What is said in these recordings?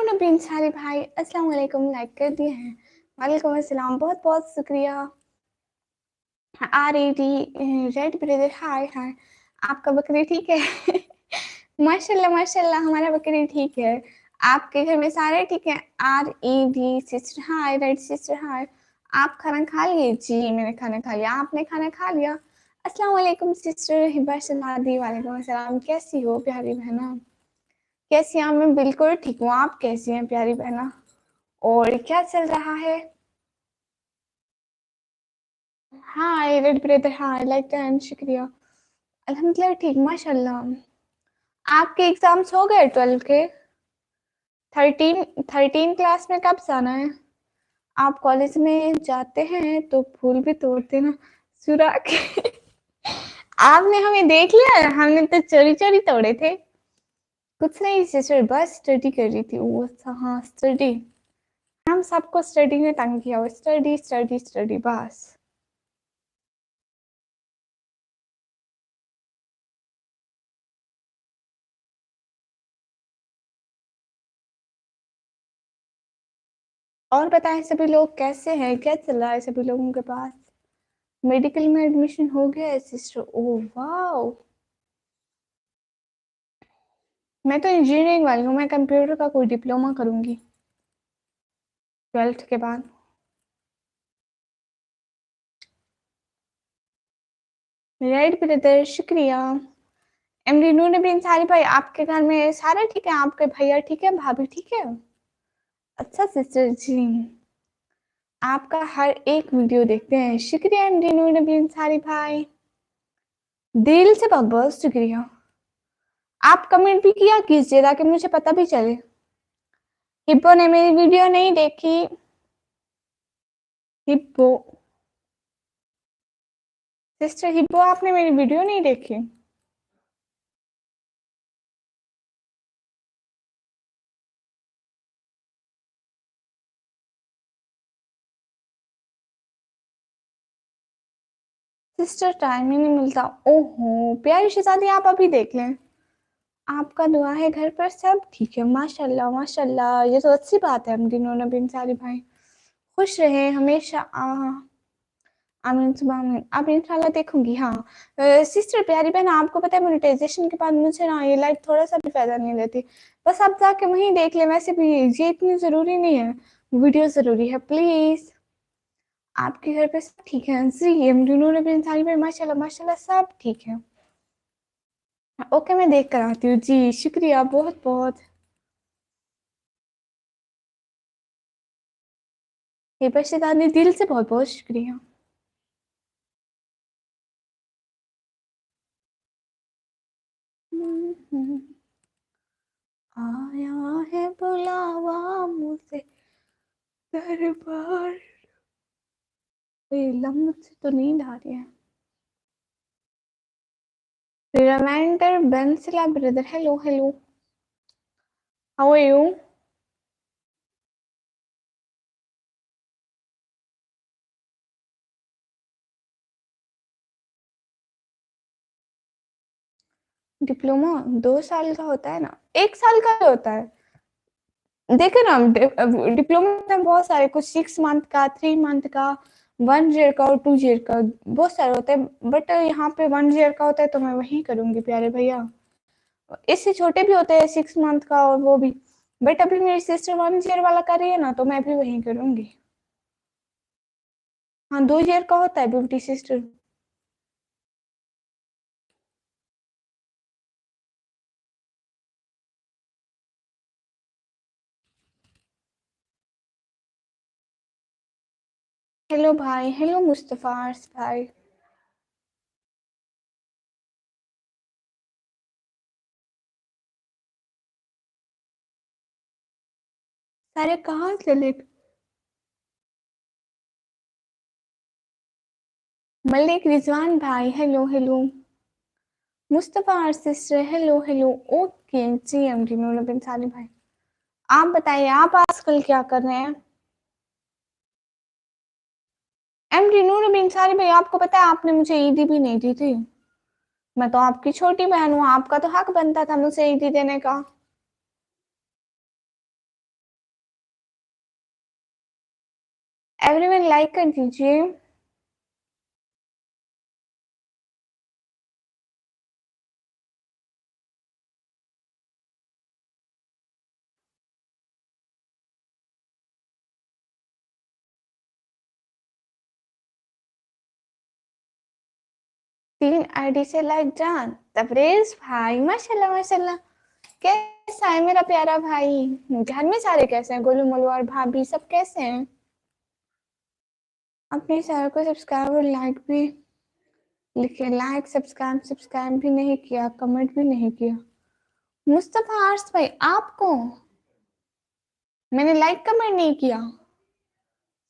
नबीन सारे भाई अस्सलाम वालेकुम, लाइक कर दिए हैं। वालेकुम अस्सलाम, बहुत बहुत शुक्रिया। रेड ब्रदर, हाय हाय। आपका बकरी ठीक है? माशाल्लाह माशाल्लाह, हमारा बकरी ठीक है। आपके घर में सारे ठीक है? RED सिस्टर हाय, रेड सिस्टर हाय। आप खाना खा लिए? जी मैंने खाना खा लिया। आपने खाना खा लिया? अस्सलाम वालेकुम सिस्टर हिबा शनादी, वालेकुम अस्सलाम। कैसी हो प्यारी बहना? कैसी हैं? मैं बिल्कुल ठीक हूँ। आप कैसी हैं प्यारी बहना? और क्या चल रहा है? हाँ रेड ब्रदर, हाँ लाइक दैन, शुक्रिया। अल्हम्दुलिल्लाह ठीक, माशाल्लाह। आपके एग्जाम्स हो गए 12 के? 13 क्लास में कब जाना है? आप कॉलेज में जाते हैं तो फूल भी तोड़ते ना सुरा के। आपने हमें देख लिया है? हमने तो चोरी चोरी तोड़े थे। कुछ नहीं सिस्टर, बस स्टडी कर रही थी। वो हाँ स्टडी। हम सबको स्टडी ने तंग किया, स्टडी स्टडी स्टडी बस। और बताएं सभी लोग कैसे हैं? क्या चल रहा है सभी लोगों के पास? मेडिकल में एडमिशन हो गया है सिस्टर? Oh wow. मैं तो इंजीनियरिंग वाली हूँ। मैं कंप्यूटर का कोई डिप्लोमा करूंगी 12th के बाद। राइट ब्रदर, शुक्रिया। MD नूर नबीन सारी भाई, आपके घर में सारे ठीक है? आपके भैया ठीक है? भाभी ठीक है? अच्छा सिस्टर जी, आपका हर एक वीडियो देखते हैं। शुक्रिया MD नूर नबीन सारी भाई, दिल से बहुत बहुत शुक्रिया। आप कमेंट भी किया कीजिए ताकि मुझे पता भी चले। हिप्पो ने मेरी वीडियो नहीं देखी। हिप्पो सिस्टर, हिप्पो आपने मेरी वीडियो नहीं देखी? सिस्टर टाइम ही नहीं मिलता। ओहो प्यारी शहजादी, आप अभी देख लें। आपका दुआ है घर पर सब ठीक है? माशाल्लाह माशाल्लाह, ये तो अच्छी बात है। हम दिनों नबीन सारी भाई खुश रहे हमेशा। आमीन सुबह आमीन। अब इंशाल्लाह देखूंगी। हाँ सिस्टर प्यारी बहन, आपको पता है मोनेटाइजेशन के बाद मुझे ना ये लाइफ थोड़ा सा भी फायदा नहीं देती। बस आप जाके वहीं देख ले। वैसे भी ये इतनी जरूरी नहीं है, वीडियो जरूरी है। प्लीज आपके घर पे सब ठीक है? जी हम दोनों नबीन सारी भाई माशाल्लाह माशाल्लाह सब ठीक है। ओके मैं देख कर आती हूँ। जी शुक्रिया बहुत बहुत। ये बशीदानी, दिल से बहुत बहुत शुक्रिया। आया है बुलावा मुझे दरबार। लम्ब से तो नींद आ रही है। रिमाइंडर बेंसिला brother, hello hello, how are you? Diploma 2 साल का होता है ना? 1 साल का होता है। देखे ना, डिप्लोमा में बहुत सारे, कुछ 6 मंथ का, 3 मंथ का, 1 ईयर का और 2 ईयर का, बहुत सारे होते हैं। बट यहाँ पे 1 ईयर का होता है तो मैं वही करूंगी प्यारे भैया। इससे छोटे भी होते हैं 6 मंथ का, और वो भी। बट अभी मेरी सिस्टर 1 ईयर वाला कर रही है ना, तो मैं भी वही करूंगी। हाँ 2 ईयर का होता है ब्यूटी सिस्टर। हेलो भाई, हेलो मुस्तफा भाई। सारे कहाँ चले? मलिक रिजवान भाई, hello hello. Mustafa sister, hello hello. Okay ji, M D बिन साली भाई। आप बताइए, आप आजकल क्या कर रहे हैं? एमडी नूर अंसारी भाई, आपको पता है आपने मुझे ईदी भी नहीं दी थी। मैं तो आपकी छोटी बहन हूँ, आपका तो हक बनता था मुझे ईदी देने का। एवरीवन लाइक कर दीजिए। तीन आईडी से लाइक डन। तबरेज भाई माशाल्लाह माशाल्लाह। कैसा है मेरा प्यारा भाई? घर में सारे कैसे हैं? गोलू मोलू और भाभी सब कैसे हैं? अपने चैनल को सब्सक्राइब और लाइक भी लिखे। लाइक सब्सक्राइब सब्सक्राइब भी नहीं किया, कमेंट भी नहीं किया। मुस्तफा आर्स भाई, आपको मैंने लाइक कमेंट नहीं किया।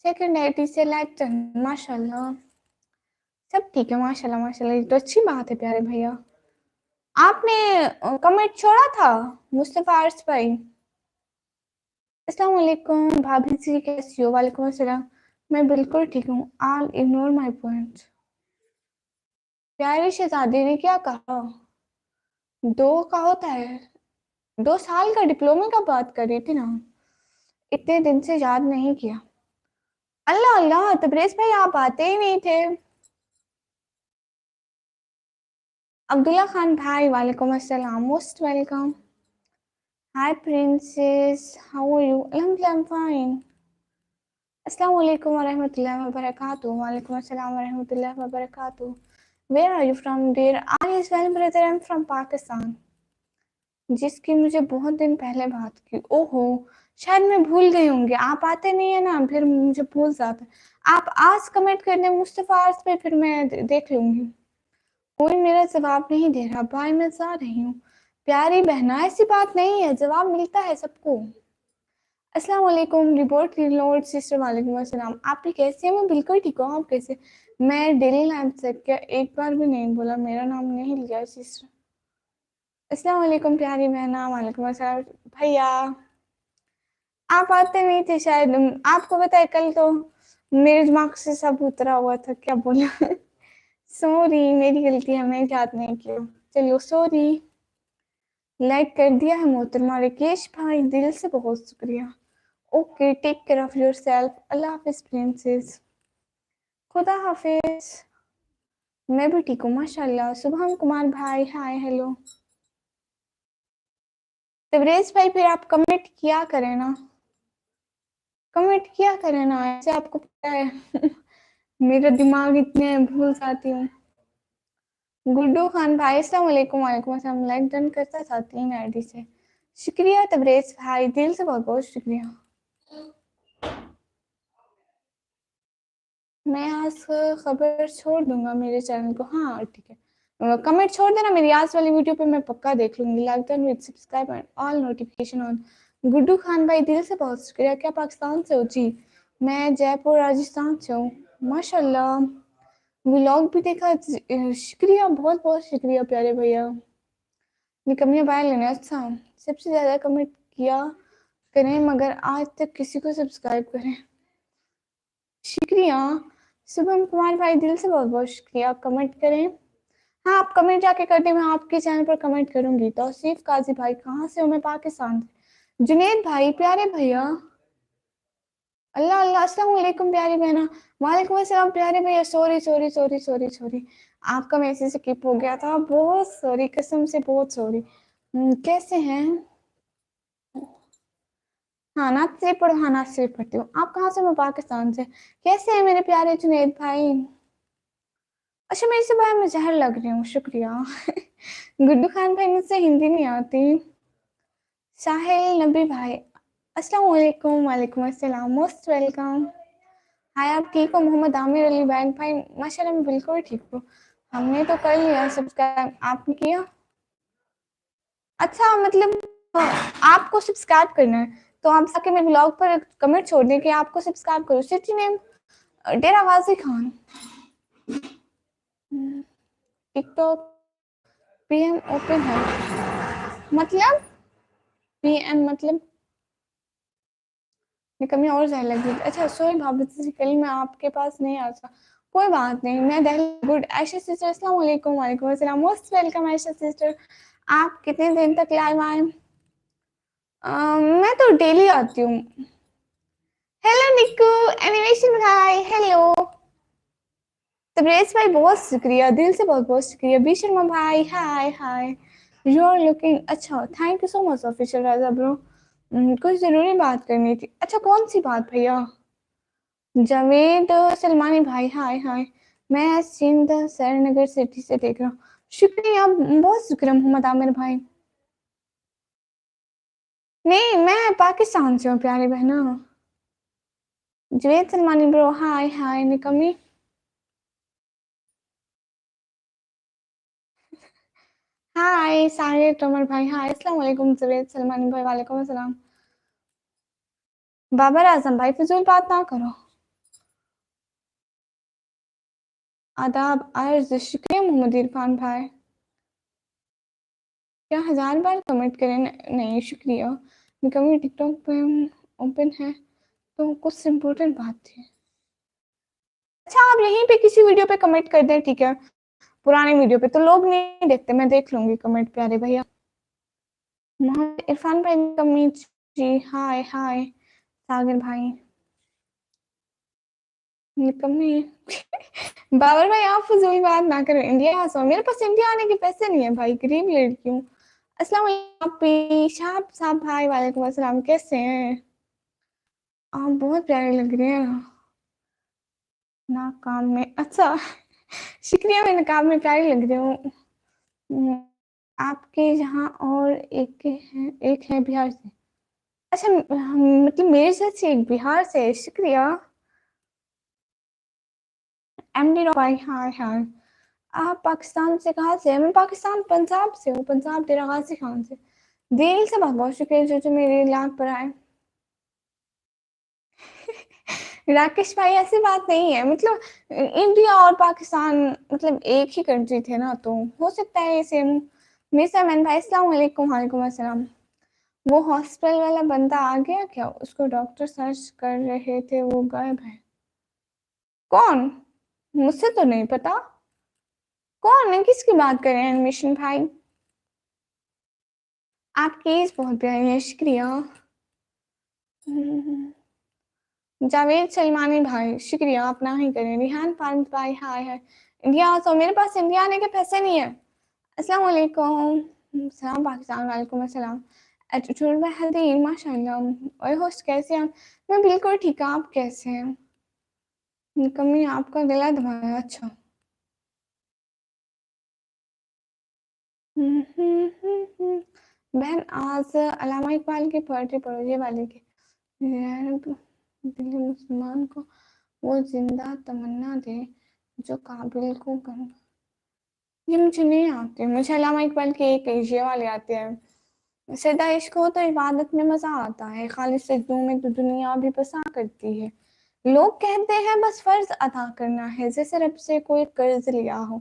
सेकंड आईडी से लाइक डन। माशाल्लाह सब ठीक है, माशाल्लाह माशाल्लाह। ये तो अच्छी बात है प्यारे भैया। आपने कमेंट छोड़ा था मुस्तफा आर्स भाई। अस्सलाम वालेकुम भाभी जी, कैसी हो? वालेकुम अस्सलाम। मैं बिल्कुल ठीक हूँ। आल इग्नोर माय पॉइंट। प्यारी शहजादी ने क्या कहा? 2 का होता है। 2 साल का डिप्लोमा का बात कर रही थी ना, इतने दिन से याद नहीं किया। अल्लाह अल्लाह, तबरेज भाई आप आते ही नहीं थे। अब्दुल्ला खान भाई, वालेकुम अस्सलाम, most welcome. Hi princess, how are you? अल्हम्दुलिल्लाह, आई एम फाइन। अस्सलाम वालेकुम व रहमतुल्लाहि व बरकातहू। वालेकुम अस्सलाम व रहमतुल्लाहि व बरकातहू। Where are you from dear? I as well brother, I am from Pakistan. जिसकी मुझे बहुत दिन पहले बात की। ओहो, शायद मैं भूल गई होंगी। आप आते नहीं है ना, फिर मुझे भूल जाता है। आप आज कमेंट कर दें मुस्तफा आज पे, फिर मैं देख लूंगी। कोई मेरा जवाब नहीं दे रहा। बाय, मैं जा रही हूँ। प्यारी बहना, ऐसी बात नहीं है, जवाब मिलता है सबको। अस्सलाम वालेकुम रिपोर्ट लॉर्ड सिस्टर। वालेकुम अस्सलाम। आप भी कैसे हैं? मैं बिल्कुल ठीक हूँ, आप कैसे? मैं डेली लाइफ से क्या एक बार भी नहीं बोला, मेरा नाम नहीं लिया सिस्टर। अस्सलाम वालेकुम प्यारी बहना। वालेकुम अस्सलाम भैया। आप आते नहीं थे शायद। आपको पता है कल तो मेरे दिमाग से सब उतरा हुआ था, क्या बोला। सॉरी, मेरी गलती है, मैं याद नहीं किया। चलो सॉरी। लाइक कर दिया है मोहतरमा राकेश भाई, दिल से बहुत शुक्रिया। Okay, take care of yourself. अल्लाह हाफिज प्रिंसेस। खुदा हाफिज। मैं भी ठीक हूँ माशाल्लाह। शुभम कुमार भाई, हाय हेलो। तबरेज भाई, फिर आप कमेंट किया करें ना, कमेंट किया करें ना, ऐसे आपको पता है। मेरा दिमाग इतने भूल जाती हूँ। गुड्डू खान भाई, अस्सलाम वालेकुम। वालेकुम अस्सलाम। लाइक डन करता था 3 आईडी से। शुक्रिया तबरेज भाई, दिल से बहुत बहुत शुक्रिया। मैं आज खबर छोड़ दूंगा मेरे चैनल को। हाँ ठीक है, कमेंट छोड़ देना मेरी आज वाली वीडियो पे, मैं पक्का देख लूंगी। Like done with subscribe and all notification on. Guddu Khan भाई, दिल से बहुत शुक्रिया। क्या पाकिस्तान से हो? जी, मैं जयपुर राजस्थान से हूँ। माशाल्लाह, व्लॉग भी देखा। शुक्रिया, बहुत बहुत शुक्रिया प्यारे भैया। निकम्मे बाय लेने। अच्छा, सबसे ज़्यादा कमेंट किया करें, मगर आज तक किसी को सब्सक्राइब करें। शुक्रिया शुभम कुमार भाई, दिल से बहुत बहुत शुक्रिया। कमेंट करें। हाँ, आप कमेंट जाके कर दें, मैं आपके चैनल पर कमेंट करूंगी। तौसीफ काजी भाई, कहाँ से हो? मैं पाकिस्तान से। जुनेद भाई, प्यारे भैया। अल्लाह अल्लाह, अस्सलाम वालेकुम प्यारी बहना। वालेकुम अस्सलाम प्यारे भैया। Sorry sorry sorry sorry sorry, आपका मैसेज स्किप हो गया था, बहुत सॉरी, कसम से बहुत सॉरी। कैसे हैं? हाँ, नात से पढ़ो। हाँ, नात से पढ़ती हूँ। आप कहाँ से? मैं पाकिस्तान से। कैसे हैं मेरे प्यारे जुनेद भाई? अच्छा, मेरे से बाय, मैं जहर लग रही हूँ। शुक्रिया। गुड्डू खान भाई, मुझसे हिंदी नहीं आती। साहिल नबी भाई, अस्सलाम वालेकुम। वालेकुम अस्सलाम, मोस्ट वेलकम। हाय, आप ठीक हो? मोहम्मद आमिर अली बैंक भाई, माशाल्लाह मैं बिल्कुल ठीक हूँ। हमने तो कर लिया सब्सक्राइब, आपने किया? अच्छा, मतलब आपको सब्सक्राइब करना है तो आप जाके मेरे ब्लॉग पर कमेंट छोड़ दें कि आपको सब्सक्राइब करो। सिटी नेम डेरा Ghazi Khan. TikTok PM open है मतलब? पीएम मतलब ये कमी और ज़्यादा लग रही थी। अच्छा सॉरी भाभी जी, कल मैं आपके पास नहीं आ सकता। कोई बात नहीं, मैं दिल्ली गुड। आयशा सिस्टर अस्सलाम वालेकुम। वालेकुम अस्सलाम, मोस्ट वेलकम आयशा सिस्टर। आप कितने दिन तक लाइव आए? मैं तो डेली आती हूँ। हेलो निक्कू, एनिमेशन भाई हेलो। तबरेज भाई बहुत शुक्रिया, दिल से बहुत बहुत शुक्रिया। बी शर्मा भाई hi hi. You are looking अच्छा, thank you so much official Raja bro. कुछ जरूरी बात करनी थी। अच्छा कौन सी बात भैया? जावेद सलमानी भाई हाय हाय। मैं सिंध सरनगर सिटी से देख रहा हूँ। शुक्रिया, बहुत शुक्रिया मोहम्मद आमिर भाई। नहीं मैं पाकिस्तान से हूँ प्यारी बहना। जावेद सलमानी ब्रो हाय हाय। निकमी हाय। साहिर तोमर भाई हाय। अस्सलाम वालेकुम जावेद सलमानी भाई। वालेकुम अस्सलाम। बाबर आजम भाई फिजूल बात ना करो। आदाब अर्ज। शुक्रिया मोहम्मद इरफान भाई। क्या 1000 बार कमेंट करें? नहीं शुक्रिया। निकमी टिकटॉक पे ओपन है तो कुछ इम्पोर्टेंट बात थी। अच्छा आप यहीं पे किसी वीडियो पे कमेंट कर दें, ठीक है? पुराने वीडियो पे तो लोग नहीं देखते, मैं देख लूंगी कमेंट प्यारे भैया। मोहम्मद इरफान भाई कमी जी हाय हाय। सागर भाई निकम्मी बाबर भाई आप फजूल बात ना करो। इंडिया आ जाओ, मेरे पास इंडिया आने के पैसे नहीं है भाई, गरीब लड़की हूँ। अस्सलाम वालेकुम आप शाह साहब भाई। वालेकुम अस्सलाम, कैसे हैं आप? बहुत प्यारे लग रहे हैं नाकाम में। अच्छा शुक्रिया, मैं नकाब में प्यारी लग रही हूँ। आपके यहाँ और एक है बिहार से। अच्छा मतलब मेरे साथ से एक बिहार से है। शुक्रिया एमडी भाई हाय हाय। आप पाकिस्तान से कहाँ से? मैं पाकिस्तान पंजाब से हूँ, पंजाब डेरा गाजी खान से। दिल से बहुत बहुत शुक्रिया जो मेरे लाइव पर आए। राकेश भाई ऐसी बात नहीं है, मतलब इंडिया और पाकिस्तान मतलब एक ही कंट्री थे ना, तो हो सकता है सेम। मिस अमन भाई अस्सलाम वालेकुम। वालेकुम अस्सलाम। वो हॉस्पिटल वाला बंदा आ गया क्या? उसको डॉक्टर सर्च कर रहे थे, वो गायब है। कौन? मुझसे तो नहीं पता। कौन है, किसकी बात कर रहे हैं एनिमेशन भाई? आपकी एज बहुत प्यारी है। शुक्रिया जावेद सलमानी भाई। शुक्रिया, आप ना ही करें। रिहान फार्म भाई हाय हाय। इंडिया तो मेरे पास इंडिया आने के पैसे नहीं है। अस्सलाम वालेकुम। सलाम पाकिस्तान। वालेकुम अस्सलाम। एटीट्यूड में हेल्दी माशाल्लाह। और होस्ट कैसे हैं आप? मैं बिल्कुल ठीक हूँ, आप कैसे हैं? कमी आपका गला दबाया अच्छा। बहन आज अल्लामा इकबाल की पोएट्री पढ़ो, ये वाली की। दिल्ली मुसलमान को वो जिंदा तमन्ना दे जो काबिल को कर। ये मुझे नहीं आती, मुझे अल्लामा इकबाल की एक ये वाली आती है। सदा इश्क हो तो इबादत में मजा आता है, खालिस सजदों में तो दुनिया भी पसा करती है। लोग कहते हैं बस फर्ज अदा करना है, जैसे रब से कोई कर्ज लिया हो।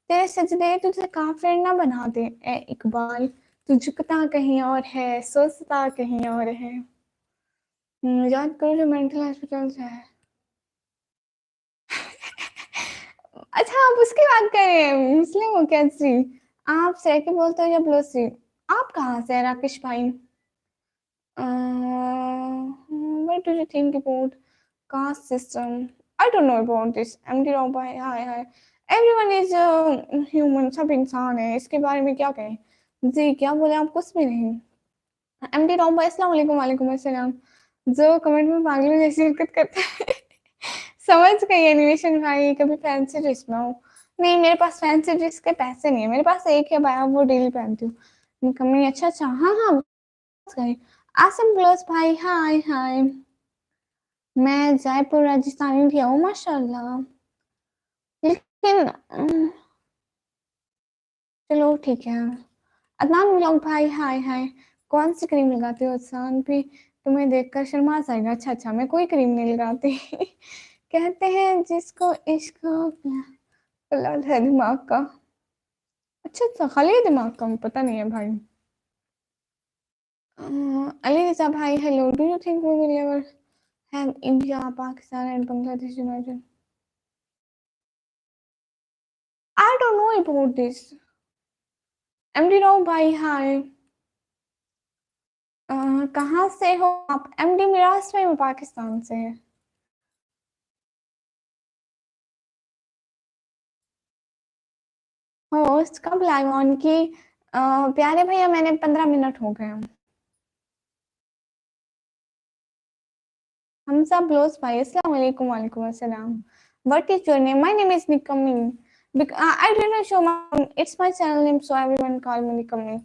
तेरे सजदे तुझे काफिर ना बना दे ए इकबाल। तू झुकता कहीं और है, सोचता कहीं और है। याद करो जो मेंटल हॉस्पिटल से है। अच्छा आप उसकी बात कर रहे हैं, मुस्लिम हो क्या जी? आप सह के बोलते हो या ब्लोसी? आप कहाँ से हैं राकेश भाई? What do you think about caste system? I don't know about this. MD Rao भाई hi hi. Everyone is human, सब इंसान है, इसके बारे में क्या कहें? जी क्या बोले आप? कुछ भी नहीं। MD Rao भाई अस्सलाम वालेकुम। वालेकुम अस्सलाम। जो कमेंट में पागलों जैसी हरकत करता है समझ गई एनिमेशन भाई, कभी फैंसी ड्रेस में हो? नहीं मेरे पास फैंसी ड्रेस के पैसे नहीं है, मेरे पास एक है भाई, वो डेली पहनती हूँ। कमी अच्छा अच्छा हाँ हाँ गई। आसम ग्लोस भाई हाय हाय। मैं जयपुर राजस्थान इंडिया हूँ माशाल्लाह। लेकिन चलो ठीक है। अदनान व्लॉग भाई हाय हाय। कौन सी क्रीम लगाते हो अदनान भी? तुम्हें देखकर शर्मा जाएगा। अच्छा अच्छा मैं कोई क्रीम नहीं लगाती कहते हैं जिसको इश्क हो कलर है दिमाग का। अच्छा अच्छा खाली है दिमाग का, पता नहीं है भाई। अली रिजा भाई hello. Do you think we will ever have India, Pakistan, and Bangladesh united. I don't know about this. MD Rao भाई हाय। कहाँ से हो आप? एमडी मिराज में पाकिस्तान से है। होस्ट कब लाइव ऑन की? प्यारे भैया मैंने 15 मिनट हो गए। हमजा ब्लोस भाई अस्सलाम वालेकुम। वालेकुम अस्सलाम। What is your name? My name is Nikami. I didn't show my. It's my channel name, so everyone call me Nikami.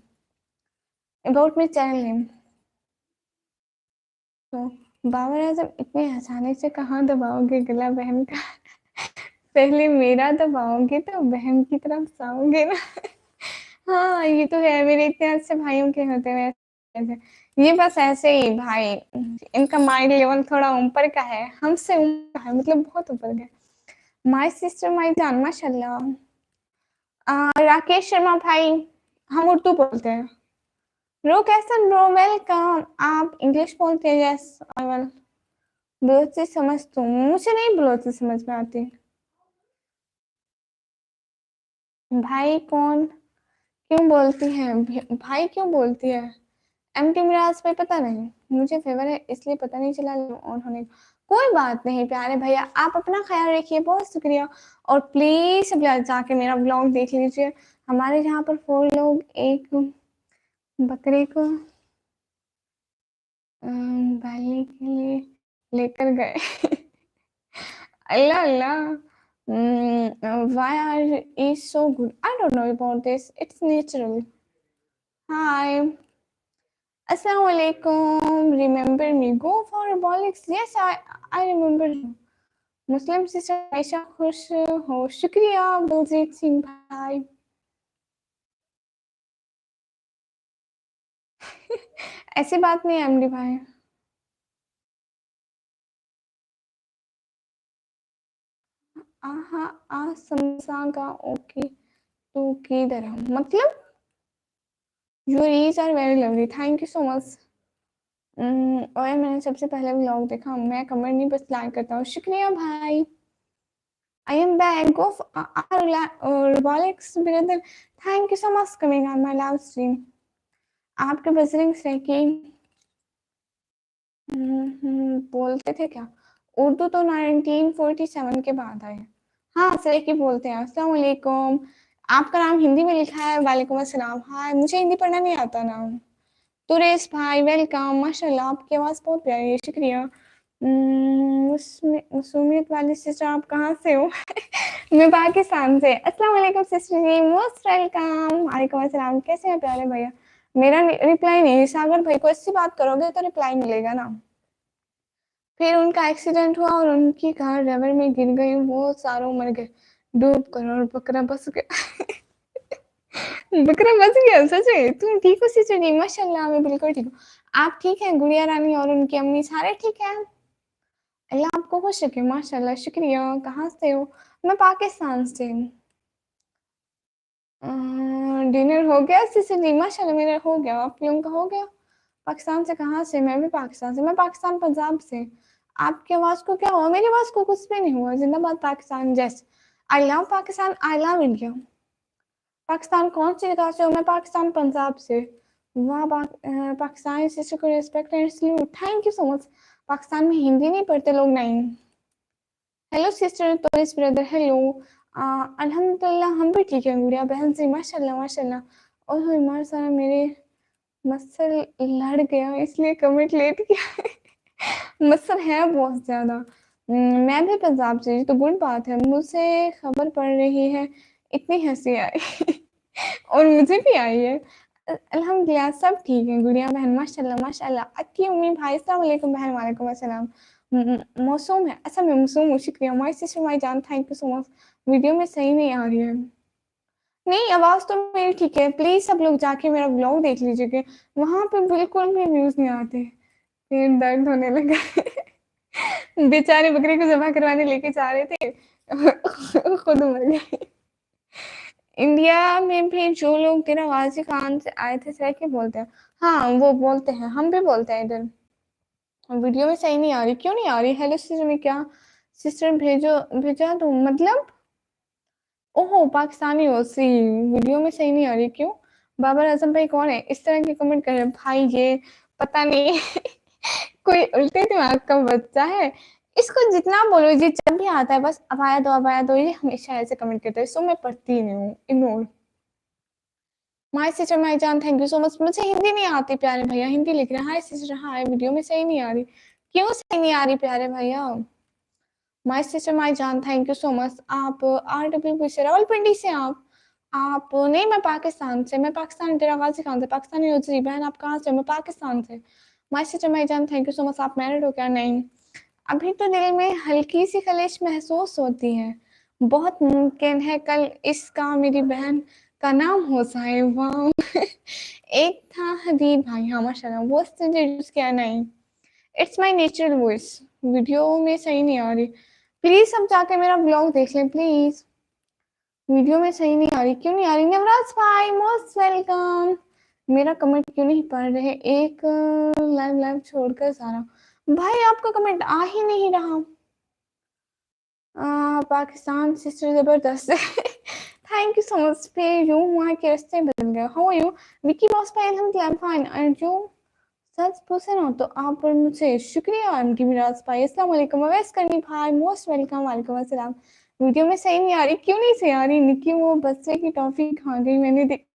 About my channel name. तो बाबर आजम इतने आसानी से कहाँ दबाओगे गला बहन का? पहले मेरा दबाओगे तो बहन की तरफ जाओगे ना। हाँ ये तो है, मेरे इतने अच्छे भाइयों के होते हुए ये बस ऐसे ही भाई, इनका माइंड लेवल थोड़ा ऊपर का है, हमसे ऊपर है, मतलब बहुत ऊपर का। माय सिस्टर माय जान माशाल्लाह। राकेश शर्मा भाई, हम उर्दू बोलते हैं। रो कैसा ब्रो, वेलकम। आप इंग्लिश बोलते हैं? Yes I will. बलोची समझ तुम? मुझे नहीं बलोची समझ में आती। भाई कौन क्यों बोलती है? भाई क्यों बोलती है? एमटी मिराज पे पता नहीं, मुझे फेवर है इसलिए पता नहीं चला उन्होंने। कोई बात नहीं प्यारे भैया, आप अपना ख्याल रखिए, बहुत शुक्रिया। और प्लीज सब जाके मेरा ब्लॉग देख लीजिए। हमारे यहाँ पर 4 लोग एक बकरे को बैलने के लिए लेकर गए। अल्लाह अल्लाह। why are you so good? I don't know about this, it's natural. Hi. Assalamu alaikum. Remember me? Go for Robotics. Yes, I remember. Muslim sister हमेशा खुश हो। शुक्रिया बलजीत सिंह भाई। ऐसी बात नहीं है एमडी भाई। आहा आ समसा का ओके तो किधर हम मतलब your eyes are very lovely, thank you so much. और मैंने सबसे पहले व्लॉग देखा, मैं कमेंट नहीं बस लाइक करता हूँ। शुक्रिया भाई। I am back of Robotics brother. Thank you so much for coming on my live stream. आपके बजरिंग से कि बोलते थे क्या? उर्दू तो 1947 के बाद आए। हाँ सर की बोलते हैं। अस्सलाम वालेकुम। आपका नाम हिंदी में लिखा है। वालेकुम अस्सलाम। हाय, मुझे हिंदी पढ़ना नहीं आता नाम। तुरेश भाई वेलकम, माशाल्लाह आपकी आवाज़ बहुत प्यारी है, शुक्रिया। मसूमियत वाली सिस्टर आप कहाँ से हो? मैं पाकिस्तान से। अस्सलाम वालेकुम सिस्टर जी, मोस्ट वेलकम। वालेकुम अस्सलाम। कैसे हैं प्यारे भैया? मेरा रिप्लाई नहीं, सागर भाई को इससे बात करोगे तो रिप्लाई मिलेगा ना। फिर उनका एक्सीडेंट हुआ और उनकी कार रिवर में गिर गई, वो सारों मर गए डूब कर और बकरा बच गया। बकरा बच गया सच में? तुम ठीक हो सिस्टर जी? माशाल्लाह मैं बिल्कुल ठीक हूँ। आप ठीक हैं? गुड़िया रानी और उनकी अम्मी सारे ठीक हैं? अल्लाह आपको खुश रखे, माशाल्लाह शुक्रिया। कहाँ से हो? मैं पाकिस्तान से। डिनर हो गया सिस्टर जी? माशाल्लाह मेरा हो गया, आप लोगों का हो गया? पाकिस्तान से कहाँ से? मैं भी पाकिस्तान से। मैं पाकिस्तान पंजाब से। आपकी आवाज़ को क्या हुआ? मेरी आवाज़ को कुछ भी नहीं हुआ। जिंदाबाद पाकिस्तान। जैस I love Pakistan, I love India. Pakistan कौन सी जगह से हो? मैं पाकिस्तान पंजाब से। वहाँ पाकिस्तानी सिस्टर को respect and salute, thank you so much. Pakistan में हिंदी नहीं पढ़ते लोग? नहीं। हेलो सिस्टर तोरिस ब्रदर, हेलो। अल्हम्दुलिल्लाह हम भी ठीक है गुड़िया बहन जी, माशाल्लाह माशाल्लाह। और हमारे सारा मेरे मत्सर लड़ गया इसलिए कमेंट लेट किया। मत्सर है बहुत ज़्यादा। मैं भी पंजाब से, तो गुड बात है। मुझसे खबर पड़ रही है, इतनी हंसी आई। और मुझे भी आई है। अल्हम्दुलिल्लाह सब ठीक है गुड़िया बहन, माशाल्लाह माशाल्लाह। अक्की उम्मी भाई अस्सलाम वालेकुम बहन। वालेकुम अस्सलाम। मौसम है अच्छा, मैं मौसम हूँ। शुक्रिया माय सिस्टर माय जान, thank you so much. Video में सही नहीं आ रही है। नहीं आवाज़ तो मेरी ठीक है। प्लीज़ सब लोग जाके मेरा ब्लॉग देख लीजिएगा, वहाँ पे बिल्कुल भी व्यूज़ नहीं आते। फिर दर्द होने लगा। बेचारे बकरे को ज़बह करवाने लेके जा रहे थे, खुद मर गए। इंडिया में भी जो लोग तेरा गाजी खान से आए थे सर के बोलते हैं। हाँ वो बोलते हैं, हम भी बोलते हैं इधर। वीडियो में सही नहीं आ रही, क्यों नहीं आ रही? हेलो सिस्टर में क्या सिस्टर भेजो, भेजा तो मतलब ओहो पाकिस्तानी हो सी, वीडियो में सही नहीं आ रही क्यों? बाबर आजम भाई कौन है इस तरह के कमेंट कर रहे हैं भाई? ये पता नहीं कोई उल्टे दिमाग का बच्चा है। इसको जितना बोलो जी जब भी आता है बस अब आया दो, ये हमेशा ऐसे कमेंट करता है, सो मैं पढ़ती नहीं हूँ, इग्नोर। माय सिस्टर माय जान थैंक यू सो मच। मुझे हिंदी नहीं आती प्यारे भैया, हिंदी लिख रहे हैं हाय सिस्टर हाय, वीडियो में सही नहीं आ रही, क्यों सही नहीं आ रही प्यारे भैया? माय सिस्टर माय जान थैंक यू सो मच। आप RWP से रावलपिंडी से आप नहीं, मैं पाकिस्तान से, मैं पाकिस्तान तेरा गाजी खान से, पाकिस्तानी हो जी बहन। आप कहाँ से? मैं पाकिस्तान से। माय सिस्टर माय जान थैंक यू सो मच। आप मैरिड हो क्या? नहीं, अभी तो दिल में हल्की सी खलिश महसूस होती है, बहुत मुमकिन है कल इसका मेरी बहन का नाम हो जाए। वाह एक था हदीब भाई, हाँ माशाल्लाह, वो इंट्रोड्यूस किया। नहीं, it's my natural voice, video में सही नहीं आ रही। प्लीज सब जाके मेरा ब्लॉग देख लें प्लीज, वीडियो में सही नहीं आ रही, क्यों नहीं आ रही? नवराज भाई मोस्ट वेलकम। मेरा कमेंट क्यों नहीं पढ़ रहे? एक लाइव लाइव छोड़कर सारा भाई आपका कमेंट आ ही नहीं रहा। पाकिस्तान सिस्टर जबरदस्त थैंक यू सो मच पे यू, वहाँ के रास्ते बदल गए। How are you Vicky boss भाई? अल्हम्दुलिल्लाह I am fine and you? सच पूछे ना तो आप पर मुझसे शुक्रिया एमटी मिराज भाई। अस्सलाम वालेकुम अवैस करनी भाई मोस्ट वेलकम। वालेकुम अस्सलाम। वीडियो में सही नहीं आ रही, क्यों नहीं सही आ रही? निकी वो बच्चे की टॉफी खा गई, मैंने देख।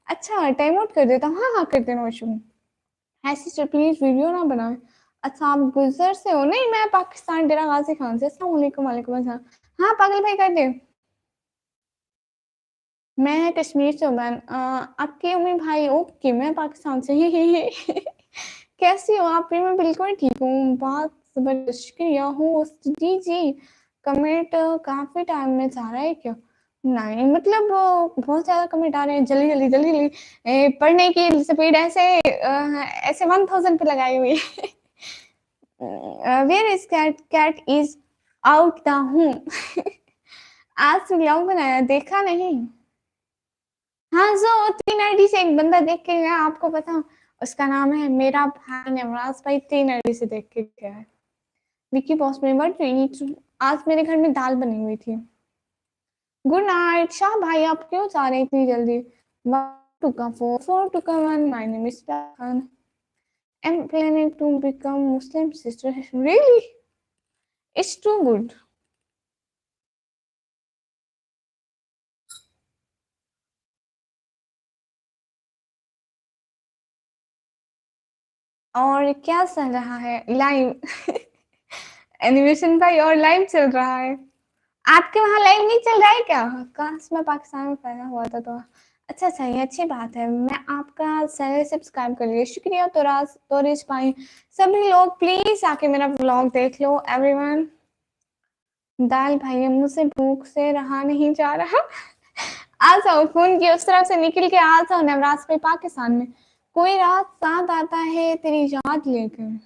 अच्छा टाइम आउट कर देता हूँ, हाँ हाँ कर देना washroom. Hi sister please video ना बनाए। अच्छा आप गुजर से हो? नहीं मैं पाकिस्तान डेरा गाजी खान से। अस्सलाम वालेकुम। वालेकुम अस्सलाम। हाँ पागल भाई कर दे। मैं कश्मीर से हूँ बहन। आपके उम्मी भाई ओके, मैं पाकिस्तान से ही कैसी हो आप? मैं बिल्कुल ठीक हूँ, बहुत जबरदस्त शुक्रिया हूँ जी जी। कमेंट काफी टाइम में जा रहा है क्या? नहीं मतलब बहुत ज्यादा कमेंट आ रहे हैं, जल्दी जल्दी जल्दी जल्दी। पढ़ने की स्पीड ऐसे ऐसे 1000 पे लगाई हुई where is cat? Cat is out the हूँ आज व्लॉग बनाया, देखा नहीं? हाँ जो 3 आईडी से एक बंदा देख के गया, आपको पता उसका नाम है मेरा भाई नवराज भाई, 3 आईडी से देख के गया है। विकी बॉस में वर्ड आज मेरे घर में दाल बनी हुई थी। गुड नाइट शाह भाई, आप क्यों जा रहे हैं इतनी जल्दी? 1 2 4 4 2 1 my name is Khan. I'm planning to become Muslim sister. Really? It's too good. और क्या चल रहा है लाइव एनिमेशन भाई और लाइव चल रहा है? आपके वहाँ लाइव नहीं चल रहा है क्या? काश मैं पाकिस्तान में पैदा हुआ था तो। अच्छा अच्छा ये अच्छी बात है। मैं आपका चैनल सब्सक्राइब कर लिया, शुक्रिया तोरेश भाई। सभी लोग प्लीज आके मेरा व्लॉग देख लो एवरीवन। दाल भाई मुझसे भूख से रहा नहीं जा रहा आ जाओ फोन की उस तरफ से निकल के आ जाओ नवराज पे पाकिस्तान में। कोई रात साथ आता है तेरी याद लेकर,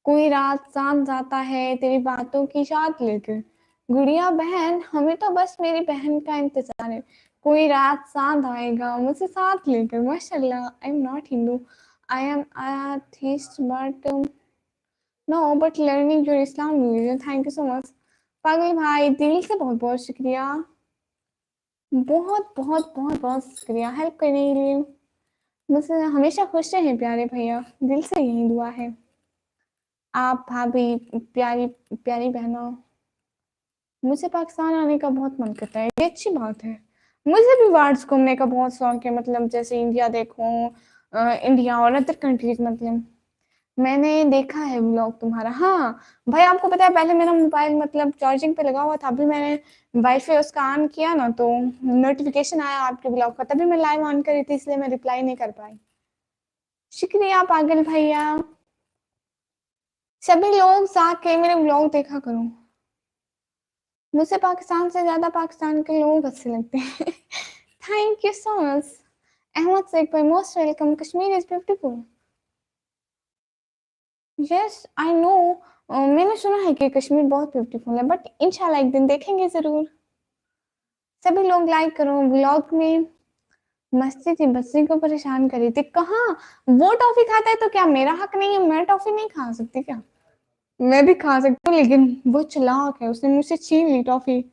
कोई रात साथ जाता है तेरी बातों की याद लेकर। गुड़िया बहन हमें तो बस मेरी बहन का इंतजार है, कोई रात साथ आएगा मुझे साथ लेकर। माशाल्लाह I am not Hindu, I am atheist but no but learning your Islam religion. Thank you so much पागल भाई, दिल से बहुत बहुत शुक्रिया, बहुत बहुत बहुत बहुत शुक्रिया हेल्प करने के लिए। मुझसे हमेशा खुश रहें प्यारे भैया, दिल से यही दुआ है। आप भाभी प्यारी प्यारी बहनों, मुझे पाकिस्तान आने का बहुत मन करता है, ये अच्छी बात है। मुझे भी वर्ल्ड घूमने का बहुत शौक है, मतलब जैसे इंडिया देखूं, इंडिया और अदर कंट्रीज। मतलब मैंने देखा है व्लॉग तुम्हारा। हाँ भाई आपको पता है पहले मेरा मोबाइल मतलब चार्जिंग पे लगा हुआ था, अभी मैंने वाईफाई उसका ऑन किया ना तो नोटिफिकेशन आया आपके ब्लॉग का, तभी मैं लाइव ऑन करी थी, इसलिए मैं रिप्लाई नहीं कर पाई। शुक्रिया पागल भैया। सभी लोग जाके मेरे ब्लॉग देखा करो, मुझे पाकिस्तान से ज्यादा पाकिस्तान के लोग अच्छे लगते हैं thank you so much. Ahmed Sheikh भाई most welcome. Kashmir is beautiful. Yes I know, मैंने सुना है कि कश्मीर बहुत ब्यूटीफुल है, बट इंशाल्लाह एक दिन देखेंगे जरूर। सभी लोग लाइक करो ब्लॉग में, मस्ती थी, बच्ची को परेशान करी थी। कहाँ वो टॉफी खाता है तो क्या मेरा हक नहीं है? मैं टॉफी नहीं खा सकती क्या? मैं भी खा सकती हूँ, लेकिन वो चालाक है, उसने मुझसे छीन ली टॉफी।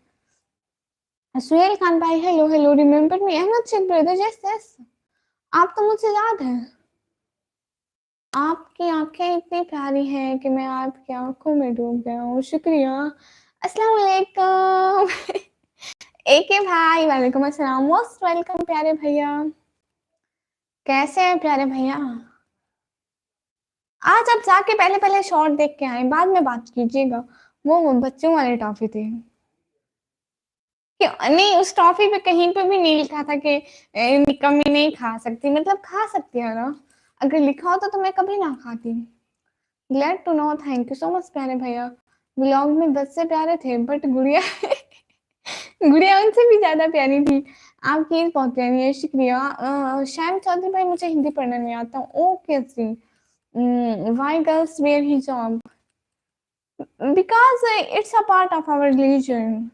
सुहेल खान भाई, hello hello, remember me? Ahmed Sheikh brother, yes yes, आप तो मुझसे याद है। आपकी आंखें इतनी प्यारी हैं कि मैं आपकी आंखों में डूब गया हूँ। शुक्रिया। अस्सलाम वालेकुम। एके भाई, वालेकुम अस्सलाम, मोस्ट वेलकम प्यारे भैया। कैसे हैं प्यारे भैया? आज आप जाके पहले पहले शॉर्ट देख के आए, बाद में बात कीजिएगा। वो बच्चों वाले टॉफी थे। क्यों नहीं? उस टॉफी पे कहीं पे भी नहीं लिखा था कि निकम्मी नहीं खा सकती, मतलब खा सकती है ना। अगर लिखा होता तो मैं कभी ना खाती। Glad to know, thank you so much प्यारे भैया। व्लॉग में बच्चे प्यारे थे बट गुड़िया गुड़िया उनसे भी ज्यादा प्यारी थी। आपकी बहुत प्यारी है, शुक्रिया। श्याम चौधरी भाई, मुझे हिंदी पढ़ना नहीं आता। Okay see, why girls wear hijab? Because it's a part of our religion.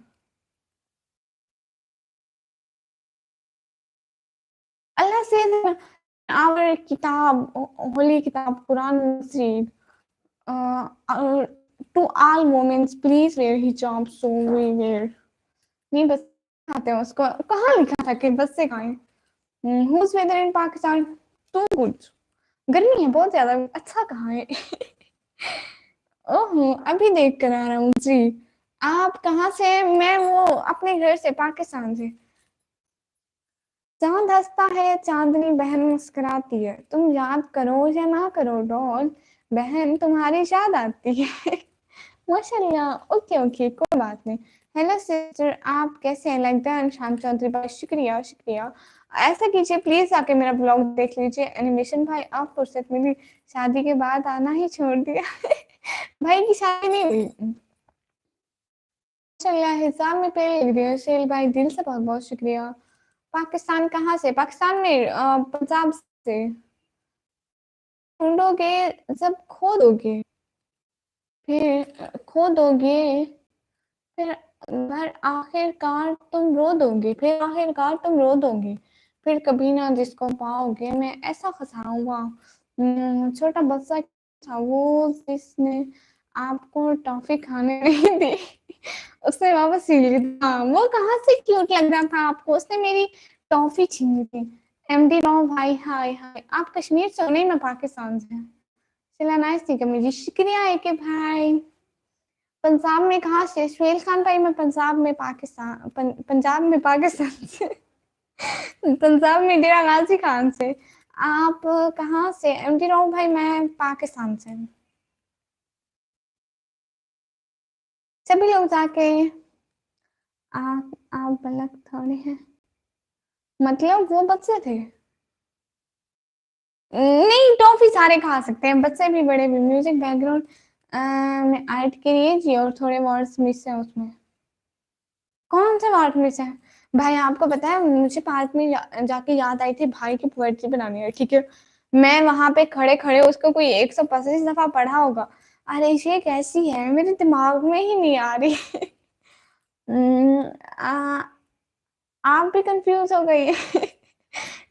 Allah से our kitab, holy kitab, Quran read, to all moments, please wear hijab, so we wear। नहीं बस खाते हैं उसको, कहाँ लिखा था कि बस से खाएं? who's weather in Pakistan? too good। गर्मी है बहुत ज्यादा, अच्छा कहाँ है? ओहो, अभी देख कर आ रहा हूँ जी। आप कहाँ से? मैं वो अपने घर से, पाकिस्तान से। चांद हंसता है, चांदनी बहन मुस्कुराती है, तुम याद करो या ना करो डॉल, बहन तुम्हारी याद आती है। माशाल्लाह, ओके ओके, कोई बात नहीं। हेलो सिस्टर, आप कैसे हैं? लगता है शाम चौधरी भाई, शुक्रिया शुक्रिया। ऐसा कीजिए प्लीज, आके मेरा ब्लॉग देख लीजिए। एनिमेशन भाई, आप फुर्सत मिली, शादी के बाद आना ही छोड़ दिया। भाई की शादी नहीं हुई। माशाल्लाह, हिसाब में पेड़ लग रही है। शेल भाई, दिल से बहुत बहुत शुक्रिया। पाकिस्तान कहाँ से? पाकिस्तान में पंजाब से। ढूंढोगे जब खो दोगे, फिर खो दोगे, फिर आखिरकार तुम रो दोगे, फिर आखिरकार तुम रो दोगे, फिर कभी ना जिसको पाओगे। मैं ऐसा फंसाऊंगा। छोटा बच्चा था वो, जिसने आपको टॉफी खाने नहीं दी। उसने वापस छीन ली थी। हाँ, वो कहाँ से क्यूट लग रहा था आपको, उसने मेरी टॉफी छीन ली थी। एमडी राव भाई, हाय हाय, आप कश्मीर से हो? नहीं, मैं पाकिस्तान से। चला नाइस थी कमी जी, शुक्रिया है कि भाई। पंजाब में कहाँ से? सुहेल खान भाई, मैं पंजाब में पाकिस्तान, पंजाब में पाकिस्तान से। पंजाब में डेरा गाजी खान से। आप कहाँ से? एमडी राव भाई, मैं पाकिस्तान से। सभी लोग जाके, आप बलक थोड़े हैं, मतलब वो बच्चे थे। नहीं, टॉफी सारे खा सकते हैं, बच्चे भी बड़े भी। म्यूजिक बैकग्राउंड में ऐड करिए जी, और थोड़े वर्ड्स मिस है उसमें। कौन से वर्ड मिस है? भाई आपको पता है, मुझे पार्क में जाके याद आई थी भाई की पोएट्री बनानी है, ठीक है? मैं वहां पे खड़े खड़े उसको कोई 125 दफा पढ़ा होगा। अरे ये कैसी है, मेरे दिमाग में ही नहीं आ रही। हम्म, आ, आप भी कंफ्यूज हो गई।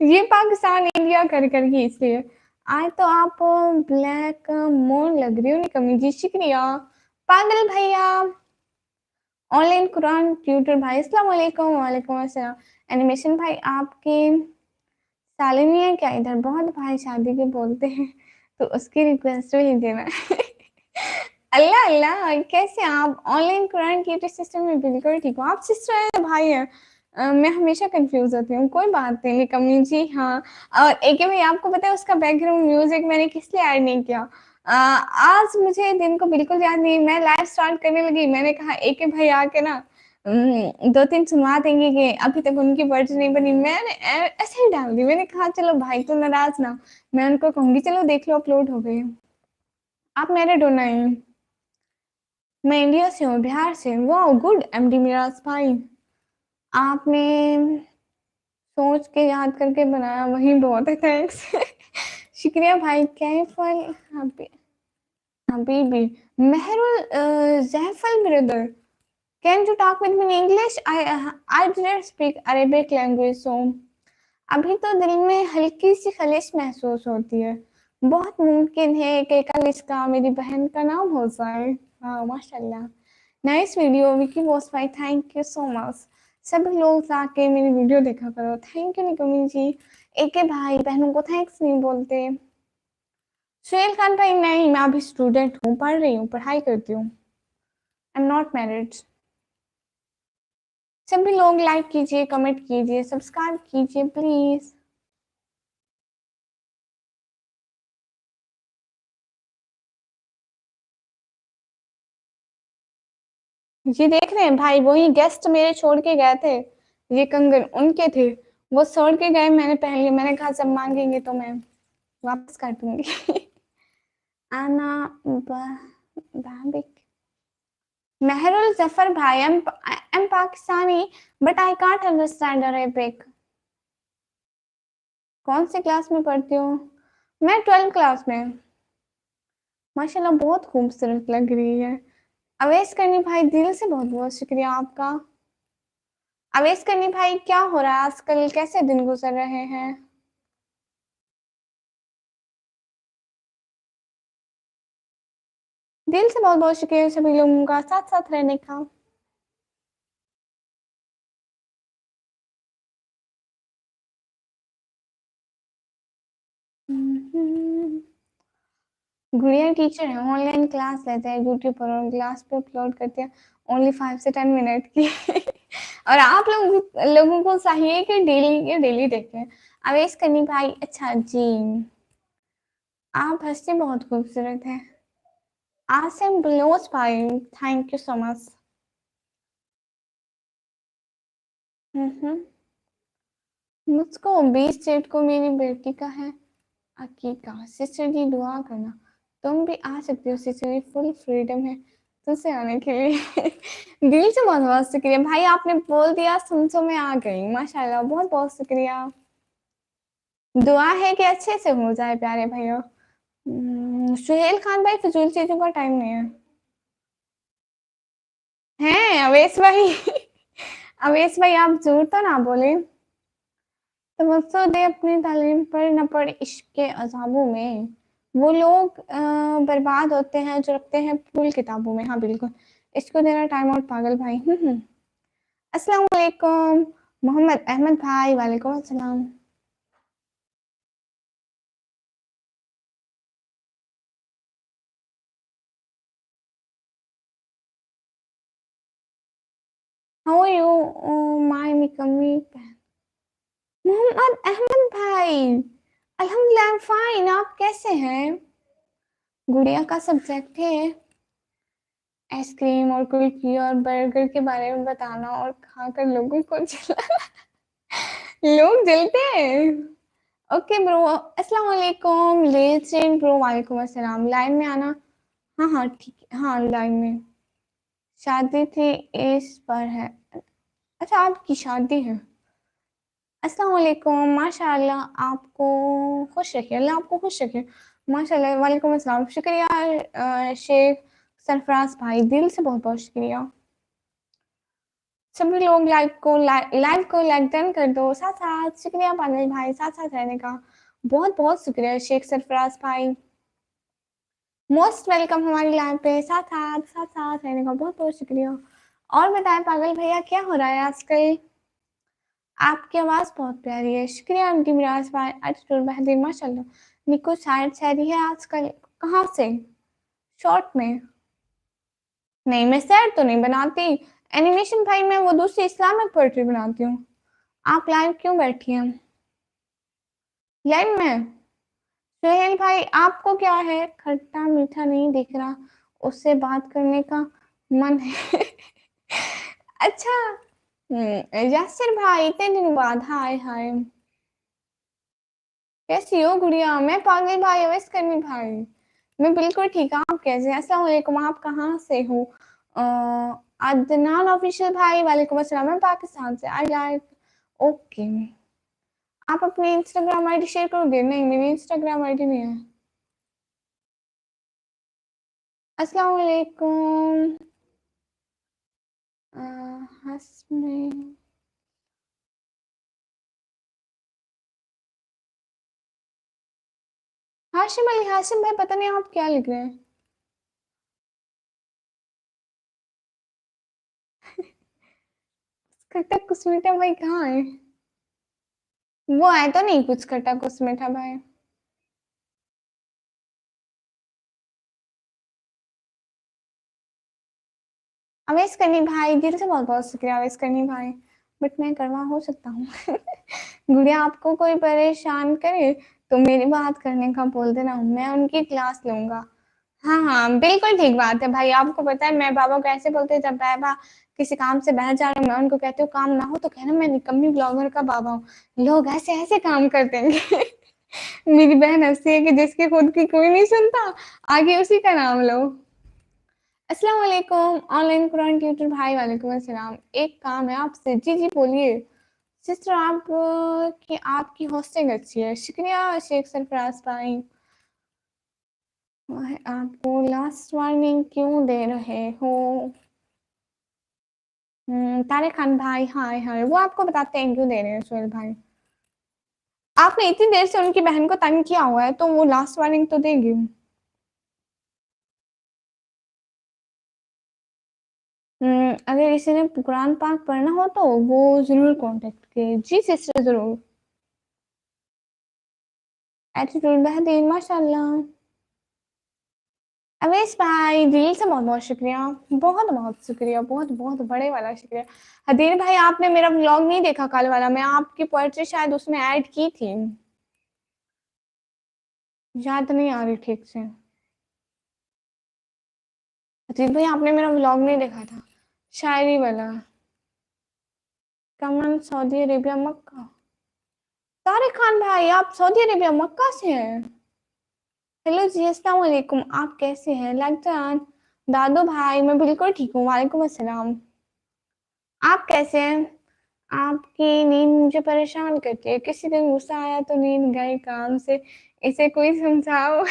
ये पाकिस्तान इंडिया कर करके इसलिए। आज तो आप ब्लैक मोन लग रही हो निकम्मी जी, शुक्रिया। पागल भैया, ऑनलाइन कुरान ट्यूटर भाई, अस्सलाम वालेकुम। वालेकुम अस्सलाम। एनिमेशन भाई, आपके साले नहीं है क्या इधर? बहुत भाई शादी के बोलते हैं, तो उसकी रिक्वेस्ट भेज देना। अल्लाह अल्लाह, कैसे आप? ऑनलाइन कुरान ट्यूटर सिस्टम में बिल्कुल ठीक हो आप? सिस्टर है भाई है? मैं हमेशा कंफ्यूज होती हूँ, कोई बात नहीं निकम्मी जी। हाँ, और एक भाई, आपको पता है उसका बैकग्राउंड म्यूजिक मैंने किस लिए ऐड नहीं किया? आज मुझे दिन को बिल्कुल याद नहीं, मैं लाइव स्टार्ट करने लगी, मैंने कहा एक भाई आके ना दो तीन सुनवा देंगे कि अभी तक उनकी वर्ड नहीं बनी, मैंने ऐसे ही डाल दी। मैंने कहा चलो भाई तो नाराज ना, मैं उनको कहूंगी चलो देख लो अपलोड हो गई। आप मैरिड हो? नहीं, मैं इंडिया से हूँ, बिहार से। वाह गुड एमडी मिराज भाई, आपने सोच के याद करके बनाया, वही बहुत है, थैंक्स। शुक्रिया भाई। कैफल हबीबी, मेहरुल जैफल brother, can you talk with me in English? I didn't speak Arabic language, so अभी तो दिल में हल्की सी खलिश महसूस होती है। बहुत मुमकिन है कि कल इसका मेरी बहन का नाम हो जाए। हाँ माशाल्लाह। नाइस वीडियो विकी बॉस भाई, थैंक यू सो मच। सभी लोग जाके मेरी वीडियो देखा करो। थैंक यू निकमी जी। एक के भाई बहनों को थैंक्स नहीं बोलते। सुहेल खान भाई, नहीं मैं अभी स्टूडेंट हूँ, पढ़ रही हूँ, पढ़ाई करती हूँ। I am not married. सभी लोग लाइक कीजिए, कमेंट कीजिए, सब्सक्राइब कीजिए प्लीज। ये देख रहे हैं भाई, वही गेस्ट मेरे छोड़ के गए थे, ये कंगन उनके थे, वो छोड़ के गए। मैंने कहा जब मांगेंगे तो मैं वापस कर दूंगी। आना बाबिक मेहरुल जफर भाई, I'm Pakistani but I can't understand Arabic. कौन सी क्लास में पढ़ती हूँ? मैं 12th क्लास में। माशाल्लाह बहुत खूबसूरत लग रही है। अवेश करनी भाई, दिल से बहुत बहुत शुक्रिया आपका। अवेश करनी भाई, क्या हो रहा है आजकल, कैसे दिन गुजर रहे हैं? दिल से बहुत बहुत शुक्रिया सभी लोगों का साथ साथ रहने का। गुड़िया टीचर है, ऑनलाइन क्लास लेते हैं यूट्यूब पर और क्लास पे अपलोड करते हैं ओनली 5 से 10 मिनट की। और आप लोगों को चाहिए कि डेली देखें। अवेश करनी भाई, अच्छा जी, आप हंसते बहुत खूबसूरत है। आसिम बलोच भाई, थैंक यू सो मच। मुझको 20 डेट को मेरी बेटी का है अकीका। सिस्टर जी दुआ करना। तुम भी आ सकती हो सिस्टर जी, फुल फ्रीडम है तुझसे आने के लिए। दिल से बहुत बहुत शुक्रिया भाई, आपने बोल दिया सुन तो मैं आ गई। माशाल्लाह बहुत बहुत शुक्रिया। दुआ है कि अच्छे से हो जाए प्यारे भैया। सुहेल खान भाई, फिजूल चीजों का टाइम नहीं है। हैं अवेश भाई। अवेश भाई आप झूठ तो ना बोले। तवज्जो दे अपनी तालीम पर, न पड़ इश्क के अज़ाबों में। वो लोग बर्बाद होते हैं जो रखते हैं फूल किताबों में। हाँ बिल्कुल, इसको देना टाइम आउट पागल भाई। अस्सलाम वालेकुम मोहम्मद अहमद भाई, वालेकुम अस्सलाम। हाउ आर यू माय निकम्मी? मोहम्मद अहमद भाई, अल्हम्दुलिल्लाह आई एम फाइन, आप कैसे हैं? गुड़िया का सब्जेक्ट है आइसक्रीम और कुल्फी और बर्गर के बारे में बताना और खाकर लोगों को जलाना। लोग जलते हैं। ओके ब्रो, अस्सलाम वालेकुम लेजेंड ब्रो, वालेकुम अस्सलाम। लाइन में आना। हाँ हाँ ठीक है, हाँ लाइन में। शादी थी इस पर है। अच्छा आपकी शादी है। अस्सलाम वालेकुम, माशाल्लाह आपको खुश रखिए, अल्लाह आपको खुश रखिए। माशाल्लाह, वालेकुम अस्सलाम, शुक्रिया शेख सरफराज भाई, दिल से बहुत बहुत शुक्रिया। सभी लोग लाइव को लाइक डन कर दो। साथ साथ शुक्रिया पागल भाई, साथ साथ रहने का। बहुत बहुत शुक्रिया शेख सरफराज भाई, मोस्ट वेलकम हमारी लाइव पे। साथ साथ रहने का बहुत बहुत शुक्रिया। और बताएं पागल भैया, क्या हो रहा है आजकल? आपकी आवाज बहुत प्यारी है, शुक्रिया उनकी मिराज भाई। एटीट्यूड बेहतरीन माशाल्लाह। निको शायद शायरी है आजकल, कहाँ से? शॉर्ट में? नहीं मैं सैड तो नहीं बनाती। एनिमेशन भाई मैं वो दूसरी इस्लामिक पोएट्री बनाती हूँ। आप लाइव क्यों बैठी हैं? लाइव में सुहेल भाई, आपको क्या है, खट्टा मीठा नहीं दिख रहा, उससे बात करने का मन है? अच्छा। यासिर भाई, इतने दिन बाद, हाय हाय। कैसी हो गुड़िया? मैं पागल भाई, अवैस करनी भाई, मैं बिल्कुल ठीक। आप कैसे हैं? अस्सलाम वालेकुम, आप कहाँ से हो? अदनान ऑफिशियल भाई, वालेकुम अस्सलाम, मैं पाकिस्तान से। I like. ओके, आप अपनी इंस्टाग्राम आईडी शेयर करोगे? नहीं मेरी इंस्टाग्राम आईडी नहीं है। अस्सलाम वालेकुम हंस में हाशिम अली, हाशिम भाई पता नहीं आप क्या लिख रहे हैं। खट्टा कुछ मीठा भाई कहाँ है? वो आए तो नहीं कुछ खट्टा कुछ मीठा भाई। अवेश करनी भाई, दिल से बहुत बहुत शुक्रिया अवेश करनी भाई। बट मैं करवा हो सकता हूँ। गुड़िया आपको कोई परेशान करे तो मेरी बात करने का बोल देना, मैं उनकी क्लास लूंगा। हाँ हाँ बिल्कुल ठीक बात है भाई। आपको पता है मैं बाबा को ऐसे बोलते हैं, जब बाबा किसी काम से बाहर जा रहे हैं मैं उनको कहती हूँ काम ना हो तो कहना मैं निकम्मी ब्लॉगर का बाबा हूँ। लोग ऐसे ऐसे काम करते हैं। मेरी बहन हंसती है कि जिसकी खुद की कोई नहीं सुनता आगे उसी का नाम लो। अस्सलाम वालेकुम ऑनलाइन कुरान ट्यूटर भाई, वालेकुम अस्सलाम। एक काम है आपसे। जी जी बोलिए। सिस्टर आप की आपकी होस्टिंग अच्छी है, शुक्रिया शेख सरफराज भाई। आपको लास्ट वार्निंग क्यों दे रहे हो? तारिक खान भाई, हाय हाय, वो आपको बताते हैं क्यों दे रहे हैं सोहेल भाई। आपने इतनी देर से उनकी बहन को तंग किया हुआ है तो वो लास्ट वार्निंग तो देगी। अगर किसी ने कुरान पाक पढ़ना हो तो वो जरूर कांटेक्ट करे। जी सिस्टर जरूर। एटीट्यूड बेहतरीन माशाल्लाह। अवेश भाई दिल से बहुत बहुत शुक्रिया, बहुत बहुत शुक्रिया, बहुत बहुत बड़े वाला शुक्रिया। हदीर भाई आपने मेरा व्लॉग नहीं देखा कल वाला, मैं आपकी पोएट्री शायद उसमें ऐड की थी, याद नहीं आ रही ठीक से। हदीर भाई आपने मेरा व्लॉग नहीं देखा था, शायरी वाला। कमन सऊदी अरेबिया मक्का। तारिक खान भाई आप सऊदी अरेबिया मक्का से हैं? हेलो जी अस्सलाम वालेकुम, आप कैसे हैं लगजान? दादू भाई मैं बिल्कुल ठीक हूँ, वालेकुम अस्सलाम। आप कैसे हैं? आपकी नींद मुझे परेशान करती है, किसी दिन गुस्सा आया तो नींद गई काम से, इसे कोई समझाओ।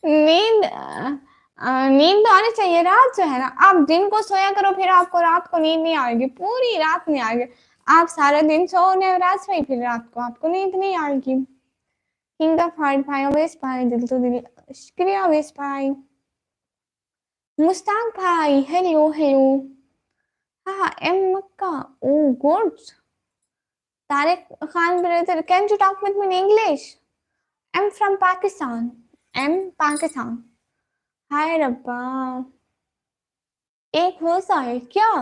नींद नींद तो आनी चाहिए। रात जो है ना, आप दिन को सोया करो फिर आपको रात को नींद नहीं आएगी, पूरी रात नहीं आएगी। आप सारा दिन सोने रात सोई फिर रात को आपको नींद नहीं आएगी। किंग ऑफ हार्ट भाई अवेश भाई, दिल तो दिल, शुक्रिया अवेश भाई। मुस्ताक भाई हेलो हेलो। हाँ M Mecca, O good. Tariq Khan brother, can you talk with me in English? I'm from Pakistan. I'm Pakistan. हाय रब्बा, एक हो सा है क्या?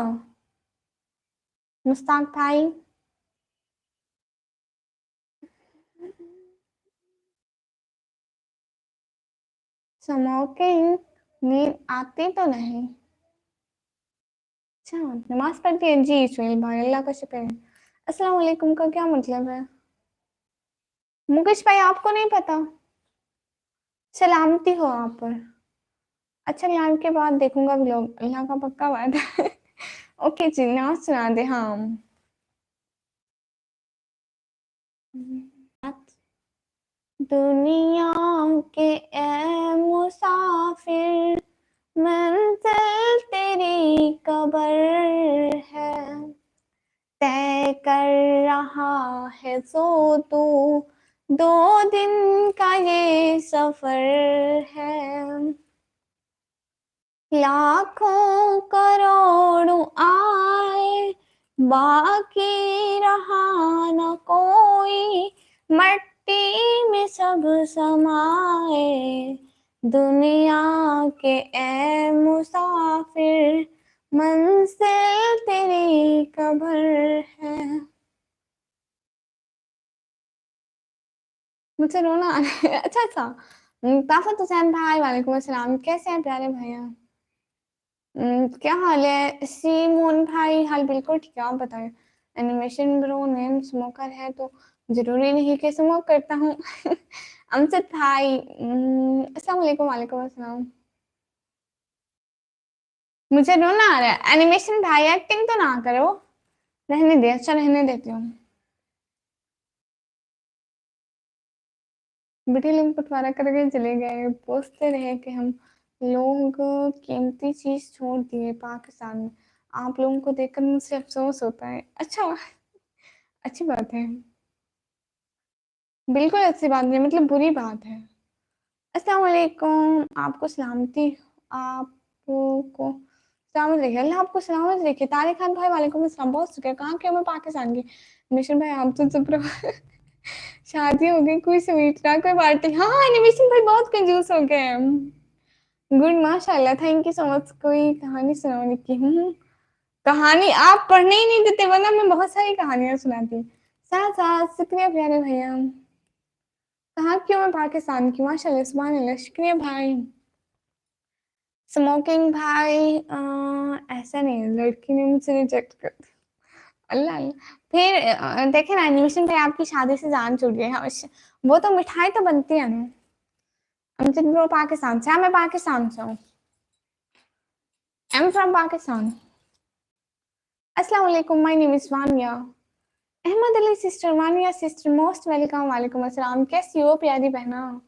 मुस्ताक भाई स्मोकिंग, नींद आती तो नहीं। अच्छा नमाज पढ़ती है जी सुहेल भाई, अल्लाह का शुक्र है। अस्सलाम वालेकुम का क्या मतलब है? मुकेश भाई आपको नहीं पता? सलामती हो आप पर। अच्छा लाइव के बाद देखूंगा व्लॉग, अल्लाह का पक्का वादा है। ओके जी नाच सुना दे हाँ। दुनिया के ए मुसाफिर, मंजिल तेरी कब्र है, तय कर रहा है सो तू, 2 दिन का ये सफर है। लाखों करोड़ों आए बाकी रहा न कोई, मट्टी में सब समाए, दुनिया के ए मुसाफिर, मंजिल तेरी कब्र है। मुझे रोना आ रहा है। अच्छा अच्छा। ताफत हुसैन भाई वालेकुम अस्सलाम, कैसे हैं प्यारे भैया? क्या हाल है सीमोन भाई? हाल बिल्कुल ठीक है, आप बताएं। एनिमेशन ब्रो नेम स्मोकर है तो जरूरी नहीं कि स्मोक करता हूँ। अमजद भाई अस्सलाम वालेकुम, वालेकुम अस्सलाम। मुझे रोना आ रहा है। एनिमेशन भाई एक्टिंग तो ना करो, रहने दे, अच्छा रहने देती हूँ। बेटे लोग बंटवारा करके चले गए, पूछते रहे कि हम लोग कीमती चीज छोड़ दिए पाकिस्तान में। आप लोगों को देखकर मुझसे अफसोस होता है। अच्छा अच्छी बात है। बिल्कुल अच्छी बात नहीं, मतलब बुरी बात है। अस्सलाम वालेकुम, आपको सलामती, आपको सलामत रखे, अल्लाह आपको सलामत रखे। तारिक खान भाई वालेकुम अस्सलाम, बहुत शुक्रिया। कहाँ के हो? मैं पाकिस्तान की। निमिशन भाई आप तो चुप रहो। शादी हो गई, कोई स्वीट ना कोई पार्टी। हाँ निमिशन भाई बहुत कंजूस हो गए हैं। गुड माशाल्लाह, थैंक यू सो मच। कोई कहानी सुनाने की हूँ। कहानी आप पढ़ने ही नहीं देते, वरना मैं बहुत सारी कहानियां सुनाती। साथ साथ शुक्रिया प्यारे भैया। कहाँ की हूँ? मैं पाकिस्तान की। माशाल्लाह सुभान अल्लाह, शुक्रिया भाई। स्मोकिंग भाई ऐसा नहीं है, लड़की ने मुझसे रिजेक्ट कर दिया। अल्लाह अल्लाह। फिर देखे ना एनिमेशन भाई, आपकी शादी से जान छूट गई। हाँ, वो तो मिठाई तो बनती है ना। अमजद ब्रो पाकिस्तान से। हाँ मैं पाकिस्तान से हूँ। I am from Pakistan. अस्सलाम वालेकुम, my name is Wania. Ahmed Ali sister, Wania sister, most welcome. वालेकुम अस्सलाम, कैसी हो प्यारी बहना?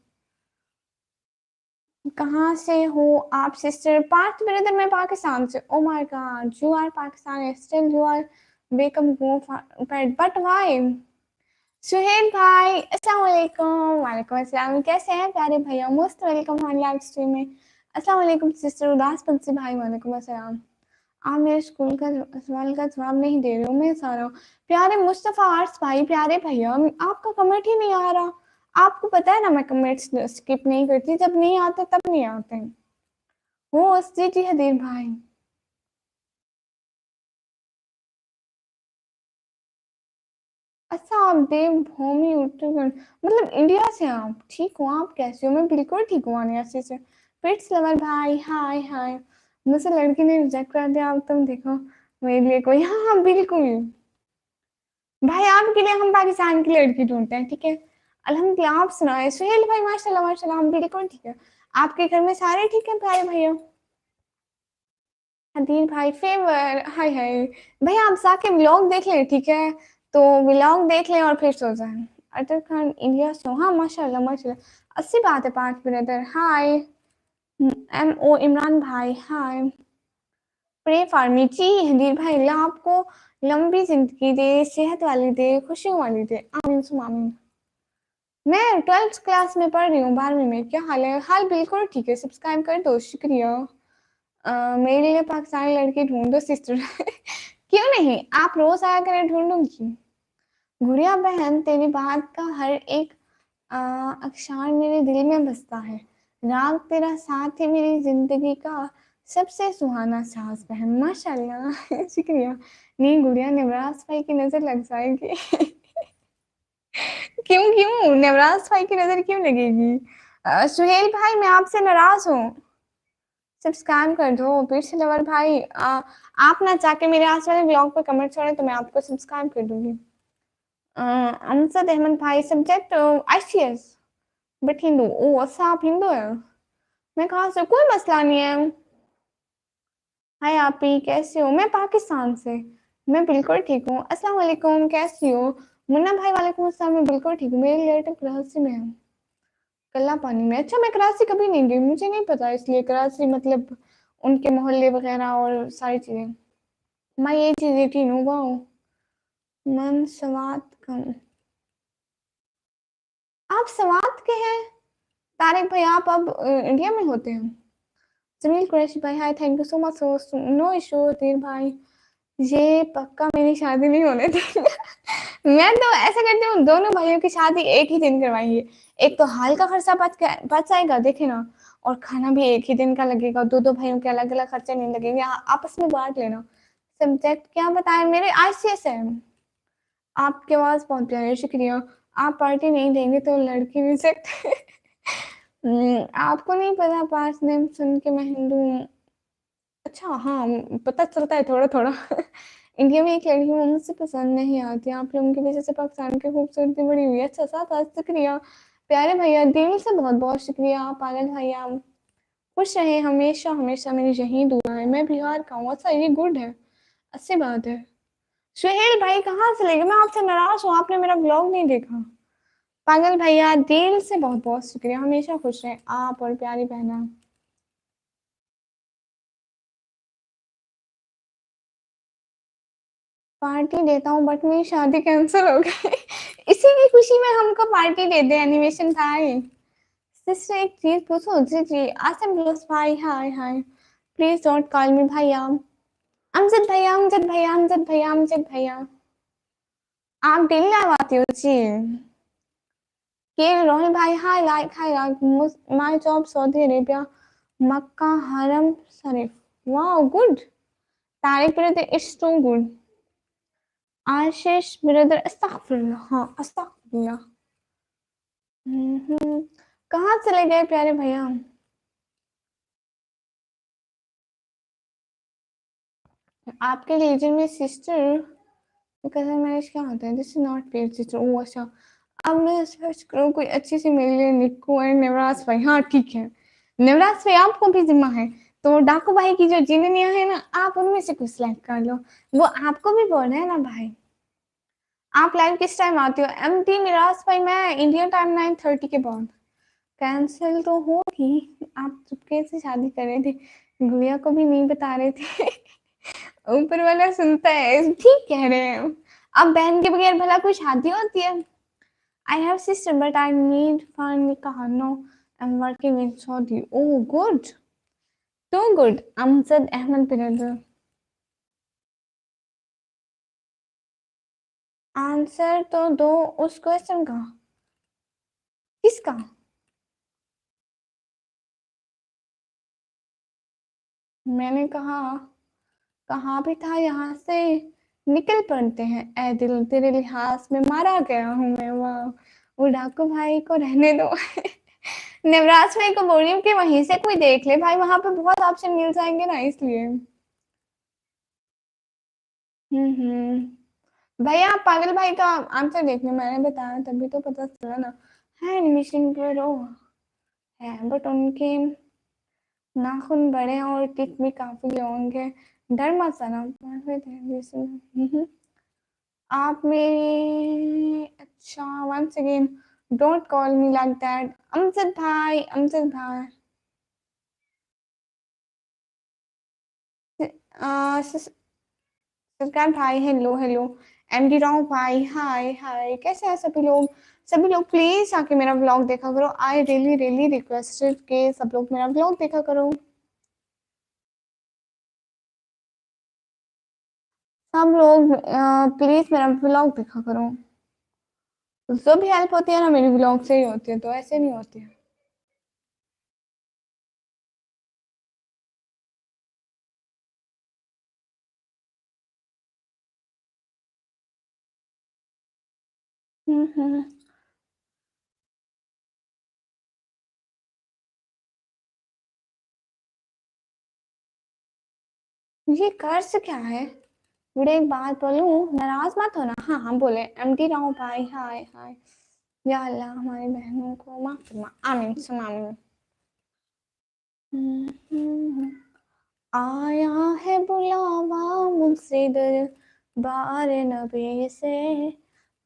कहाँ से हो आप सिस्टर? पार्थ ब्रदर, मैं पाकिस्तान से। Oh my god, you are Pakistan, still you are welcome go but why? Suhail भाई अस्सलाम वालेकुम। वालेकुम अस्सलाम, कैसे हैं प्यारे भैया? मोस्ट वेलकम हमारी लाइव स्ट्रीम में। अस्सलाम वालेकुम सिस्टर उदास पंछी भाई, वालेकुम अस्सलाम। आप मेरे स्कूल का सवाल का जवाब नहीं दे रहे हो, मैं सा रहा हूँ। प्यारे मुस्तफ़ा आर्ट्स भाई, प्यारे भैया आपका कमेंट ही नहीं आ रहा। आपको पता है ना मैं कमेंट्स स्किप नहीं करती, जब नहीं आते तब नहीं आते। वो जी हदीर भाई। अच्छा आप देवभूमि उत्तराखंड, मतलब इंडिया से? आप ठीक हो? आप कैसे हो? मैं बिल्कुल ठीक हूँ वाराणसी से। पिट्स लवर भाई, हाय हाय। मुझसे लड़की ने रिजेक्ट कर दिया, अब तुम देखो मेरे लिए कोई। हाँ हाँ बिल्कुल भाई, आपके लिए हम पाकिस्तान की लड़की ढूंढते हैं, ठीक है? अल्हम्दुलिल्लाह, आप सुनाए सुहेल भाई? माशाल्लाह माशाल्लाह, हम बिल्कुल ठीक है। आपके घर में सारे ठीक है प्यारे भैया? हदीर भाई फेवर, हाय हाय। भाई आप जाके व्लॉग देख लें, ठीक है? तो व्लॉग देख लें और फिर सो जाएं। अटर खान इंडिया से हो? हाँ माशाल्लाह माशाल्लाह, अच्छी बात है। Parth brother hi. एम ओ इमरान भाई हाय। प्रे फॉर मी जी हदीर भाई, अल्लाह आपको लंबी जिंदगी दे, सेहत वाली दे, खुशियों वाली दे, आमीन सुमा आमीन। मैं 12th क्लास में पढ़ रही हूँ, 12वीं में। क्या हाल है? हाल बिल्कुल ठीक है, सब्सक्राइब कर दो, शुक्रिया। मेरे लिए पाकिस्तानी लड़की ढूंढ दो सिस्टर। क्यों नहीं, आप रोज आया करें, ढूंढूंगी। गुड़िया बहन, तेरी बात का हर एक अक्षर मेरे दिल में बसता है। राग तेरा साथ है मेरी जिंदगी का सबसे सुहाना साज बहन। माशाल्लाह। शुक्रिया। नहीं गुड़िया, निवराज भाई की नजर लग जाएगी। क्यों क्यों नवराज भाई की नजर क्यों लगेगी? सुहेल भाई मैं आपसे नाराज हूँ। सब्सक्राइब कर दो पीठ लवर भाई। आप ना चाह मेरे आस वाले ब्लॉग पर कमेंट छोड़े तो मैं आपको सब्सक्राइब कर दूंगी। अमजद अहमद भाई, सब्जेक्ट आईसीएस, बट हिंदू। ओ अच्छा, आप हिंदू है? मैं कहा से, कोई मसला नहीं है। हाय आप ही कैसे हो? मैं पाकिस्तान से। मैं बिल्कुल ठीक हूँ। अस्सलाम वालेकुम, कैसी हो? मुन्ना भाई वालेकुम अस्सलाम, मैं बिल्कुल ठीक हूँ। मेरी रिलेटिव कराची में है, कल्ला पानी में। अच्छा मैं कराची कभी नहीं गई, मुझे नहीं पता, इसलिए कराची मतलब उनके मोहल्ले वगैरह और सारी चीजें। मैं ये चीज यकीन होगा मन सवात कम। आप सवात के हैं? तारिक भाई आप अब इंडिया में होते हैं? जमील कुरैशी भाई hi, thank you so much. No issue तीर भाई, ये पक्का मेरी शादी नहीं होने देंगे। मैं तो ऐसा करती हूँ, दोनों भाइयों की शादी एक ही दिन करवाएंगे। एक तो हाल का खर्चा बच जाएगा, देखे ना। और खाना भी एक ही दिन का लगेगा, दो दो भाइयों के अलग अलग खर्चे नहीं लगेंगे, आपस में बांट लेना। सब्जेक्ट क्या बताएं? मेरे आईसीएस है। आपकी आवाज बहुत प्यारी है, शुक्रिया। आप पार्टी नहीं देंगे तो लड़की रिजेक्ट। आपको नहीं पता, पास नेम सुन के मैं हिंदू हूँ। अच्छा हाँ, पता चलता है थोड़ा थोड़ा। इंडिया में एक लड़की मुझसे पसंद नहीं आती, आप लोगों की वजह से पाकिस्तान की खूबसूरती बड़ी हुई है। अच्छा सा शुक्रिया प्यारे भैया, दिल से बहुत बहुत शुक्रिया। पागल भैया खुश रहे हमेशा हमेशा, मेरी यही दुआ है। मैं बिहार का हूँ। अच्छा ये गुड है, अच्छी बात है। सुहेल भाई कहाँ से लेंगे? मैं आपसे नाराज हूँ, आपने मेरा ब्लॉग नहीं देखा। पागल भैया दिल से बहुत बहुत शुक्रिया, हमेशा खुश रहे आप और प्यारी बहना। पार्टी देता हूँ बट मेरी शादी कैंसिल हो गई। इसी की खुशी में हमको पार्टी दे दे एनिमेशन भाई। सिस्टर एक चीज पूछो। जी जी आसम ब्लूस भाई hi hi. Please don't call मी भैया। अमजद भैया अमजद भैया अमजद भैया अमजद भैया आप डेली लाइव आते हो जी। के रोहिल भाई hi like my job Saudi Arabia Mecca हरम शरीफ। Wow good. Tariq brother it's too good. Ashish brother अस्तगफिरुल्लाह। हाँ अस्तगफिरुल्लाह। कहाँ चले गए प्यारे भैया। आपके रीजन में सिस्टर कजन मैरिज क्या होता है। This is not paid sister. ओ अच्छा। अब मैं सर्च करूँ कोई अच्छी सी मेरे लिए। निक्कू एंड नवराज भाई हाँ ठीक है। नवराज भाई आपको भी जिम्मा है तो डाकू भाई की जो जिनिया है ना आप उनमें से कुछ सिलेक्ट कर लो। वो आपको भी बोल रहे हैं ना भाई। आप लाइव किस टाइम आते हो। एमटी निराज भाई मैं इंडियन टाइम 9:30 के बाद। कैंसिल तो होगी। आप चुपके से शादी कर रहे थे गुड़िया को भी नहीं बता रहे थे। ऊपर वाला सुनता है ठीक कह रहे हैं। अब बहन के बगैर भला कोई शादी होती है। I have sister but I need fun nikah. No, I'm working in Saudi. Oh good. Too good. Amjad Ahmed brother. Answer तो दो उस क्वेश्चन का। किसका। मैंने कहा भी था यहाँ से निकल पड़ते हैं। ए दिल तेरे लिहाज में मारा गया हूँ मैं। वाह। वो डाकू भाई को रहने दो। नवराज भाई को बोल रही हूँ कि वहीं से कोई देख ले भाई वहां पे बहुत ऑप्शन मिल जाएंगे ना इसलिए। भैया आप पागल भाई का आंसर देखने मैंने बताया तभी तो पता चला ना। है एनिमेशन प्रो है बट उनके नाखून बड़े हैं और टिक भी काफी लॉन्ग है। डर मत जाना। आप मेरे अच्छा once again don't call me like that. Amjad भाई सरकार भाई हेलो हेलो। एमडी राव भाई हाय हाय कैसे हैं सभी लोग। सभी लोग प्लीज आके मेरा व्लॉग देखा करो। आई रियली रियली रिक्वेस्टेड के सब लोग मेरा व्लॉग देखा करो। सब लोग प्लीज मेरा व्लॉग देखा करो। जो भी हेल्प होती है ना मेरी व्लॉग से ही होती है तो ऐसे नहीं होती है। हम्म। ये कर्ज क्या है। बुढ़े एक बात बोलूं नाराज मत होना। हाँ हाँ बोले एमडी राव भाई हाय हाय। या अल्लाह हमारी बहनों को माफ फरमा आमीन सुन आमीन। आया है बुलावा मुझसे दरबार नबी से।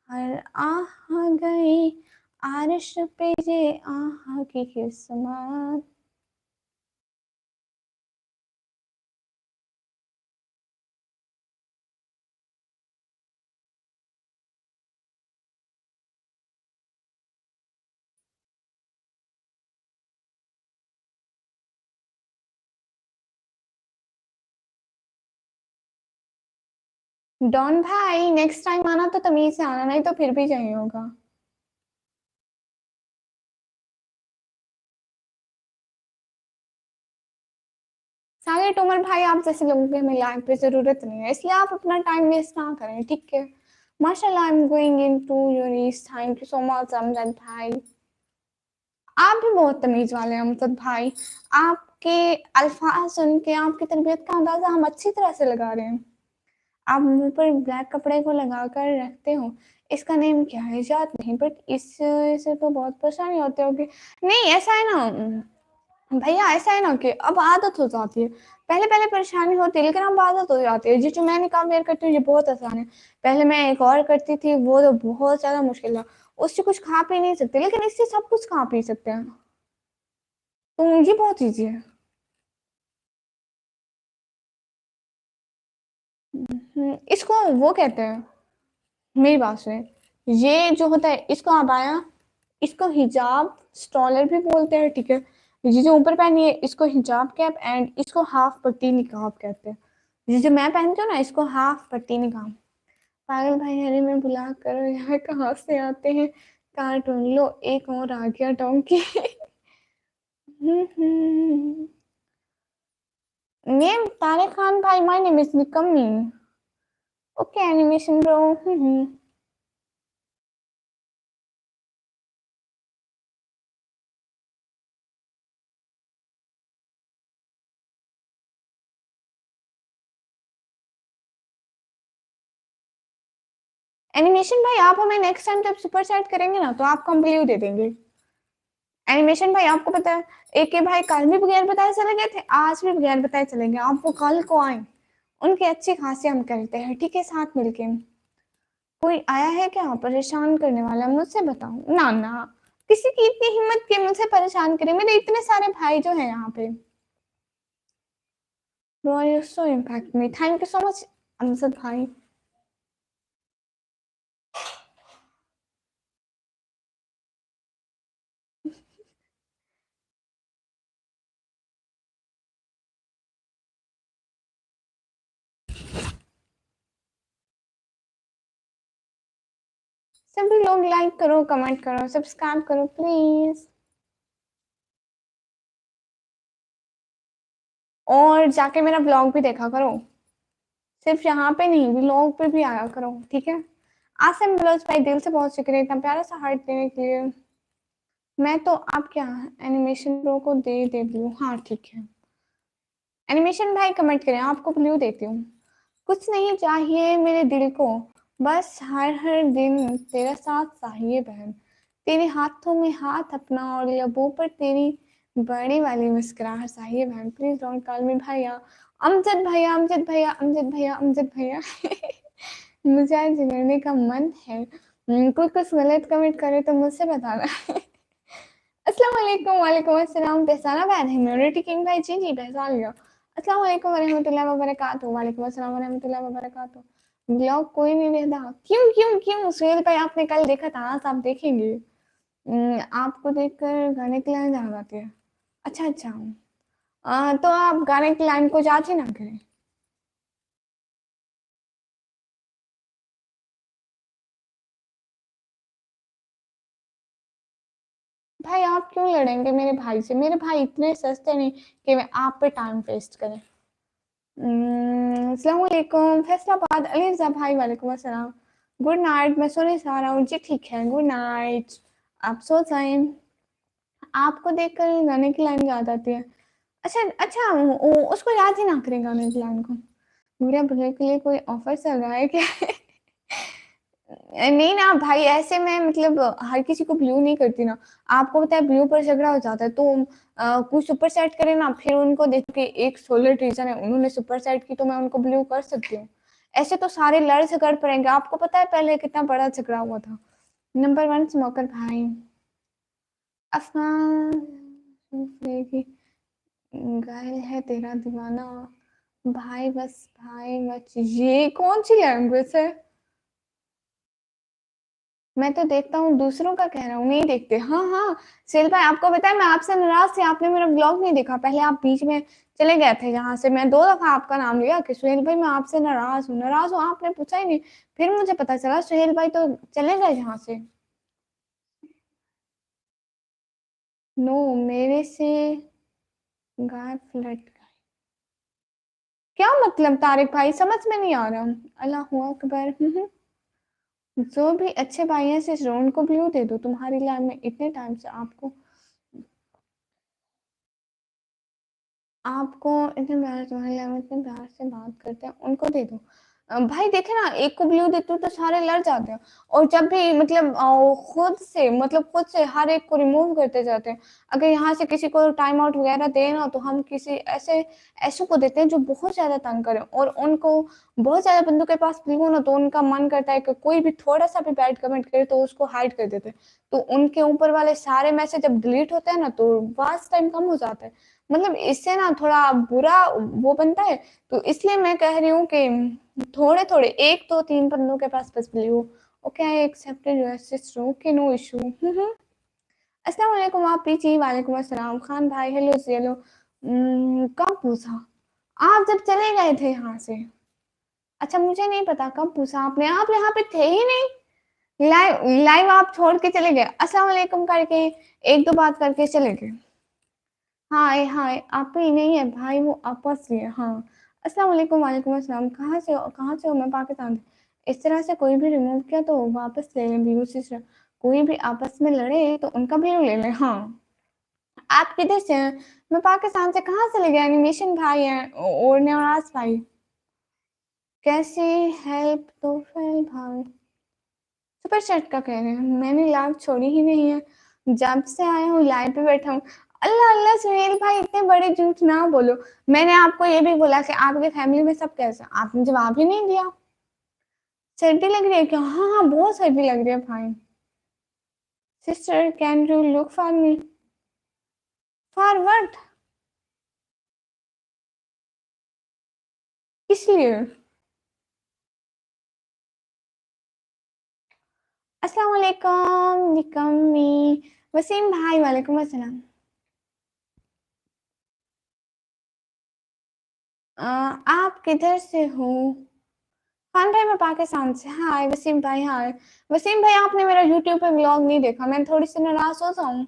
हर आह गई आरिश पे ये आह की किस्मत। डॉन भाई नेक्स्ट टाइम आना तो तमीज से आना नहीं तो फिर भी चाहिए होगा। साले टोमर भाई आप जैसे लोगों की हमें लाइफ पे जरूरत नहीं है इसलिए आप अपना टाइम वेस्ट ना करें ठीक है। माशाल्लाह I am going in to your east. Thank you so much Amjad भाई। आप भी बहुत तमीज वाले हैं अमजद भाई। आपके अल्फाज सुन के आपकी तरबियत का अंदाजा हम अच्छी तरह से लगा रहे हैं। आप मुंह पर ब्लैक कपड़े को लगा कर रखते हो। इसका नेम क्या है याद नहीं बट इससे तो बहुत परेशानी होती होगी। नहीं ऐसा है ना भैया ऐसा है ना कि अब आदत हो जाती है। पहले पहले परेशानी होती है लेकिन अब आदत हो जाती है। जो मैं निकाह वेयर करती हूँ ये बहुत आसान है। पहले मैं एक और करती थी वो तो बहुत ज्यादा मुश्किल था। उससे कुछ खा पी नहीं सकते लेकिन इससे सब कुछ खा पी सकते हैं। तो ये बहुत ईजी है। इसको वो कहते हैं मेरी बात सुने ये जो होता है इसको अबाया, इसको हिजाब स्टॉलर भी बोलते हैं, ठीक है। ये जो ऊपर पहनी है इसको हिजाब कैप, एंड इसको हाफ पट्टी निकाब कहते हैं। ये जो मैं पहनती हूँ ना इसको हाफ पट्टी निकाब। पागल भाई अरे मैं बुला करो यहाँ कहाँ से आते हैं, कहाँ ढूंढ लो, एक और आ गया डोंकी। नेम तारे खान भाई, माय नेम इज निकम्मी। Okay animation bro. एनिमेशन भाई आप हमें नेक्स्ट टाइम जब सुपर चैट करेंगे ना तो आपको हम ब्लू दे देंगे। एनिमेशन भाई आपको पता है एक के भाई कल भी बगैर बताए चले गए थे, आज भी बगैर बताए चले गए। आप वो कल को आए, उनकी अच्छी खासी हम करते हैं, ठीक है, साथ मिलके। कोई आया है क्या परेशान करने वाला, मुझसे बताओ ना ना, किसी की इतनी हिम्मत की मुझसे परेशान करे, मेरे इतने सारे भाई जो है यहाँ पे। Bro, you so impact me. Thank you so much, Amjad भाई। सभी लोग लाइक करो, कमेंट करो, सब्सक्राइब करो प्लीज, और जाके मेरा ब्लॉग भी देखा करो, सिर्फ यहाँ पे नहीं व्लॉग पे भी आया करो, ठीक है। आसिम बलोच भाई दिल से बहुत शुक्रिया इतना प्यारा सा हार्ट देने के लिए। मैं तो आप क्या एनिमेशन प्रो को दे दे ब्लू, हाँ ठीक है। एनिमेशन भाई कमेंट करें, आपको ब्लू देती हूँ। कुछ नहीं चाहिए मेरे दिल को, बस हर हर दिन तेरा साथ चाहिए बहन, तेरे हाथों में हाथ अपना और लबों पर तेरी बड़ी वाली मुस्कुराहट चाहिए बहन, प्लीज डोंट कॉल मी भैया। अमजद भैया, अमजद भैया, अमजद भैया, अमजद भैया। मुझे आज झगड़ने का मन है। कोई कुछ गलत कमेंट करे तो मुझसे बताना। अस्सलाम वालेकुम, वालेकुम अस्सलाम। पहचाना बैन है म्यूनिटी किंग भाई, जी जी पहचान लिया। अस्सलाम वालेकुम वरहमतुल्लाहि वबरकातुहू, वालेकुम अस्सलाम वरहमतुल्लाहि वबरकातुहू। ब्लॉग कोई नहीं देखता, क्यों क्यों क्यों सुहेल भाई आपने कल देखा था, आज आप देखेंगे। आपको देखकर गाने की लाइन याद आती है। अच्छा अच्छा, तो आप गाने की लाइन को याद ही ना करें। भाई आप क्यों लड़ेंगे मेरे भाई से, मेरे भाई इतने सस्ते नहीं कि मैं आप पे टाइम वेस्ट करें। अस्सलाम वालेकुम फैसलाबाद अली रज़ा भाई, वालेकुम अस्सलाम। गुड नाइट, मैं सोने जा रहा हूँ जी, ठीक है गुड नाइट, आप सो जाएं। आपको देखकर गाने की लाइन याद आती है। अच्छा अच्छा, उसको याद ही ना करें गाने की लाइन को। बुरा भले के लिए कोई ऑफर चल रहा है क्या? नहीं ना भाई, ऐसे में मतलब हर किसी को ब्लू नहीं करती ना। आपको पता है ब्लू पर झगड़ा हो जाता है तो कुछ सुपर सेट करे ना, फिर उनको देख के एक सोलिड रीजन है उन्होंने सुपर सेट की तो मैं उनको ब्लू कर सकती हूँ। ऐसे तो सारे लड़ झगड़ पड़ेंगे, आपको पता है पहले कितना बड़ा झगड़ा हुआ था। नंबर वन स्मोकर भाई, अफगान की घायल है तेरा दीवाना, भाई बस भाई बस, ये कौन सी लैंग्वेज है? मैं तो देखता हूँ, दूसरों का कह रहा हूँ, नहीं देखते। हाँ हाँ सेल भाई आपको पता है मैं आपसे नाराज थी, आपने मेरा ब्लॉग नहीं देखा, पहले आप बीच में चले गए थे जहां से, मैं 2 दफा आपका नाम लिया कि सुहेल भाई मैं आपसे नाराज हूँ, नाराज हूँ, आपने पूछा ही नहीं। फिर मुझे पता चला सुहेल भाई तो चले गए जहां से। नो मेरे से गाय फ्लट गए, क्या मतलब तारिक भाई, समझ में नहीं आ रहा। अल्लाह अकबर। जो भी अच्छे भाई हैं सिर्फ रोन को ब्लू दे दो, तुम्हारी लाइफ में इतने टाइम से आपको आपको इतने प्यार, तुम्हारी लाइफ में इतने प्यार से बात करते हैं, उनको दे दो। भाई देखे ना, एक को ब्लू देते हो तो सारे लड़ जाते हैं, और जब भी मतलब खुद से हर एक को रिमूव करते जाते हैं। अगर यहाँ से किसी को टाइम आउट वगैरह देना तो हम किसी ऐसे ऐसों को देते हैं जो बहुत ज्यादा तंग करें, और उनको बहुत ज्यादा बंदों के पास ब्लू हो ना तो उनका मन करता है कि कोई भी थोड़ा सा भी बैड कमेंट करे तो उसको हाइड कर देते हैं। तो उनके ऊपर वाले सारे मैसेज जब डिलीट होते हैं ना तो वास्ट टाइम कम हो जाता है, मतलब इससे ना थोड़ा बुरा वो बनता है। तो इसलिए मैं कह रही हूँ कि थोड़े थोड़े 1 2 3 बंदों के पास बस blue, okay I accepted your sister, okay no issue. अस्सलाम वालेकुम आप पीछे। वालेकुम अस्सलाम खान भाई, हेलो हेलो। कब पूछा? आप जब चले गए थे यहाँ से। अच्छा मुझे नहीं पता कब पूछा आपने, आप यहाँ पे थे ही नहीं। लाइव लाइव आप छोड़ के चले गए, अस्सलाम वालेकुम करके एक दो बात करके चले गए। हाँ हाँ आप ही नहीं है भाई, वो आपस में। हाँ अस्सलाम वालेकुम। वालेकुम अस्सलाम। कहाँ से हो? मैं पाकिस्तान से। इस तरह से कोई भी रिमूव किया तो वापस ले लें व्यू सिस्टर। कोई भी आपस में लड़े तो उनका व्यू ले लें। हाँ आप किधर से हैं? मैं पाकिस्तान से। कहाँ से ले गए? एनिमेशन भाई है और नवाज भाई। कैसी हेल्प तो फिर भाई सुपर चैट का कह रहे हैं। मैंने लाइव छोड़ी ही नहीं है, जब से आया हूँ लाइव पे बैठा हूँ। अल्लाह अल्लाह सुहेल भाई इतने बड़े झूठ ना बोलो। मैंने आपको ये भी बोला कि आपके फैमिली में सब कैसे, आपने जवाब ही नहीं दिया। सर्दी लग रही है क्या? हाँ हाँ बहुत सर्दी लग रही है भाई। Sister can you look for me? For what? इसलिए अस्सलाम वालेकुम निकम्मी। वसीम भाई वालेकुम अस्सलाम। आप किधर से हो? खान भाई मैं पाकिस्तान से। हाय वसीम भाई। हाय वसीम भाई, आपने मेरा यूट्यूब पे व्लॉग नहीं देखा, मैं थोड़ी सी नाराज हो जाऊँ।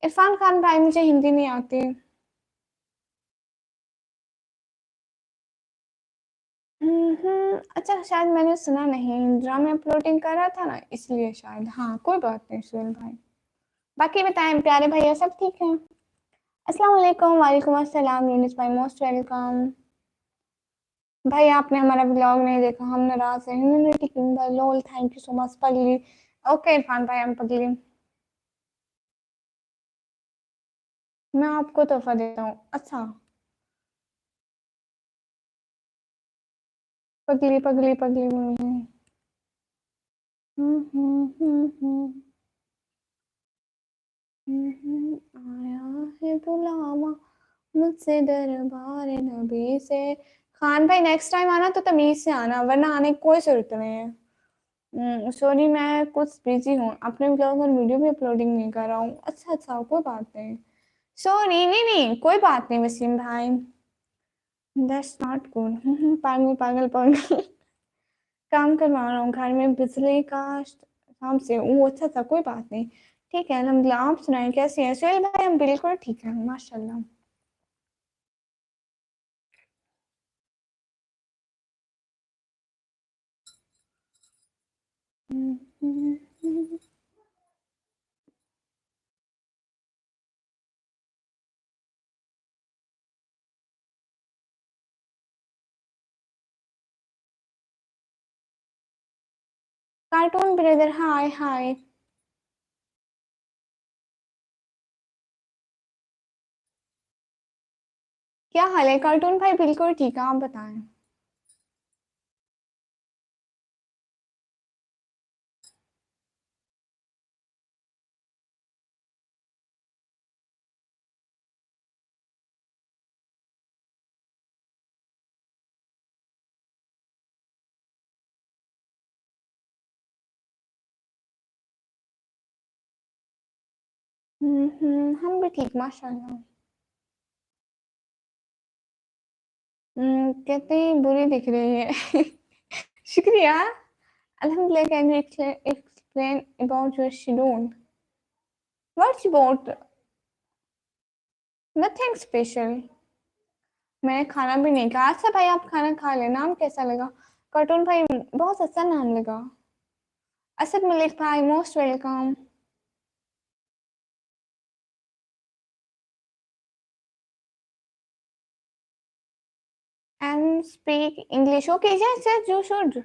इरफान खान भाई मुझे हिंदी नहीं आती। अच्छा शायद मैंने सुना नहीं, ड्रामे अपलोडिंग कर रहा था ना इसलिए शायद। हाँ कोई बात नहीं सुहेल भाई। बाकी बताएं प्यारे भैया सब ठीक है? अस्सलाम वालेकुम। वालेकुम अस्सलाम यूनिस भाई मोस्ट वेलकम। भाई आपने हमारा ब्लॉग नहीं देखा, हम नाराज हैं। ह्यूमैनिटी किंग भाई लोल थैंक यू सो मच पगली। ओके इरफान भाई हम पगली। मैं आपको तोहफा देता हूँ। अच्छा पगली पगली पगली मुझे। आया है बुलावा मुझसे दरबार नबी से। खान भाई नेक्स्ट टाइम आना तो तमीज से आना, वरना आने की कोई जरूरत नहीं है। सॉरी मैं कुछ बिजी हूँ, अपने ब्लॉग और वीडियो भी अपलोडिंग नहीं कर रहा हूँ। अच्छा अच्छा कोई बात नहीं। सॉरी नहीं नहीं कोई बात नहीं वसीम भाई। That's not good. पागल पागल पागल। काम करवा रहा हूँ घर में बिजली का काम से। वो अच्छा था कोई बात नहीं। ठीक है अल्हम्दुलिल्लाह। आप सुनाएं कैसे हैं सुहेल भाई? हम बिल्कुल ठीक है माशाल्लाह। कार्टून ब्रदर हाय हाय। क्या हाल है कार्टून भाई? बिल्कुल ठीक है आप बताएं। हम भी ठीक माशाल्लाह। कहते हैं बुरी दिख रही है। शुक्रिया। अल्हम्दुलिल्लाह। Can you explain about your schedule? What's about? Nothing special. मैंने खाना भी नहीं खाया। अच्छा भाई आप खाना खा लेना। नाम कैसा लगा? कार्टून भाई बहुत अच्छा नाम लगा। असद मलिक भाई most welcome. And speak English okay yes yes you should.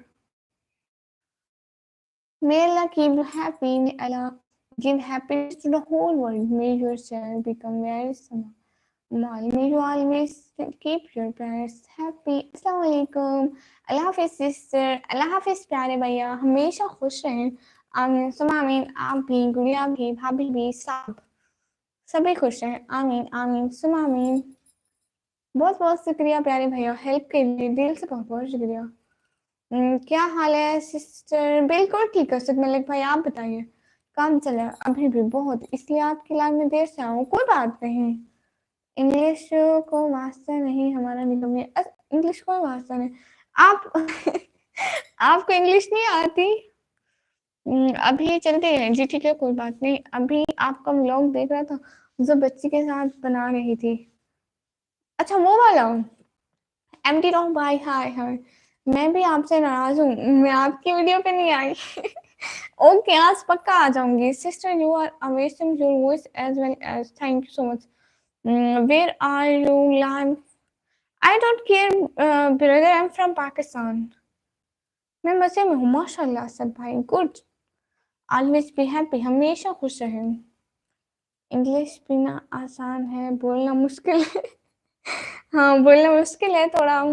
May Allah keep you happy. May Allah give happiness to the whole world. May your child become very small. May you always keep your parents happy. अस्सलाम वालेकुम। अल्लाह हाफिज sister. अल्लाह हाफिज प्यारे भैया, हमेशा खुश रहें। आमीन सुमा आमीन। आप भी, गुड़िया भी, भाभी भी, सब सभी खुश रहें। आमीन आमीन सुमा आमीन। बहुत बहुत शुक्रिया प्यारे भैया हेल्प के लिए, दिल से बहुत बहुत शुक्रिया। क्या हाल है सिस्टर? बिल्कुल ठीक है सिद्ध मलिक भाई, आप बताइए। काम चल रहा है अभी भी बहुत, इसलिए आपकी लाइन में देर से आऊँ। कोई बात नहीं। इंग्लिश को वास्ता नहीं हमारा निगम है। इंग्लिश को वास्ता नहीं। आप आपको इंग्लिश नहीं आती? अभी चलते हैं जी, ठीक है कोई बात नहीं। अभी आपका व्लॉग देख रहा था जो बच्ची के साथ बना रही थी। अच्छा वो वाला। एमटी रॉन्ग भाई, हाय हाय। मैं भी आपसे नाराज हूँ, मैं आपकी वीडियो पे नहीं आई। ओके आज पक्का आ जाऊंगी sister. You are amazing your voice as well as, thank you so much. Where are you live? I don't care brother, I am from Pakistan. मैं मजे में हूँ माशाल्लाह सब भाई, गुड। ऑलवेज बी हैप्पी, हमेशा खुश रहें। इंग्लिश पीना आसान है, बोलना मुश्किल है। हाँ बोलना मुश्किल है थोड़ा।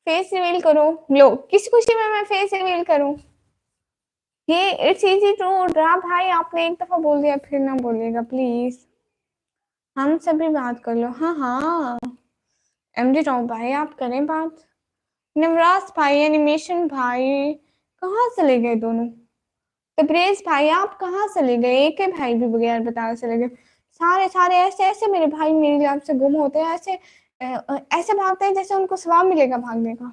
फेस रिवील करो। लो किस खुशी में मैं फेस रिवील करूं? ये इट्स इजी टू ड्रा भाई, आपने एक दफा बोल दिया फिर ना बोलिएगा प्लीज। हम सभी बात कर लो, हाँ हाँ। एमडी रॉन्ग भाई आप करें बात। नवराज भाई, एनिमेशन भाई, कहाँ चले गए दोनों? तबरेज भाई आप कहाँ चले गए? एक ही भाई भी बगैर बताए चले गए। सारे सारे ऐसे ऐसे मेरे भाई मेरी लाइफ से गुम होते हैं, ऐसे ऐसे भागते हैं जैसे उनको सवाब मिलेगा भागने का।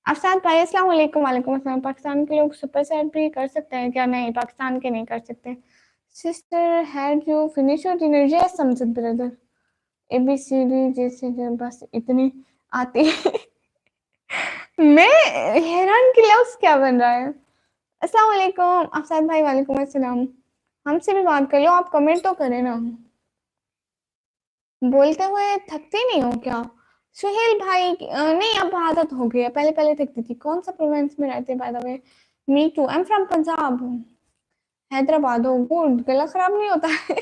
अफसाद भाई अस्सलाम वालेकुम। वालेकुम अस्सलाम। पाकिस्तान के लोग सुपर सेट भी कर सकते हैं क्या? नहीं पाकिस्तान के नहीं कर सकते। Sister had you finish your dinner? Yes समझत ब्रदर। एबीसीडी जैसे बस इतनी आती है। मैं हैरान कि लफ्ज क्या बन रहा है। अस्सलाम वालेकुम अफसाद भाई, वालेकुम अस्सलाम। हमसे भी बात कर लो, आप कमेंट तो करें ना। बोलते हुए थकते नहीं हो क्या? सुहेल भाई नहीं अब आदत हो गई है, पहले पहले थकती थी। कौन सा प्रोविंस में रहते by the way? Me too, I am from Punjab. Hyderabad हो, गुड। गला खराब नहीं होता है?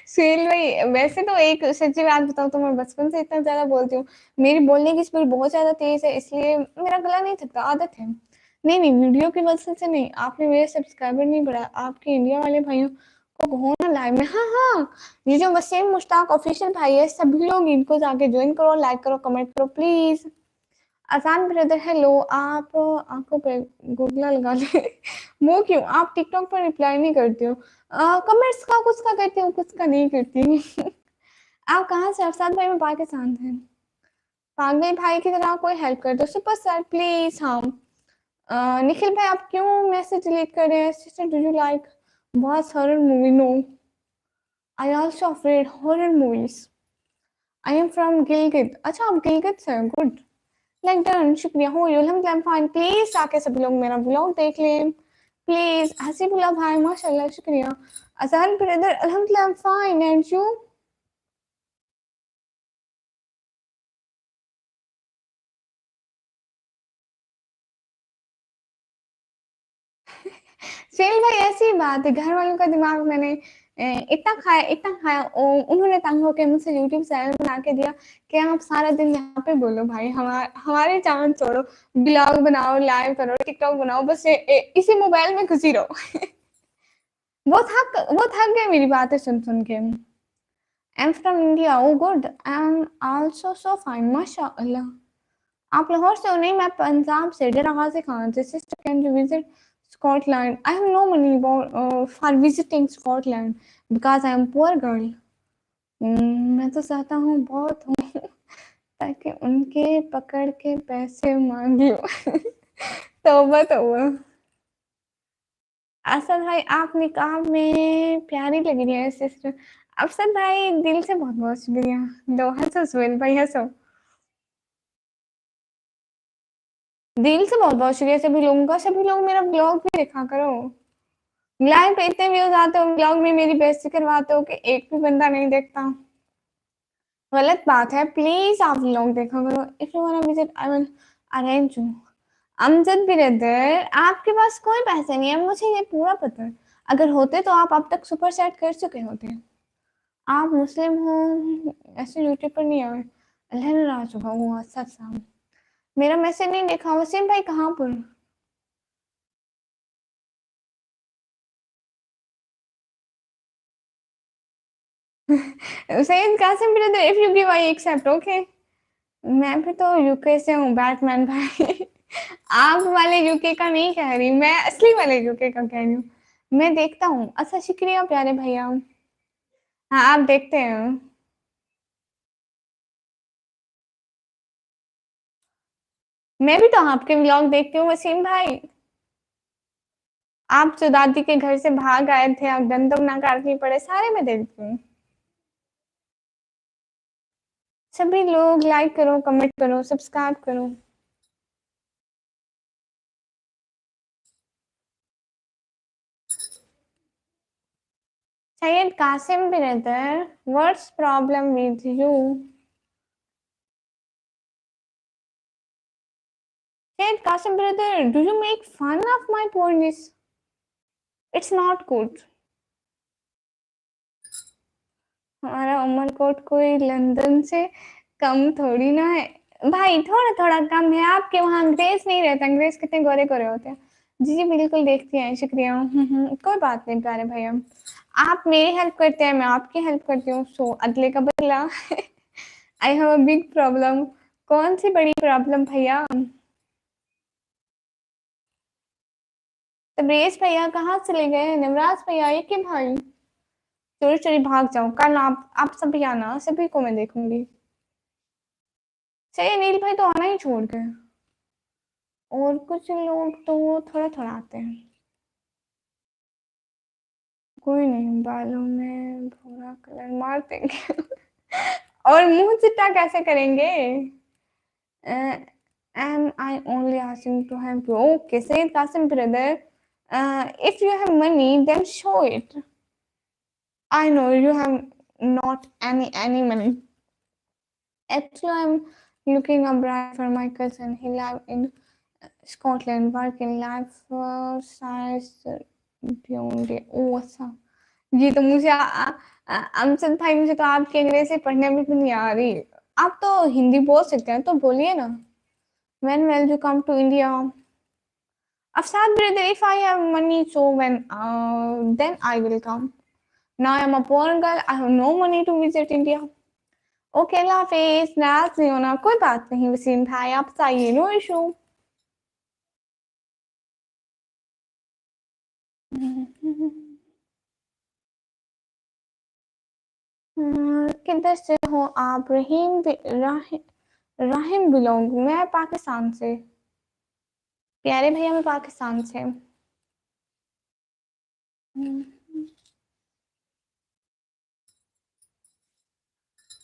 सुहेल भाई वैसे तो एक सच्ची बात बताऊं तो मैं बचपन से इतना ज्यादा बोलती हूँ। मेरी बोलने की स्पीड बहुत ज्यादा तेज है, इसलिए मेरा गला नहीं थकता, आदत है। नहीं नहीं वीडियो की वजह से नहीं, आपने मेरे सब्सक्राइबर नहीं बढ़ाया, आपके इंडिया वाले भाइयों को हो ना लाइव में। हाँ हाँ, ये जो वसीम मुश्ताक ऑफिशियल भाई है, सभी लोग इनको जाके ज्वाइन करो, लाइक करो, कमेंट करो प्लीज। आसान ब्रदर हेलो, आप आंखों पे गोगला लगा ले। वो क्यों? आप टिकटॉक पर रिप्लाई नहीं करते हो? कमेंट्स का कुछ का करती हूँ, कुछ का नहीं करती। आप कहाँ से? अफसाद भाई मैं पाकिस्तान से। पागल भाई की तरह कोई हेल्प कर दो सुपर सर प्लीज। हाँ निखिल भाई आप क्यों मैसेज डिलीट कर रहे हैं? Sister do you like watch horror movie? No, I also afraid horror movies. I am from Gilgit. अच्छा आप गिलगित से, गुड। लाइक डन, शुक्रिया। हो यू हम फाइन। प्लीज आके सभी लोग मेरा ब्लॉग देख लें प्लीज। हसीबुल्ला भाई माशाल्लाह शुक्रिया। अजहर ब्रदर अल्हम्दुलिल्लाह फाइन, एंड यू? सुहेल भाई ऐसी बात है, घर वालों का दिमाग मैंने इतना खाया उन्होंने तंग होकर मुझसे यूट्यूब चैनल बना के दिया कि आप सारा दिन यहाँ पे बोलो भाई, हमारे चांद छोड़ो, ब्लॉग बनाओ, लाइव करो, टिकटॉक बनाओ, बस इसी मोबाइल में घुसी रहो। वो थक गए मेरी बातें सुन सुन के। I am from India, oh good. I am also so fine माशाअल्लाह। आप लाहौर से हो? नहीं मैं पंजाब से, डेरा गाजी खान से। Sister can you visit Scotland? I have no money for visiting Scotland because I am poor girl. मैं तो चाहता हूँ बहुत हूँ ताकि उनके पकड़ के पैसे मांग लो। तौबा तौबा। असद भाई आप निकाह में प्यारी लग रही है सिस्टर। अफसर भाई दिल से बहुत बहुत शुक्रिया। दो हंसो सुहेल भाई हंसो। दिल से बहुत बहुत शुक्रिया सभी लोगों का। सभी लोग मेरा ब्लॉग भी देखा करो। लाइव पे इतने व्यूज आते हो, ब्लॉग में मेरी बेइज्जती करवाते हो कि एक भी बंदा नहीं देखता। गलत बात है, प्लीज आप व्लॉग देखा करो। If you want visit I will arrange you. Amjad brother आपके पास कोई पैसे नहीं है, मुझे ये पूरा पता है। अगर होते तो आप अब तक सुपर सेट कर चुके होते। आप मुस्लिम हो ऐसे यूट्यूब पर नहीं आए। अल्लाह नाराज होगा वो सच साहब। मेरा मैसेज नहीं देखा वसीम भाई, कहाँ पर? Syed Qasim brother if you give I accept, okay. मैं भी तो यूके से हूँ बैटमैन भाई। आप वाले यूके का नहीं कह रही, मैं असली वाले यूके का कह रही हूँ। मैं देखता हूँ। अच्छा शुक्रिया प्यारे भैया। हाँ आप देखते हैं। मैं भी तो आपके व्लॉग देखती हूँ वसीम भाई। आप जो दादी के घर से भाग आए थे, आप गंदम ना काटनी पड़े, सारे मैं देखती हूँ। सभी लोग लाइक करो, कमेंट करो, सब्सक्राइब करो। Syed Qasim brother, what's problem with you? Said Kasim brother, do you make fun of my poorness? It's not good. हमारा उमरकोट कोई लंदन से कम थोड़ी ना है भाई, थोड़ा थोड़ा कम है। आपके वहाँ अंग्रेज नहीं रहते, अंग्रेज कितने गोरे गोरे होते हैं। जी जी बिल्कुल देखती हैं, शुक्रिया। कोई बात नहीं प्यारे भैया, आप मेरी हेल्प करते हैं, मैं आपकी हेल्प करती हूँ, सो अदले का बदला। I have a big problem. कौन सी बड़ी प्रॉब्लम भैया? तबरेज भैया कहाँ चले गए? नवराज भैया एक ही भाई, चोरी चोरी भाग जाओ। कल आप सभी आना, सभी को मैं देखूंगी। सही नील भाई तो आना ही छोड़ गए, और कुछ लोग तो थोड़ा थोड़ा आते हैं। कोई नहीं, बालों में भूरा कलर मार देंगे। और मुंह चिट्टा कैसे करेंगे? am I only asking to help you? Okay, Sayyid Qasim brother, if you have money then show it. I know you have not any money. Actually I'm looking a bride for my cousin. He live in Scotland, work in life science beyond। ओ अच्छा, ये तो मुझे अमजद भाई, मुझे तो आपकी अंग्रेजी पढ़ने में भी नहीं आ रही। आप तो हिंदी बोल सकते हैं तो बोलिए ना। When will you come to India? Afsad brother, if I have money, so then I will come. Now I'm a poor girl, I have no money to visit India. Okay अल्लाह हाफिज, नाराज नहीं होना, कोई बात नहीं वसीम भाई, आप बताइए, नो इशू। किधर से हो आप? राहिम बिलोंग, मैं पाकिस्तान से। प्यारे भैया मैं पाकिस्तान से।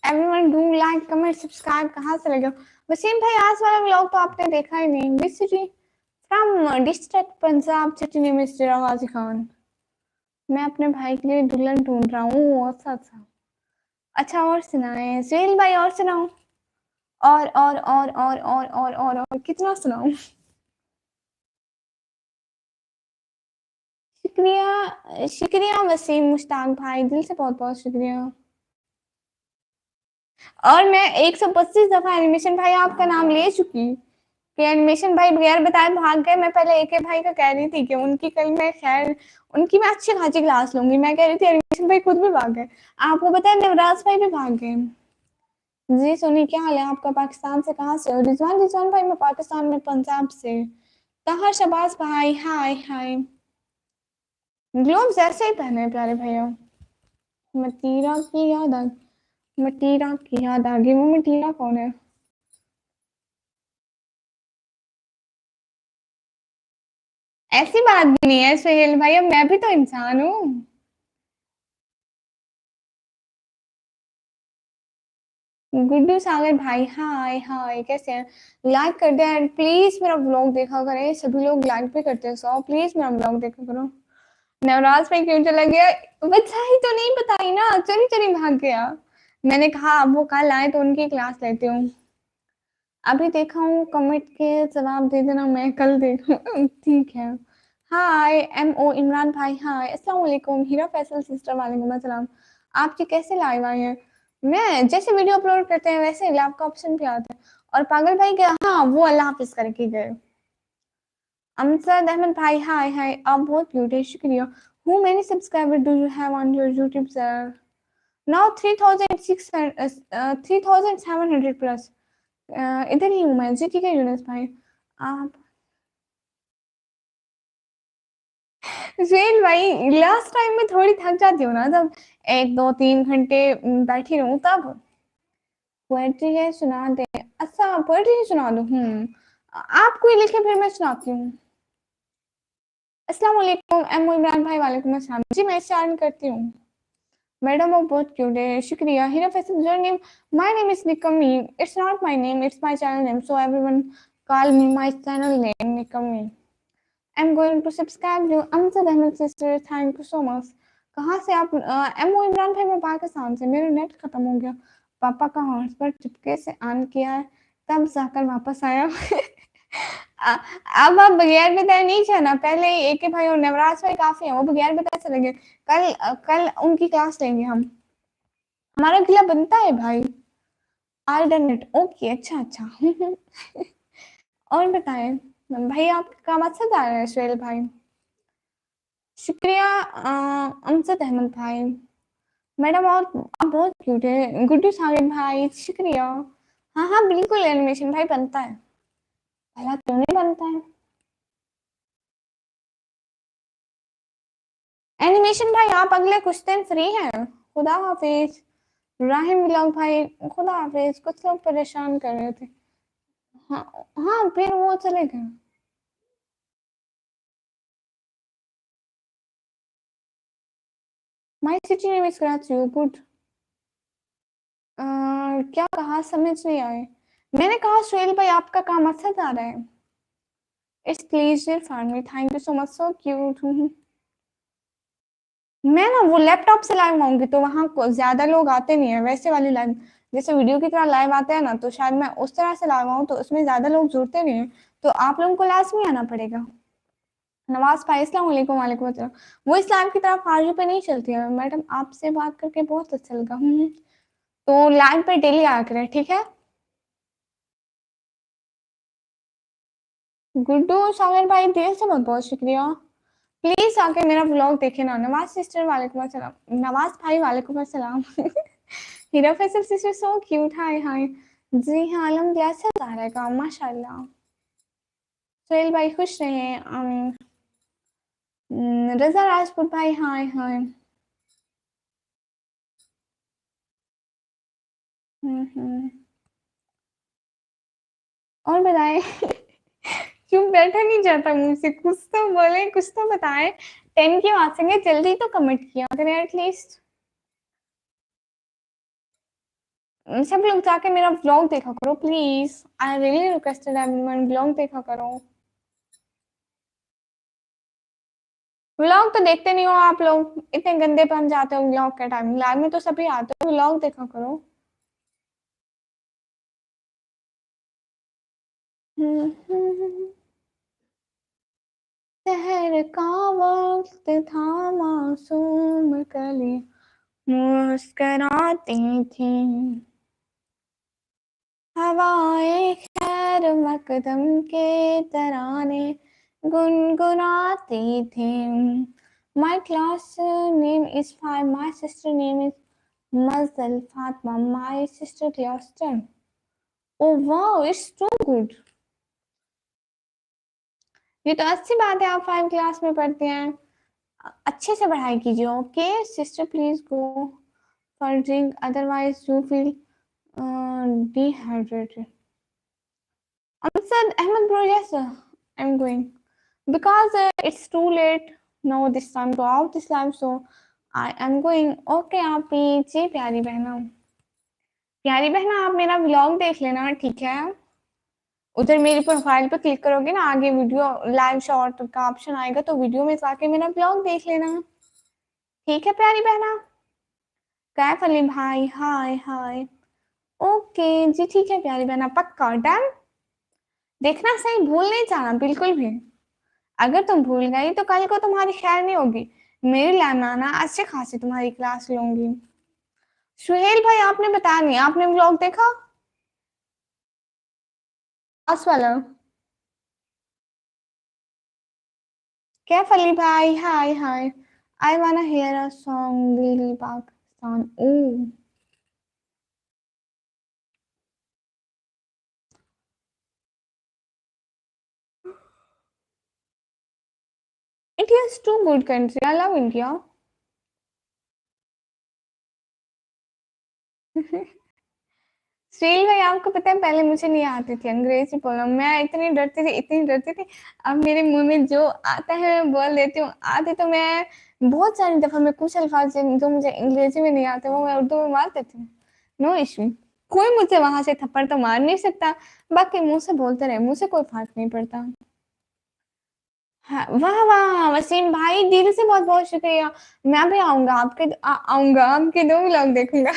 Everyone do like comment subscribe. कहाँ से लगे? वसीम भाई आज वाला व्लॉग तो आपने देखा ही नहीं। Mystery from district Punjab, chutney mister आवाजी खान। मैं अपने भाई के लिए दुल्हन ढूंढ रहा हूँ। अच्छा अच्छा अच्छा, और सुनाए सुहेल भाई, और सुनाओ। और कितना सुनाऊं? शुक्रिया शुक्रिया वसीम मुश्ताक भाई, दिल से बहुत बहुत शुक्रिया। और मैं 125 दफा एनिमेशन भाई आपका नाम ले चुकी कि एनिमेशन भाई बगैर बताए भाग गए। मैं पहले एक भाई का कह रही थी कि उनकी कल मैं खैर उनकी मैं अच्छी खासी क्लास लूंगी, मैं कह रही थी एनिमेशन भाई खुद भी भाग गए। आपको पता है नवराज भाई भी भाग गए। जी सोनी क्या हाल है आपका? पाकिस्तान से कहाँ से हो? रिजवान रिजवान भाई मैं पाकिस्तान में पंजाब से। तहर शबाज भाई हाय हाय। ग्लोव्स ऐसे ही पहने प्यारे भैया। मतीरा की याद आ मटीरा की याद आ गई। वो मटीरा कौन है? ऐसी बात भी नहीं है सुहेल भाई, अब मैं भी तो इंसान हूँ। गुड्डू सागर भाई हाय हाय, कैसे हैं? लाइक कर दे एंड प्लीज मेरा ब्लॉग देखा करें। सभी लोग लाइक भी करते हैं, सो प्लीज मेरा ब्लॉग देखा करो। नवराज भाई क्यों चला गया? बचाई तो नहीं बताई ना, चोरी चोरी भाग गया। मैंने कहा अब वो कल आए तो उनकी क्लास लेती हूँ। अभी देखा हूँ, कमेंट के जवाब दे देना, मैं कल देखूँ। ठीक है। हाय एम ओ इमरान भाई हाय, अस्सलाम वालेकुम। हीरा फैसल सिस्टर वालेकुम अस्सलाम। आपकी कैसे लाइव आई है? मैं जैसे वीडियो अपलोड करते हैं वैसे लाइव का ऑप्शन भी आता है। और पागल भाई क्या, हाँ वो अल्लाह हाफिज करके गए। अमजद अहमद भाई हाय हाय, आप बहुत क्यूट है, शुक्रिया। How many subscribers do you have on your YouTube channel? Now 3,600 3,700 plus. इधर ही हूँ मैं जी, ठीक है यूनुस भाई। आप सुहेल भाई लास्ट टाइम में थोड़ी थक जाती हूँ ना, जब 1 2 3 घंटे बैठी रहूं तब। पोएट्री है, सुना दे। अच्छा पोएट्री सुना दूं? आप कोई लिखे फिर मैं सुनाती हूँ। अस्सलाम वालेकुम एम इमरान भाई। वालेकुम अस्सलाम जी, मैं स्टार्ट करती हूँ। मैडम वो बहुत क्यूट है, शुक्रिया। Heera Faisal your name? My name is निकमी। It's not my name, it's my channel name, so everyone call me my channel name निकमी। I am going to subscribe you Amjad Ahmed sister, thank you so much. कहाँ से आप? M ओ इमरान भाई मैं पाकिस्तान से। मेरा नेट खत्म हो गया, पापा का हॉटस्पॉट चुपके से ऑन किया है, तब जाकर वापस आया। अब आप बगैर बताए नहीं जाना, पहले ही एक भाई और नवराज भाई काफी है, वो बगैर बताए चलेंगे। कल उनकी क्लास लेंगे हम। हमारा गिला बनता है भाई। I done it. ओके अच्छा अच्छा। और बताएं भाई, आपका काम अच्छा जा रहा है सुहेल भाई? शुक्रिया अमजद अहमद भाई। मैडम और आप बहुत क्यूट है। गुड्डू सागिर भाई शुक्रिया। हाँ हाँ बिल्कुल, एनिमेशन भाई बनता है। भला क्यों नहीं बनता है एनिमेशन भाई? आप अगले कुछ दिन फ्री हैं? खुदा हाफिज। राहिम ब्लॉग भाई खुदा हाफिज। कुछ लोग परेशान कर रहे थे। हाँ हाँ फिर वो चले गए। My city name is Karachi. Good. क्या कहा समझ नहीं आए। मैंने कहा सुहेल भाई आपका काम अच्छा जा रहा है। It's pleasure for me, thank you so much, so cute. मैं ना वो लैपटॉप से लाइव आऊंगी तो वहां को ज्यादा लोग आते नहीं है, वैसे वाली लाइव जैसे वीडियो की तरह लाइव आते हैं ना, तो शायद मैं उस तरह से लाइव आऊँ तो उसमें ज्यादा लोग जुड़ते नहीं है। तो आप लोगों को लाजमी आना पड़ेगा। नवाज भाई अस्सलाम वालेकुम। वालेकुम अस्सलाम। वो इस लाइव की तरह फालतू पे नहीं चलती है मैडम। आपसे बात करके बहुत अच्छा लगा। तो लाइव पे डेली आया करें, ठीक है? गुड्डू सागर भाई दिल से बहुत बहुत शुक्रिया। प्लीज आके मेरा ब्लॉग देखे ना। नवाज सिस्टर वालेकुम अस्सलाम। नवाज भाई वालेकुम अस्सलाम। हीरा फैसल सिस्टर सो क्यूट। हाय हाय। जी हाँ अलहमदुलिल्लाह से जा रहा है काम माशाल्लाह। सोहेल भाई खुश रहे आमीन। रजा राजपूत भाई हाय हाय। हम्म। और बताएं। क्यों बैठा नहीं जाता मुझसे? कुछ तो बोले, कुछ तो बताएं। 10 की बात से जल्दी तो कमिट किया करें एटलीस्ट। सब लोग जाके मेरा व्लॉग देखा करो please. I really requested everyone, vlog देखा करो। व्लॉग तो देखते नहीं हो आप लोग, इतने गंदे बन जाते हो व्लॉग के टाइम। लाइव में तो सभी आते हो, व्लॉग देखा करो। शहर का वक्त था, मासूम कली मुस्कराती थी, हवाएं खैर मकदम के तराने गुनगुनाती थी। My class name is five. My sister name is Mazal Fatma. My sister class 10. Oh wow, it's so good. ये तो अच्छी बात है, आप 5 क्लास में पढ़ते हैं। अच्छे से पढ़ाई कीजिए। Okay sister please go for drink, otherwise you feel dehydrated. Amsad Ahmed bro, yes sir, I'm going because it's too late now this time to out this live, so I am going. Okay आप भी जी प्यारी बहना। प्यारी बहना आप मेरा vlog देख लेना ठीक है? उधर मेरी प्रोफाइल पे क्लिक करोगे ना, आगे वीडियो लाइव शॉर्ट का ऑप्शन आएगा, तो वीडियो में जाके मेरा व्लॉग देख लेना। ठीक है प्यारी बहना? कैफ अली भाई हाय हाय। ओके जी ठीक है प्यारी बहना, पक्का डन। देखना सही, भूल नहीं जाना बिल्कुल भी। अगर तुम भूल गई तो कल को तुम्हारी खैर नहीं होगी। मेरी लैब में आना, अच्छे खासी तुम्हारी क्लास लूंगी। सुहेल भाई आपने बताया नहीं, आपने व्लॉग देखा? आस वाला। कैफ अली भाई हाय हाय। आई वाना हेयर अ सॉन्ग दिल पाकिस्तान। ओ India is too good country. I love India. Srila भाई आपको पता है पहले मुझे नहीं आती थी अंग्रेजी बोलना, मैं इतनी डरती थी। अब मेरे मुंह में जो आता है मैं बोल देती हूँ। आती तो मैं बहुत सारी दफा मैं कुछ अल्फाज जो मुझे अंग्रेजी में नहीं आते वो मैं उर्दू में मार देती हूँ। No issue. कोई मुझे वहां से थप्पड़ तो मार नहीं सकता, बाकी मुंह से बोलते रहे, मुझे कोई फर्क नहीं पड़ता। हाँ, वाह वाह वसीम भाई, दिल से बहुत बहुत शुक्रिया। मैं भी आऊंगा आऊंगा आपके 2 व्लॉग देखूंगा।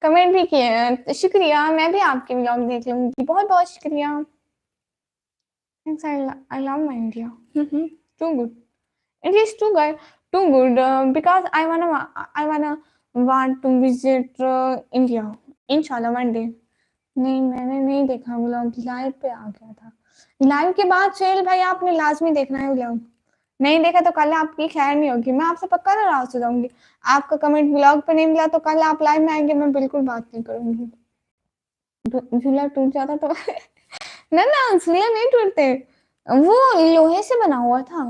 कमेंट भी किए हैं, शुक्रिया। मैं भी आपके व्लॉग देख लूंगी, बहुत बहुत शुक्रिया। Thanks, I love my India. Too good. It is too good because I wanna want to visit India इंशाल्लाह वन डे। नहीं मैंने नहीं देखा व्लॉग, लाइव पे आ गया था। लाइव के बाद सुहेल भाई आपने लाजमी देखना है व्लॉग। नहीं देखा तो कल आपकी खैर नहीं होगी, मैं आपसे पक्का नाराज हो जाऊंगी। आपका कमेंट व्लॉग पे नहीं मिला तो कल आप लाइव में आएंगे, मैं बिल्कुल बात नहीं करूंगी। झूला टूट जाता तो ना ना झूला नहीं टूटते, वो लोहे से बना हुआ था।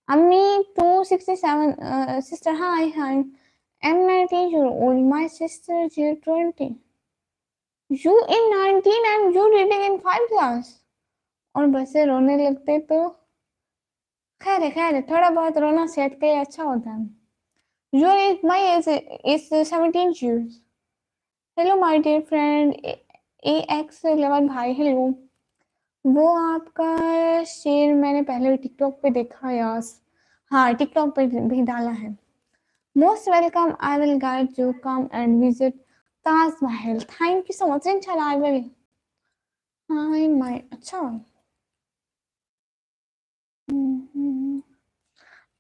अम्मी 267 sister hi hi. I'm 19 year old, my sister is 20. You in 19 and you reading in 5 class. और बच्चे रोने लगते तो खैर है थोड़ा बहुत रोना सेहत के लिए अच्छा होता है। Your age, my age is 17 years. Hello my dear friend AX11 भाई हेलो। वो आपका शेर मैंने पहले टिकटॉक पे देखा यार। हाँ टिकटॉक पे भी डाला है। Most welcome, I will guide you come and visit Taj Mahal. Thank you so much, इंशाल्लाह आई विल। हाय माय अच्छा।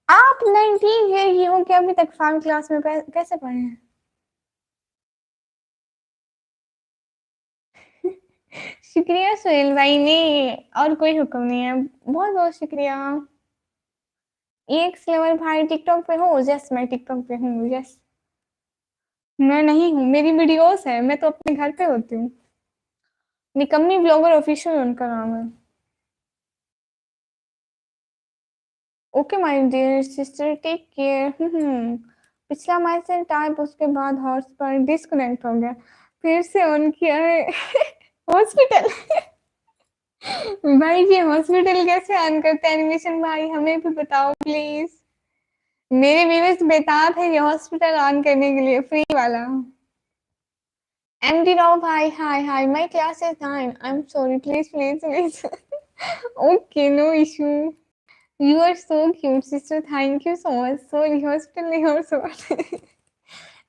आप 19 ईयर की हो कि अभी तक 5 क्लास में कैसे पढ़े हैं? शुक्रिया सुहेल भाई ने, और कोई हुक्म नहीं है, बहुत बहुत शुक्रिया। एक्स लेवल भाई टिकटॉक पे हो? यस मैं टिकटॉक पे हूँ, यस। मैं नहीं हूँ, मेरी वीडियोस है, मैं तो अपने घर पे होती हूँ। निकम्मी ब्लॉगर ऑफिशियल उनका नाम है। Okay my dear sister take care. पिछला मैसेज टाइप उसके बाद हॉर्स पर डिस्कनेक्ट हो गया, फिर से ऑन किया है। हॉस्पिटल। भाई ये हॉस्पिटल कैसे ऑन करते हैं एनिमेशन भाई, हमें भी बताओ प्लीज। मेरे व्यूअर्स बेताब है ये हॉस्पिटल ऑन करने के लिए, फ्री वाला। एमडी राव भाई hi hi, my class is 9, I am sorry please please please. Okay no issue. You are so cute sister, thank you so much. Sorry hospital नहीं और सॉरी।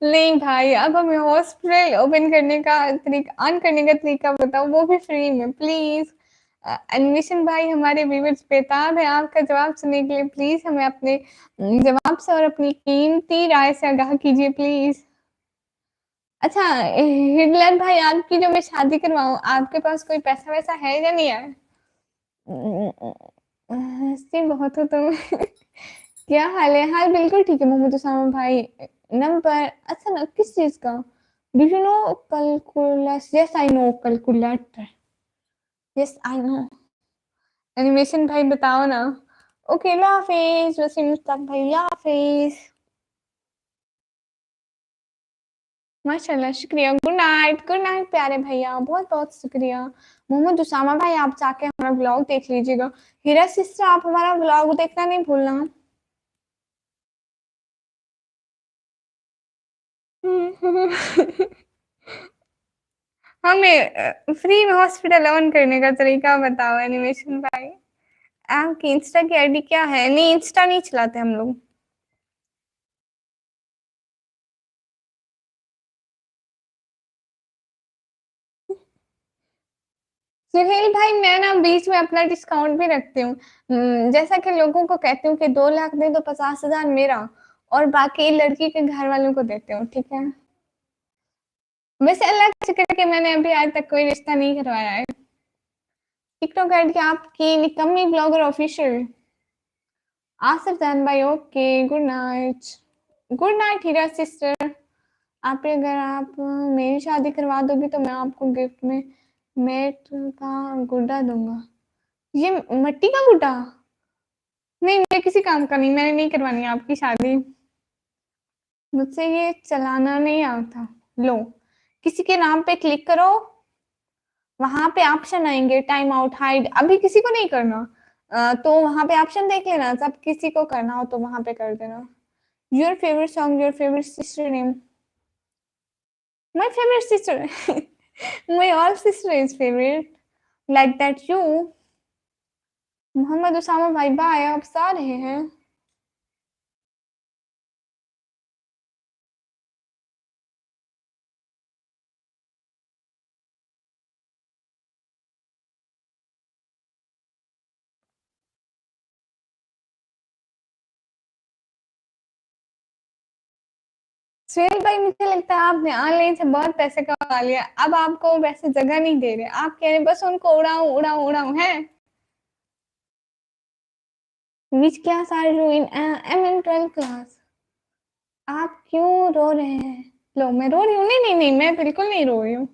नहीं भाई अब हमें हॉस्पिटल ओपन करने का तरीका, ऑन करने का तरीका बताओ, वो भी फ्री में प्लीज। एनिमेशन भाई हमारे व्यूअर्स बेताब है आपका जवाब सुनने के लिए, प्लीज हमें अपने जवाब से और अपनी कीमती राय से आगाह कीजिए प्लीज। अच्छा हिटलर भाई आपकी जो मैं शादी करवाऊं, आपके पास कोई पैसा वैसा है या नहीं है? हंसती बहुत हो तुम। क्या हाल है? हाल बिल्कुल ठीक है मोहम्मद उसामा भाई। नंबर अच्छा ना किस चीज का? Do you know calculus? Yes I no calculator. Yes I no. Animation भाई बताओ ना। ओके अल्लाह हाफिज वसीम मुस्तक भाई, अल्लाह हाफिज। माशाल्लाह शुक्रिया, गुड नाइट प्यारे भैया, बहुत बहुत शुक्रिया। मोहम्मद उसामा भाई आप जाके हमारा ब्लॉग देख लीजिएगा। हीरा सिस्टर आप हमारा ब्लॉग देखना नहीं भूलना। हमें फ्री में हॉस्पिटल ऑन करने का तरीका बताओ एनिमेशन भाई। आपकी इंस्टा की आईडी क्या है? नहीं इंस्टा नहीं चलाते हम लोग। सुहेल भाई मैं ना बीच में अपना डिस्काउंट भी रखती हूँ। जैसा कि लोगों को कहती हूँ कि 2 लाख दे दो, 50,000 मेरा और बाकी लड़की के घर वालों को देते हो, ठीक है? वैसे अल्लाह का शुक्र है कि मैंने अभी आज तक कोई रिश्ता नहीं करवाया है। टिकटॉक आईडी की आपकी निकम्मी ब्लॉगर ऑफिशियल। आसिफ जैन भाई okay good night. Good night Heera sister. आप अगर आप मेरी शादी करवा दोगी तो मैं आपको गिफ्ट में मेट का गुड्डा दूंगा। ये मट्टी का गुड्डा? नहीं, मैं किसी काम का नहीं, मैंने नहीं करवानी है आपकी शादी। मुझसे ये चलाना नहीं आता। लो, किसी के नाम पे क्लिक करो, वहां पे ऑप्शन आएंगे टाइम आउट, हाइड। अभी किसी को नहीं करना। तो वहां पे ऑप्शन देख लेना, जब किसी को करना हो तो वहां पे कर देना। Your favourite song, your favourite sister name. My favourite sister. My all sister is favourite, like that you. Mohammad Usama भाई बाय, आप आ रहे हैं? सुहेल भाई, मुझे लगता है आपने ऑनलाइन से बहुत पैसे कमा लिया, अब आपको वैसे जगह नहीं दे रहे, आप कह रहे बस उनको उड़ाऊं उड़ाऊं उड़ाऊं है। Which class are you in? Am in 12th class. आप क्यों रो रहे हैं? लो, मैं रो रही हूँ? नहीं नहीं नहीं, मैं बिल्कुल नहीं रो रही हूँ।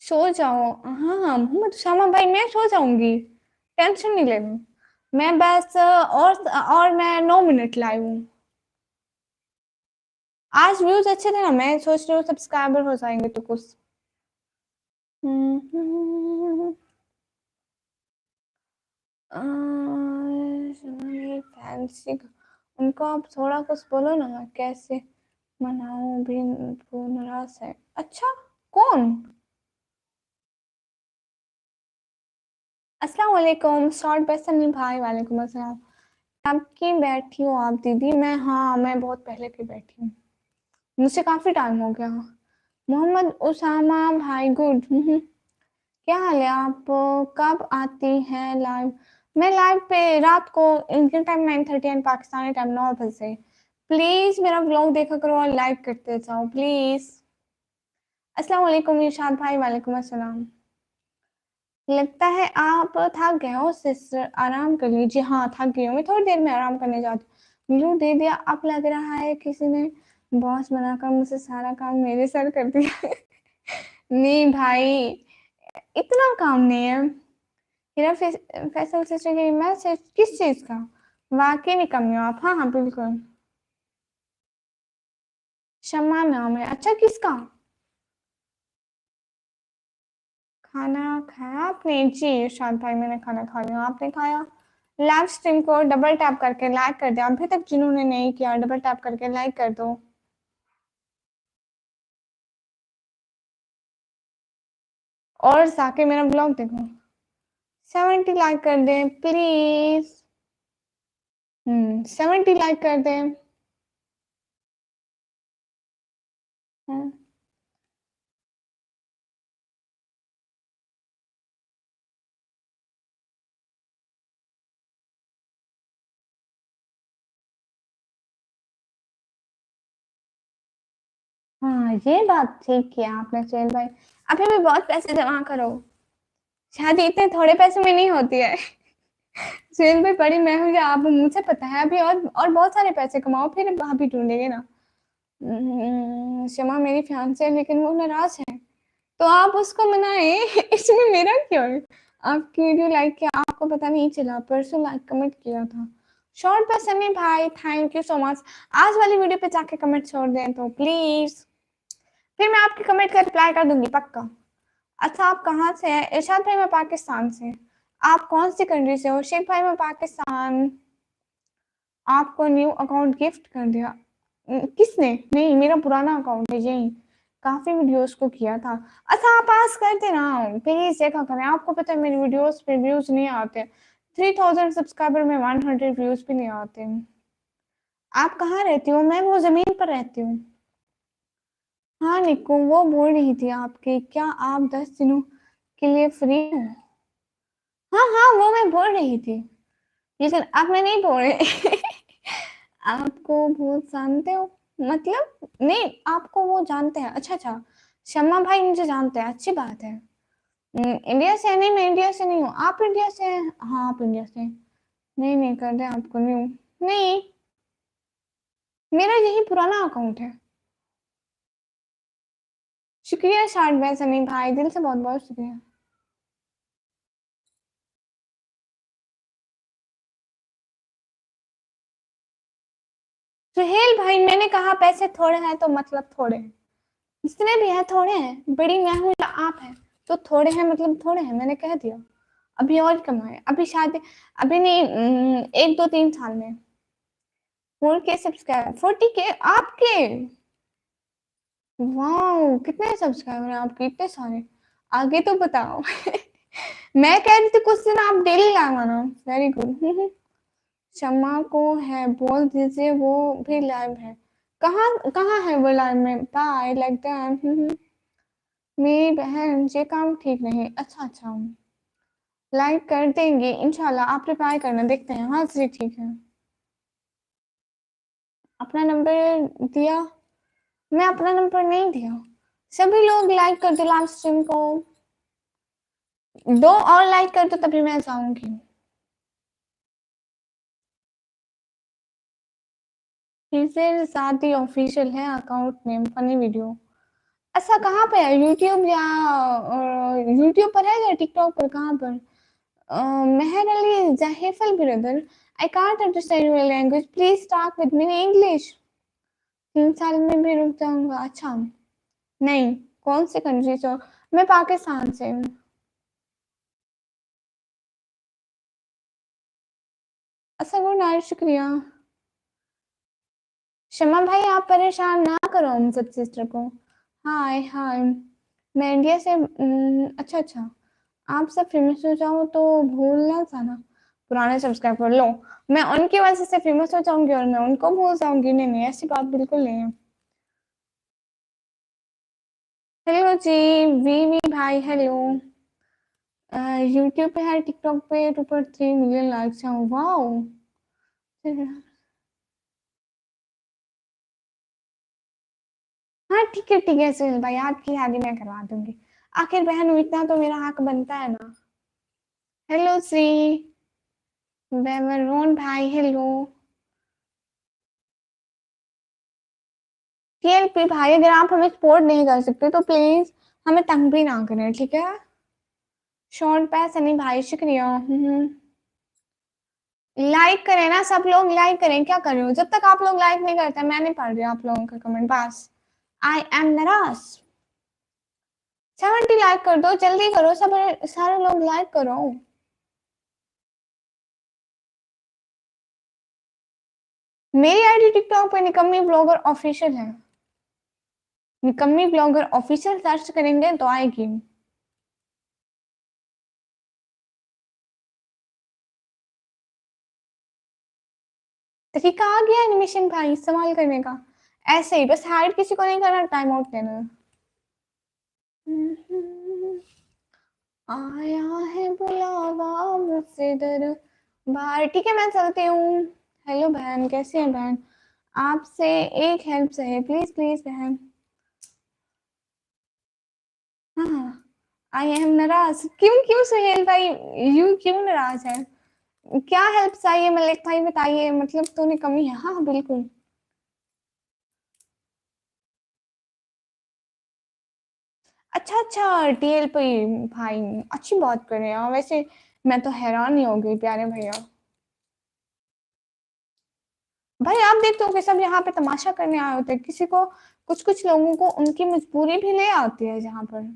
सो जाओ। हाँ हाँ मोहम्मद उसामा भाई, मैं सो जाऊंगी, टेंशन नहीं लेनी। मैं बस और मैं 9 मिनट लाई हूँ। आज व्यूज अच्छे थे ना, मैं सोच रही हूँ सब्सक्राइबर हो जाएंगे तो कुछ। फैंसी। उनको आप थोड़ा कुछ बोलो ना, कैसे मनाऊं भी, वो नाराज है। अच्छा, कौन? अस्सलाम वालेकुम शॉर्ट पैसन भाई, वालेकुम अस्सलाम। आपकी बैठी हो आप दीदी? मैं बहुत पहले की बैठी हूँ, मुझसे काफी टाइम हो गया। मोहम्मद उसामा भाई गुड। क्या हाल है? आप कब आती हैं लाइव? मैं लाइव पे रात को, Indian time 9:30 and Pakistani time 9 बजे। प्लीज मेरा व्लॉग देखा करो और लाइक करते जाओ प्लीज। अस्सलाम वालेकुम इरशाद भाई, वालेकुम अस्सलाम। लगता है आप थक गए हो सिस्टर, आराम कर लीजिए। हाँ थक गई हूँ, मैं थोड़ी देर में आराम करने जाती हूँ। ब्लू दे दिया, अब लग रहा है किसी ने बॉस बनाकर मुझे सारा काम मेरे सर कर दिया। नहीं भाई, इतना काम नहीं है। मेरा फैसल सिस्टर की मैसेज किस चीज का? वाकई में कमी हो आप। हाँ हाँ बिल्कुल। शम्मा नाम है, अच्छा किसका? खाना खाया आपने? जी शांत भाई, मैंने खाना खा लिया, आपने खाया? लाइव स्ट्रीम को डबल टैप करके लाइक कर दिया, अभी तक जिन्होंने नहीं किया डबल टैप करके लाइक कर दो। और जाके मेरा ब्लॉग देखो। 70 लाइक कर दें प्लीज। 70 लाइक कर दें। हाँ हाँ, ये बात ठीक किया आपने सुहेल भाई। अभी भी बहुत पैसे जमा करो, शादी इतने थोड़े पैसे में नहीं होती है। सुहेल भाई बड़ी मैं हूँ या आप, मुझे पता है। अभी और बहुत सारे पैसे कमाओ, फिर भाभी ढूंढेंगे ना। शमा मेरी फियांसे है लेकिन वो नाराज है, तो आप उसको मनाए। इसमें मेरा क्यों है? आपकी वीडियो लाइक किया, आपको पता नहीं चला, परसों लाइक कमेंट किया था। शॉर्ट पसंद है भाई, थैंक यू सो मच। आज वाली वीडियो पे जाके कमेंट छोड़ दें तो प्लीज, फिर मैं आपके कमेंट का रिप्लाई कर दूंगी पक्का। अच्छा आप कहाँ से हैं? इरशाद भाई मैं पाकिस्तान से। आप कौन सी कंट्री से हो? शेख भाई मैं पाकिस्तान। आपको न्यू अकाउंट गिफ्ट कर दिया? किसने? नहीं, मेरा पुराना अकाउंट है यही, काफी वीडियोस को किया था। अच्छा आप पास कर देना प्लीज, देखा करें, आपको पता है मेरी वीडियोस पे व्यूज नहीं आते। 3000 सब्सक्राइबर में 100 व्यूज भी नहीं आते। आप कहाँ रहती हो? मैं वो जमीन पर रहती हूँ। हाँ निक्कू, वो बोल रही थी आपके, क्या आप 10 दिनों के लिए फ्री हो? हाँ हाँ, वो मैं बोल रही थी, लेकिन अब मैं नहीं बोल रही। आपको बहुत जानते हो? मतलब नहीं, आपको वो जानते हैं? अच्छा अच्छा, शम्मा भाई मुझे जानते हैं, अच्छी बात है। इंडिया से है? नहीं मैं इंडिया से नहीं हूँ। आप इंडिया से हैं? हाँ आप इंडिया से हैं। नहीं नहीं कर दे आपको न्यू। नहीं, मेरा यही पुराना अकाउंट है। शुक्रिया शार्ट बाय सनी भाई, दिल से बहुत बहुत शुक्रिया। सुहेल भाई मैंने कहा पैसे थोड़े हैं तो मतलब थोड़े हैं, जितने भी है थोड़े हैं, बड़ी मैं हूँ या आप है, तो थोड़े हैं मतलब थोड़े हैं, मैंने कह दिया। अभी और कमाए, अभी शादी, अभी नहीं, 1 2 3 साल में 4K सब्सक्राइबर, 40K आपके, वाह कितने सब्सक्राइबर हैं आपके, इतने सारे, आगे तो बताओ। मैं कह रही थी कुछ दिन आप डेली लाइव आना, वेरी गुड। शम्मा को है बोल दीजिए, वो भी लाइव है, कहाँ कहाँ है वो लाइव में, बाय लगता है। मेरी बहन ये काम ठीक नहीं, अच्छा अच्छा, लाइक कर देंगे इंशाल्लाह, आप रिप्लाई करना, देखते हैं। हाँ जी ठीक है, अपना नंबर दिया, मैं अपना नंबर नहीं दिया, सभी लोग लाइक कर दो लाइव स्ट्रीम को, 2 और लाइक कर दो तभी मैं जाऊंगी। फिर शादी ऑफिशियल है अकाउंट नेम, फनी वीडियो, ऐसा कहाँ पे है, यूट्यूब या यूट्यूब पर है या टिकटॉक पर, कहाँ पर? मेहर अली जहेफल brother, I can't understand your language, please talk with me in English. 3 साल में भी रुक जाऊंगा, अच्छा नहीं, कौन से कंट्री से हो? मैं पाकिस्तान से हूँ। अच्छा गुड नाइट, शुक्रिया। शमा भाई आप परेशान ना करो हम सब सिस्टर को। हाय हाय, मैं इंडिया से, अच्छा अच्छा, आप सब फेमस हो जाओ तो भूल ना जाना पुराने सब्सक्राइब कर लो, मैं उनकी वजह से फेमस हो जाऊंगी और मैं उनको भूल जाऊंगी, नहीं नहीं ऐसी बात बिल्कुल नहीं है। हेलो जी, वी भाई हेलो, यूट्यूब पे है, टिकटॉक पे 2.3 मिलियन लाइक्स हैं, वाओ। हाँ ठीक है सुनील भाई, आपकी शादी मैं करवा दूंगी, आखिर बहन हूँ, इतना तो मेरा हक बनता है ना। हेलो सी, बेमरोन भाई हेलो, टीएलपी भाई अगर आप हमें सपोर्ट नहीं कर सकते तो प्लीज हमें तंग भी ना करें, ठीक है। शॉर्ट पैस नहीं भाई, शुक्रिया। लाइक करें ना सब लोग, लाइक करें, क्या कर रहे हो, जब तक आप लोग लाइक नहीं करते मैं नहीं पढ़ रही आप लोगों का कमेंट, बस। आई एम नाराज, 70 लाइक कर दो, जल्दी करो सब, सारे लोग लाइक करो। मेरी आईडी टिकटॉक पे निकम्मी ब्लॉगर ऑफिशियल है, निकम्मी ब्लॉगर ऑफिशियल सर्च करेंगे तो आएगी। तरीका आ गया एनिमेशन भाई इस्तेमाल करने का, ऐसे ही बस हाइड किसी को नहीं करना, टाइम आउट लेना। आया है बुलावा मुझसे डर बाहर, ठीक है मैं चलती हूँ। हेलो बहन, कैसी है बहन, आपसे एक हेल्प चाहिए, प्लीज प्लीज बहन। हाँ, आई एम नाराज, क्यों क्यों सुहेल भाई, यू क्यों नाराज है, क्या हेल्प चाहिए मलिक भाई बताइए, मतलब तूने कमी है, हाँ बिल्कुल। अच्छा अच्छा, टीएल पे भाई, अच्छी बात कर रहे हैं वैसे, मैं तो हैरान ही हो गई प्यारे भैया। भाई आप देखते हो कि सब यहाँ पे तमाशा करने आए होते हैं, किसी को, कुछ कुछ लोगों को उनकी मजबूरी भी ले आती है जहाँ पर।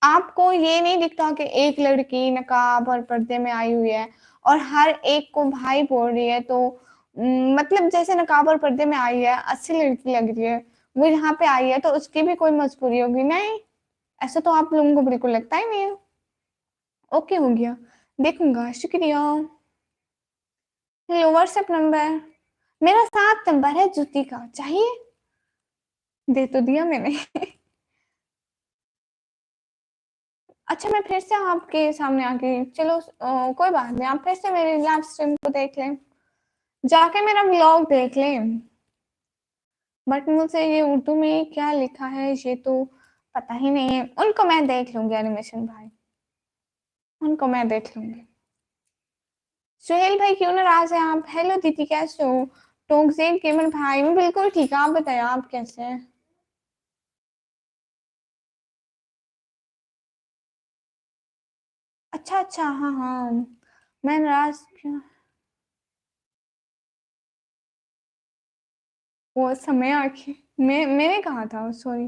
आपको ये नहीं दिखता कि एक लड़की नकाब और पर्दे में आई हुई है और हर एक को भाई बोल रही है, तो मतलब जैसे नकाब और पर्दे में आई है, अच्छी लड़की लग रही है, वो यहाँ पे आई है तो उसकी भी कोई मजबूरी होगी, नहीं ऐसा तो आप लोगों को बिल्कुल लगता ही नहीं है। ओके हो गया, देखूंगा, शुक्रिया। हेलो व्हाट्सएप नंबर, मेरा 7 नंबर है जूती का, चाहिए, दे तो दिया मैंने। अच्छा मैं फिर से आपके सामने आके, चलो कोई बात नहीं, आप फिर से मेरे लाइव स्ट्रीम को देख लें, जाके मेरा व्लॉग देख लें, बट मुझे ये उर्दू में क्या लिखा है ये तो पता ही नहीं है, उनको मैं देख लूंगी एनिमेशन भाई, उनको मैं देख लूंगी। सुहेल भाई क्यों नाराज है आप, हेलो दीदी कैसे हो, टॉक्सिक गेमर भाई, मैं बिल्कुल ठीक है। आप बताइए आप कैसे हैं? अच्छा अच्छा, हाँ हाँ। मैं नाराज क्यों? वो समय आके मैंने कहा था, सॉरी।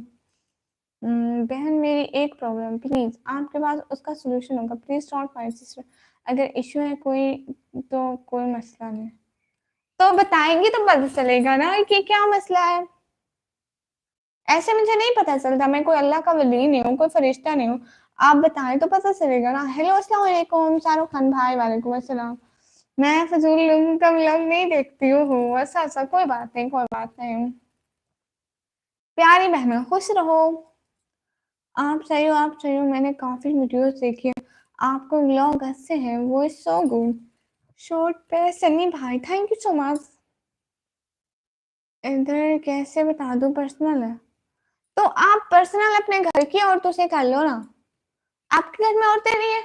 बहन मेरी एक प्रॉब्लम, प्लीज आपके पास उसका सोल्यूशन होगा, प्लीज डोंट माय सिस्टर। अगर इश्यू है कोई तो कोई मसला नहीं, तो बताएंगे तो पता चलेगा ना कि क्या मसला है। ऐसे मुझे नहीं पता चलता, मैं कोई अल्लाह का वली नहीं हूँ, कोई फरिश्ता नहीं हूँ। आप बताएं तो पता चलेगा ना। हेलो, अस्सलाम वालेकुम शाहरुख खान भाई। वालेकुम अस्सलाम। मैं फजूल लोगों का व्लॉग नहीं देखती हूँ। अच्छा अच्छा, कोई बात नहीं, कोई बात नहीं। प्यारी बहनों खुश रहो। आप सही हो, आप सही हो। मैंने काफी वीडियोस देखी है, आपको व्लॉग अच्छे हैं, वो इज सो गुड। शॉर्ट पे सनी भाई, थैंक यू सो मच। इधर कैसे बता दूं, पर्सनल है तो आप पर्सनल अपने घर की औरतों से कर लो ना। आपके घर में औरतें नहीं है,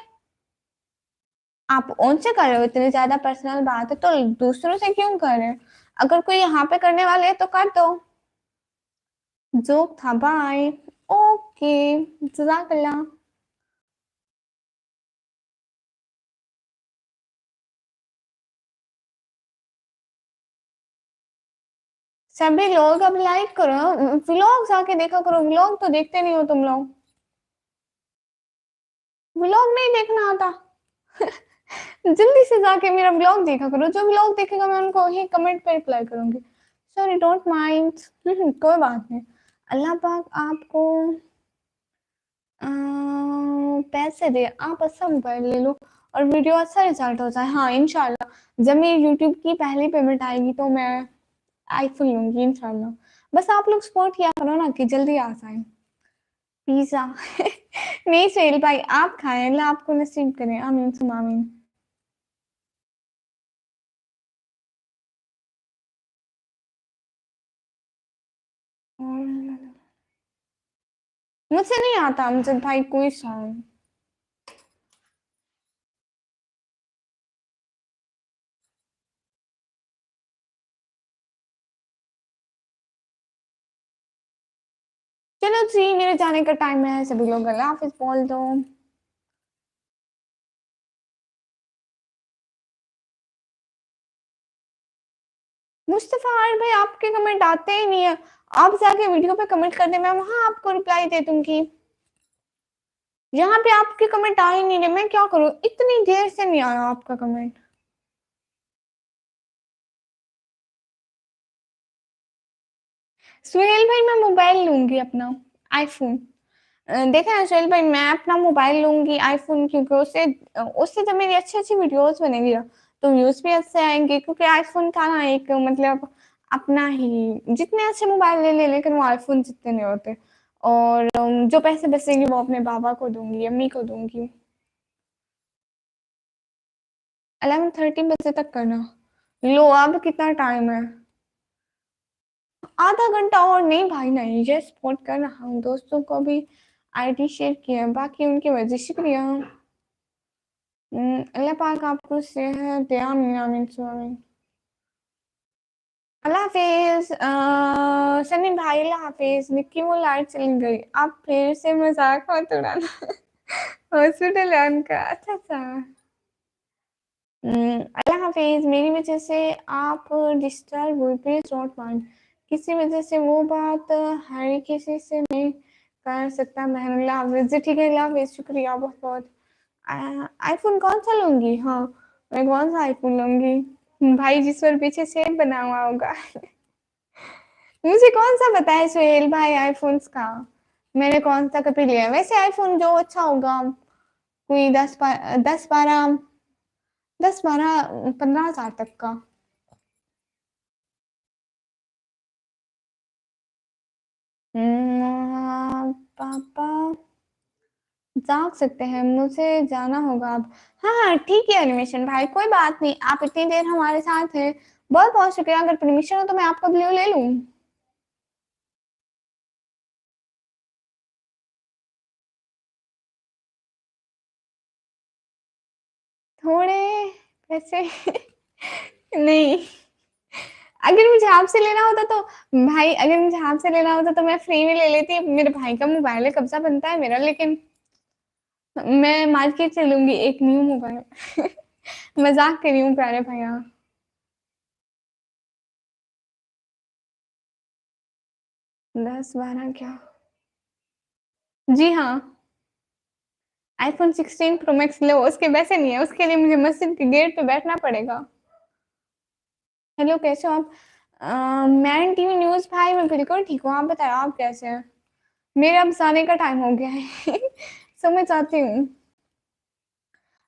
आप उनसे कर रहे हो। इतनी ज्यादा पर्सनल बात है तो दूसरों से क्यों कर रहे हो? अगर कोई यहाँ पे करने वाले है तो कर दो। जोक था, बाय। ओके, जज़ाकल्लाह। सभी लोग अब लाइक करो, व्लॉग्स आके देखा करो। व्लॉग तो देखते नहीं हो तुम लोग, व्लॉग नहीं देखना आता। जल्दी से जाके मेरा व्लॉग देखा करो, जो व्लॉग देखेगा मैं उनको ही कमेंट पे रिप्लाई करूंगी। Sorry, don't mind. कोई बात नहीं। अल्लाह पाक आपको पैसे दे, आप अच्छा मोबाइल ले लो और वीडियो अच्छा रिजल्ट हो जाए। हाँ इंशाल्लाह, जब मेरी यूट्यूब की पहली पेमेंट आएगी तो मैं आईफोन लूंगी इंशाल्लाह। बस आप लोग सपोर्ट किया करो ना कि जल्दी आ जाए। पिज्जा। नहीं सुहेल भाई, आप खाएं, अल्लाह आपको नसीब करें, आमीन सुम आमीन। और मुझसे नहीं आता अमजद भाई कोई सॉन्ग। चलो जी, मेरे जाने का टाइम है, सभी लोग अल्लाह हाफिज बोल दो। मुस्तफा यार भाई, आपके कमेंट आते ही नहीं है। आप जाके वीडियो पे कमेंट कर दे, मैं वहां आपको रिप्लाई दे दूंगी। यहाँ पे आपके कमेंट आ ही नहीं रहे, मैं क्या करूँ, इतनी देर से नहीं आया आपका कमेंट। सुहेल भाई, मैं मोबाइल लूंगी अपना, आईफोन। देखा है सुहेल भाई, मैं अपना मोबाइल लूंगी आईफोन, क्योंकि उससे उससे जब मेरी अच्छी अच्छी वीडियोस बनेगी ना, तो व्यूज भी अच्छे आएंगे। क्योंकि आईफोन का ना एक मतलब अपना ही, जितने अच्छे मोबाइल ले ले लेकिन वो आईफोन जितने नहीं होते। और जो पैसे बचेंगे वो अपने बाबा को दूंगी, अम्मी को दूंगी। 11:30 बजे तक करना। लो, अब कितना टाइम है? आधा घंटा और? नहीं भाई नहीं, ये सपोर्ट करना, हम दोस्तों को भी आईडी शेयर किया, बाकी उनकी वजह शुक्रिया। अल्लाह पाक आपको सेहत दे, आमीन आमीन आमीन। अल्लाह हाफिज सनी भाई, अल्लाह हाफिज। निक्की वो लाइट चली गई, आप फिर से मजाक मत उड़ाना। हॉस्पिटल है उनका, अच्छा अच्छा। अल्लाह हाफिज। मेरी वजह से आप डिस्टर्ब हुई, प्लीज नॉट माइंड। किसी वजह से वो बात हर किसी से नहीं कर सकता। बहन अल्लाह हाफिज जी, ठीक है, अल्लाह हाफिज, शुक्रिया बहुत बहुत। आईफोन कौन सा लूंगी? हाँ, मैं कौन सा आईफोन लूंगी भाई, जिस पर पीछे शेप बना हुआ होगा। मुझे कौन सा पता है सुहेल भाई आईफोन्स का, मैंने कौन सा कभी लिया है? वैसे आईफोन जो अच्छा होगा, कोई 10 12 15 हजार तक का। पापा जाग सकते हैं, मुझे जाना होगा अब। हाँ हाँ ठीक है एनिमेशन भाई, कोई बात नहीं, आप इतनी देर हमारे साथ हैं, बहुत बहुत शुक्रिया। अगर परमिशन हो तो मैं आपका ब्लू ले लूं। थोड़े पैसे। नहीं, अगर मुझे आपसे लेना होता तो भाई, अगर मुझे आपसे लेना होता तो मैं फ्री में ले लेती। मेरे भाई का मोबाइल है, कब्जा बनता है मेरा, लेकिन मैं मार्केट से लूंगी एक न्यू मोबाइल। मजाक कर रही हूँ प्यारे भैया। 10-12 क्या? जी हाँ, आईफोन 16 प्रो मैक्स लो। उसके वैसे नहीं है, उसके लिए मुझे मस्जिद के गेट पे बैठना पड़ेगा। हेलो, कैसे हो आप? मैन टीवी न्यूज़ भाई, मैं बिल्कुल ठीक हूँ। आप बताओ, आप कैसे हैं? मेरे अब सोने का टाइम हो गया है। सो मैं चाहती हूँ।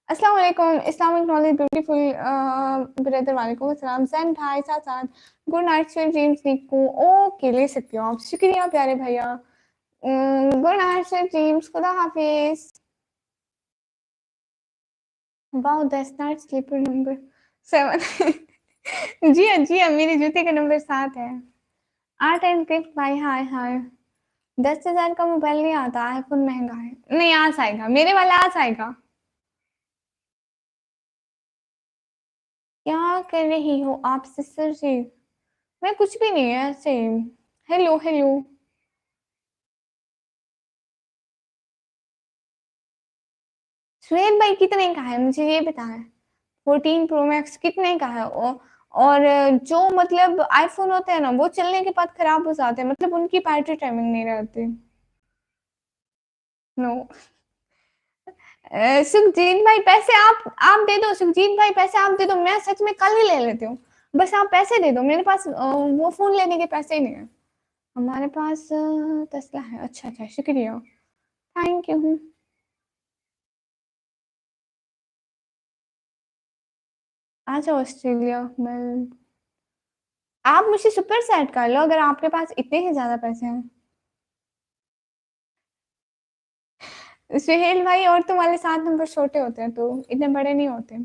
अस्सलाम वालेकुम, इस्लामिक नॉलेज ब्यूटीफुल ब्रदर, वालेकुम अस्सलाम। सैन भाई, साथ साथ गुड नाइट स्वीट ड्रीम्स को ओके ले सकते हो आप। शुक्रिया प्यारे भैया। गुड नाइट स्वीट ड्रीम्स, खुदा हाफिज। Wow, that's night sleeper number 7। जी हाँ, जी हाँ, मेरी जूते का नंबर 7 है। आर्ट एंड गिफ्ट भाई, हाय हाय। 10,000 का मोबाइल नहीं आता, आईफोन महंगा है। नहीं, आज आएगा मेरे वाला, आज आएगा। क्या कर रही हो आप सिस्टर जी? मैं कुछ भी नहीं है, ऐसे ही। Hello hello. सुहेल भाई कितने का है, मुझे ये बता है। 14 प्रो मैक्स कितने का है? और जो मतलब आईफोन होते हैं ना, वो चलने के बाद खराब हो जाते हैं, मतलब उनकी बैटरी टाइमिंग नहीं रहती। नो। सुखजीत भाई पैसे आप दे दो। सुखजीत भाई पैसे आप दे दो, मैं सच में कल ही ले लेती हूँ। बस आप पैसे दे दो, मेरे पास वो फोन लेने के पैसे ही नहीं है। हमारे पास तस्ला है। अच्छा अच्छा, शुक्रिया, थैंक यू। आ जाओ ऑस्ट्रेलिया में। आप मुझे सुपर सेट कर लो अगर आपके पास इतने ही ज्यादा पैसे हैं। सुहेल भाई, और तुम्हारे 7 नंबर छोटे होते हैं, तो इतने बड़े नहीं होते।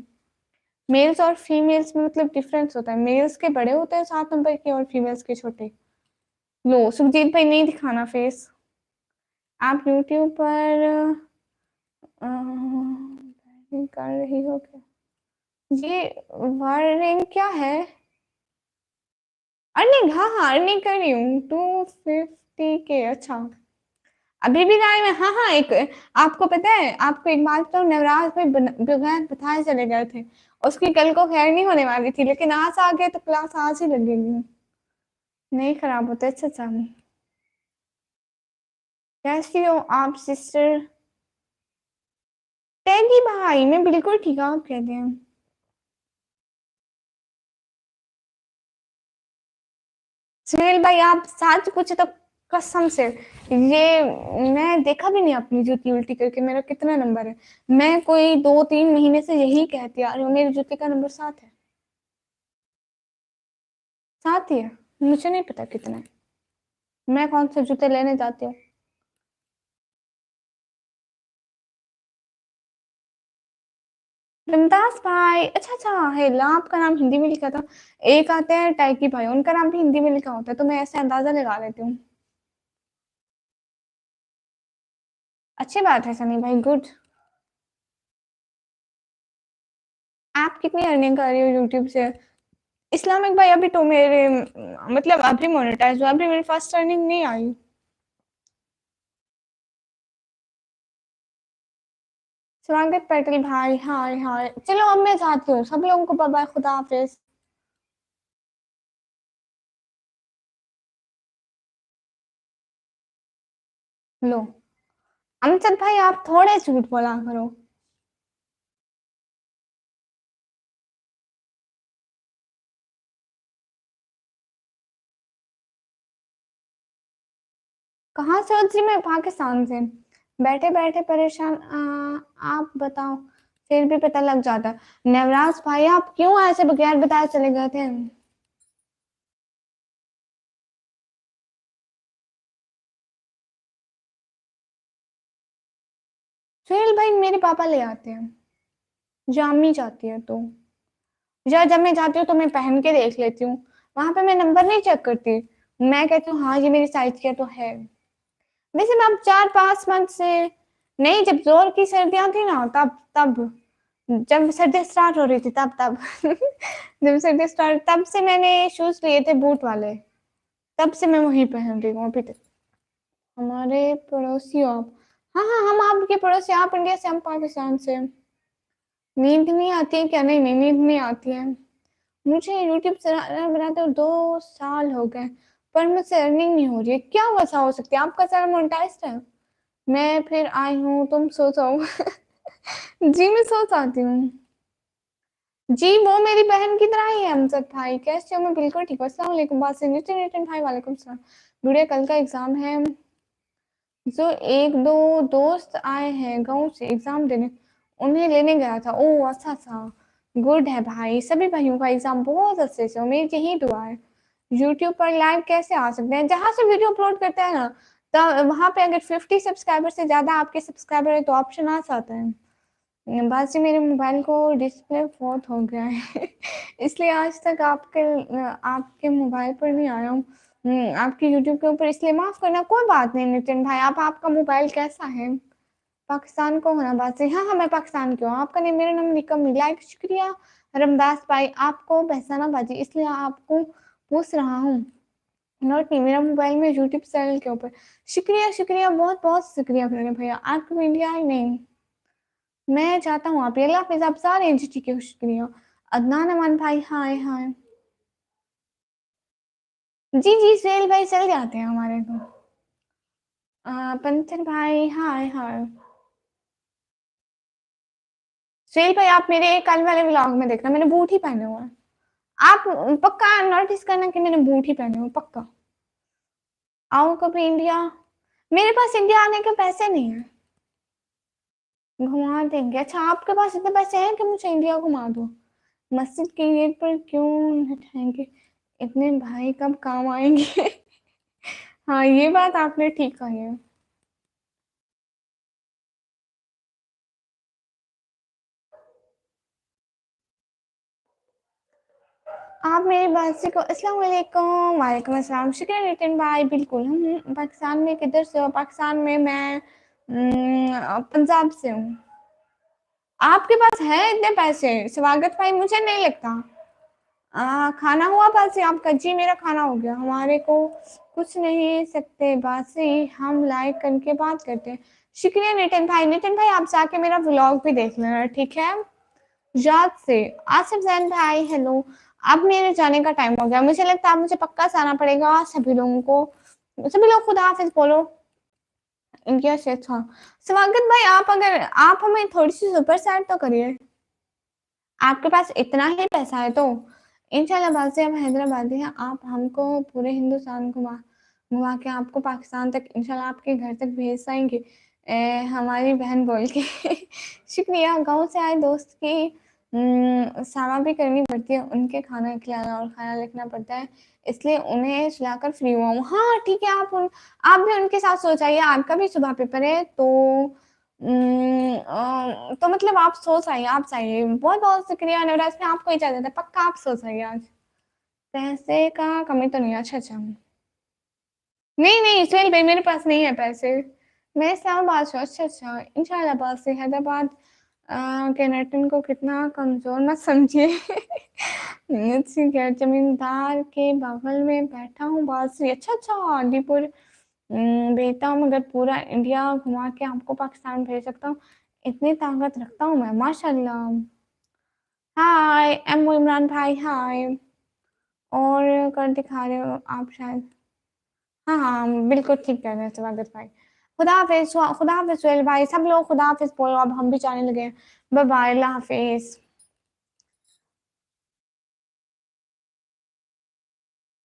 मेल्स और फीमेल्स में मतलब डिफरेंस होता है, मेल्स के बड़े होते हैं 7 नंबर के, और फीमेल्स के छोटे। लो सुखजीत भाई, नहीं दिखाना फेस। आप यूट्यूब पर कर रही हो क्या? ये वर्डिंग क्या है? अर्निंग, हाँ हाँ, अर्निंग कर रही हूँ 250 के। अच्छा, अभी भी गाय में, हाँ हाँ। एक आपको पता है, आपको एक बात तो, नवराज भाई बगैर बताए चले गए थे। उसकी कल को खैर नहीं होने वाली थी, लेकिन आज आ गए तो क्लास आज ही लगेगी। नहीं खराब होते। अच्छा अच्छा। कैसी हो आप सिस्टर? टैगी भाई, मैं बिल्कुल ठीक हूँ, आप कहते हैं। सुनील भाई, आप सच पूछे तो कसम से, ये मैं देखा भी नहीं अपनी जूती उल्टी करके मेरा कितना नंबर है। मैं कोई 2-3 महीने से यही कहती आ रही हूँ, मेरी जूती का नंबर 7 है। 7 ही है। मुझे नहीं पता कितना है। मैं कौन से जूते लेने जाती हूँ। रमदास भाई, अच्छा अच्छा है ला, आपका नाम हिंदी में लिखा था। एक आते हैं टैगी भाई, उनका नाम भी हिंदी में लिखा होता है, तो मैं ऐसे अंदाजा लगा लेती हूँ। अच्छी बात है सनी भाई, गुड। आप कितनी अर्निंग कर रही हो यूट्यूब से? इस्लामिक भाई, अभी तो मेरे मतलब अभी मोनेटाइज हुआ, अभी मेरी फर्स्ट अर्निंग नहीं आई। स्वागत पटेल भाई, हाय हाय। चलो अब मैं जाती हूँ, सब लोगों को बाय बाय, खुदा हाफिज। लो अमजद भाई, आप थोड़े झूठ बोला करो। कहाँ से हो जी? मैं पाकिस्तान से। बैठे बैठे परेशान, आप बताओ। फिर भी पता लग जाता। नवराज भाई, आप क्यों ऐसे बगैर बताए चले गए थे? सुहेल भाई, मेरे पापा ले आते हैं। जामी जाती है तो, या जब मैं जाती हूँ तो मैं पहन के देख लेती हूँ। वहां पे मैं नंबर नहीं चेक करती। मैं कहती हूँ हाँ, ये मेरी साइज की है तो है। वैसे मैं अब 4-5 मंथ से, नहीं, जब जोर की सर्दियां थी ना, तब तब जब सर्दी स्टार्ट हो रही थी तब जब सर्दी स्टार्ट तब से मैंने शूज़ लिए थे बूट वाले, तब से मैं वही पहन रही हूँ अभी तक। हमारे पड़ोसी हो आप? हाँ, हाँ, हम आपके पड़ोसी, आप इंडिया से, हम पाकिस्तान से। नींद नहीं आती है क्या? नहीं, नहीं, नींद नहीं आती है। मुझे यूट्यूब चैनल बनाते हुए 2 साल हो गए, पर मुझसे अर्निंग नहीं हो रही है। क्या वजह हो सकती है? आपका चैनल मोनेटाइज्ड है? मैं फिर आई हूँ, तुम सो जाओ। जी, मैं सो जाती हूँ। जी, वो मेरी बहन की तरह ही है अमजद भाई। कैसे हो? मैं बिल्कुल ठीक हूँ। अस्सलाम वालेकुम बासिल, नितिन भाई, वालेकुम सलाम। गुड़िया, कल का एग्ज़ाम है। जो 1-2 दोस्त आए हैं गाँव से एग्ज़ाम देने, उन्हें लेने गया था। ओह! अच्छा। गुड है भाई, सभी भाइयों का एग्ज़ाम बहुत अच्छे से हो, मेरी यही दुआ है। यूट्यूब पर लाइव कैसे आ सकते हैं? जहाँ से वीडियो अपलोड करते हैं ना, त वहाँ पे अगर 50 सब्सक्राइबर से ज़्यादा आपके सब्सक्राइबर है तो ऑप्शन आ जाता है। बस जी, मेरे मोबाइल को डिस्प्ले फ़ॉल्ट हो गया है। इसलिए आज तक आपके मोबाइल पर नहीं आया हूँ। आपके यूट्यूब के ऊपर, इसलिए माफ़ करना। कोई बात नहीं नितिन भाई, आपका मोबाइल कैसा है? पाकिस्तान को होना बात सही। हाँ, हाँ, मैं पाकिस्तान की हूँ। आपका नहीं, मेरा नाम निकम मिला। शुक्रिया रमदास भाई, आपको पहचाना बाजी, इसलिए आपको पूछ रहा हूँ। नोट नहीं, मेरा मोबाइल में यूट्यूब चैनल के ऊपर। शुक्रिया, बहुत-बहुत शुक्रिया मेरे भैया। आप कभी इंडिया आए नहीं? मैं चाहता हूँ आप, अल्लाह हाफ़िज़। आप सारे एनजीटी के शुक्रिया। अदनान अमान भाई, हाय। जी, सुहेल भाई चल जाते हैं हमारे तो। पंथर भाई, हाय। सुहेल भाई, आप मेरे कल वाले व्लॉग में देखना, मैंने बूट ही पहने हुए हैं। आप पक्का नोटिस करना कि मैंने बूट ही पहने हुए, पक्का। आओ कभी इंडिया। मेरे पास इंडिया आने के पैसे नहीं है। घुमा देंगे। अच्छा, आपके पास इतने पैसे हैं कि मुझे इंडिया घुमा दो? मस्जिद के गेट पर क्यों बैठाएंगे? इतने भाई कब काम आएंगे? हाँ, ये बात आपने ठीक कही है। आप मेरी बात को अस्सलाम वालेकुम। वालेकुम अस्सलाम। शुक्रिया नितिन भाई, बिल्कुल। हम पाकिस्तान में किधर से हो? पाकिस्तान में मैं पंजाब से हूँ। आपके पास है इतने पैसे? स्वागत भाई, मुझे नहीं लगता। खाना हुआ बासी आपका? जी, मेरा खाना हो गया। हमारे को कुछ नहीं सकते बासी, हम लाइक करके बात करते हैं। शुक्रिया नितिन भाई। नितिन भाई, आप जाके मेरा व्लॉग भी देख लेना, ठीक है? याद से। आसिफ जैन भाई, हेलो। अब मेरे जाने का टाइम हो गया, मुझे लगता है मुझे पक्का जाना पड़ेगा। सभी लोगों को, सभी लोग खुदा हाफिज बोलो। इंडिया से अच्छा। स्वागत भाई, आप हमें थोड़ी सी सुपर सैड तो करिए। आपके पास इतना ही पैसा है तो इंशाल्लाह बात से हम हैदराबादी हैं। आप हमको पूरे हिंदुस्तान घुमा घुमा के आपको पाकिस्तान तक इंशाल्लाह आपके घर तक भेज पाएंगे, हमारी बहन बोल के। शुक्रिया। गांव से आए दोस्त की सेवा भी करनी पड़ती है, उनके खाना खिलाना और ख्याल रखना पड़ता है, इसलिए उन्हें सुलाकर फ्री हुआ हूँ। हाँ ठीक है, आप भी उनके साथ सो जाइए। आपका भी सुबह पेपर है तो तो मतलब आप सो जाइए, आप जाइए। बहुत-बहुत शुक्रिया नवराज में, आपको इजाज़त है। पक्का आप सो जाइए आज। पैसे का कमी तो नहीं है। अच्छा। नहीं, सुहेल भाई, मेरे पास नहीं है पैसे। मैं इस्लामाबाद से हूँ। अच्छा। इंशाल्लाह बात से हैदराबाद के नटन को कितना कमज़ोर मत समझिए। ठीक है, ज़मींदार के बगल में बैठा हूँ बात से। अच्छा, अलीपुर भेजता हूँ, मगर पूरा इंडिया घुमा के आपको पाकिस्तान भेज सकता हूँ। इतनी ताकत रखता हूँ मैं, माशाल्लाह। हाय एम इमरान भाई, हाय। और कर दिखा रहे हो आप शायद। हाँ, बिल्कुल ठीक कह रहे हैं स्वागत भाई। खुदा हाफिज सुहेल भाई, सब लोग खुदा हाफिज बोलो, अब हम भी जाने लगे हैं। बाय बाय, अल्लाह हाफिज।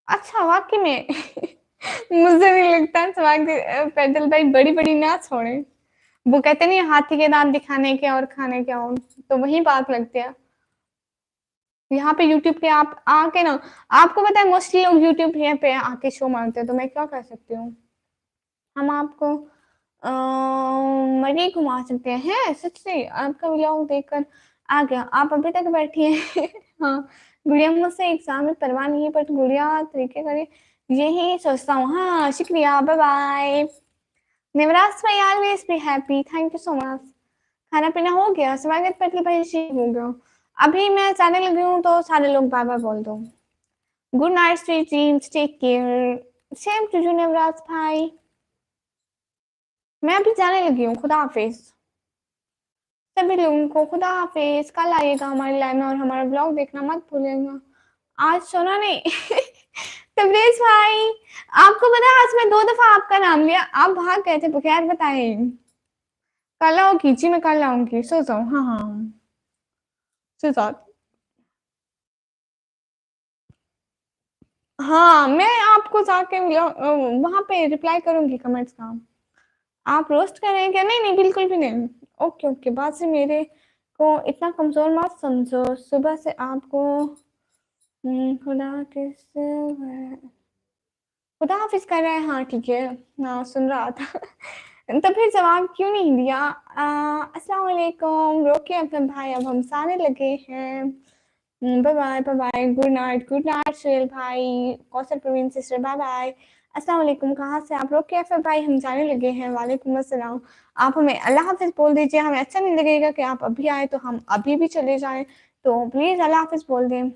अच्छा, वाकई में। मुझे नहीं लगता स्वागत पैदल भाई बड़ी बड़ी ना छोड़े। वो कहते नहीं, हाथी के दांत दिखाने के और खाने के और, तो वही बात लगती है। यहाँ पे यूट्यूब पे आप आके ना, आपको पता है मोस्टली लोग यूट्यूब यहाँ पे आके शो मारते हैं, तो मैं क्या कर सकती हूँ? हम आपको मरी घुमा सकते हैं। सच से आपका व्लॉग देखकर आ गया। आप अभी तक बैठी हैं। हाँ, गुड़िया मुझसे एग्जाम में परवाह नहीं है, पर गुड़िया तरीके करे यही सोचता हूँ। हाँ, शुक्रिया, बाय बाय। नेवराज भाई, always be happy, thank you so much. खाना पीना हो गया, स्वागत पत्र भाई जी हो गया। अभी मैं जाने लगी हूँ तो सारे लोग बाय बाय बोल दो। Good night sweet dreams, take care. Same to you Navraj भाई। मैं अभी जाने लगी हूँ, खुदा हाफिज सभी लोगों को, खुदा हाफिज। कल आइएगा हमारी लाइन में और हमारा ब्लॉग देखना मत भूलिएगा। आज सुना नहीं तबरेज भाई, आपको पता है आज मैं 2 दफा आपका नाम लिया, आप भाग गए थे बगैर बताए। कल आऊंगी जी, मैं कल आऊंगी, सो जाओ। हाँ हाँ सो जाओ। हाँ मैं आपको जाके वहां पे रिप्लाई करूंगी कमेंट्स का। आप रोस्ट कर रहे हैं क्या? नहीं नहीं बिल्कुल भी नहीं। ओके ओके, बात से मेरे को इतना कमजोर मत समझो। सुबह से आपको खुदा किस खुदा हाफिज कर रहे हैं। हाँ ठीक है, हाँ सुन रहा था तो फिर जवाब क्यों नहीं दिया? अस्सलाम वालेकुम रोके अफजल भाई, अब हम सारे लगे हैं। Bye bye bye bye, good night Suhail भाई, Kausar Praveen sister, bye bye. अस्सलाम वालेकुम, कहाँ से आप? रोके अफजल भाई हम जाने लगे हैं। वालेकुम अस्सलाम। आप हमें अल्लाह हाफिज बोल दीजिए, हमें अच्छा नहीं लगेगा कि आप अभी आए तो हम अभी भी चले जाएं, तो प्लीज अल्लाह हाफिज बोल दें।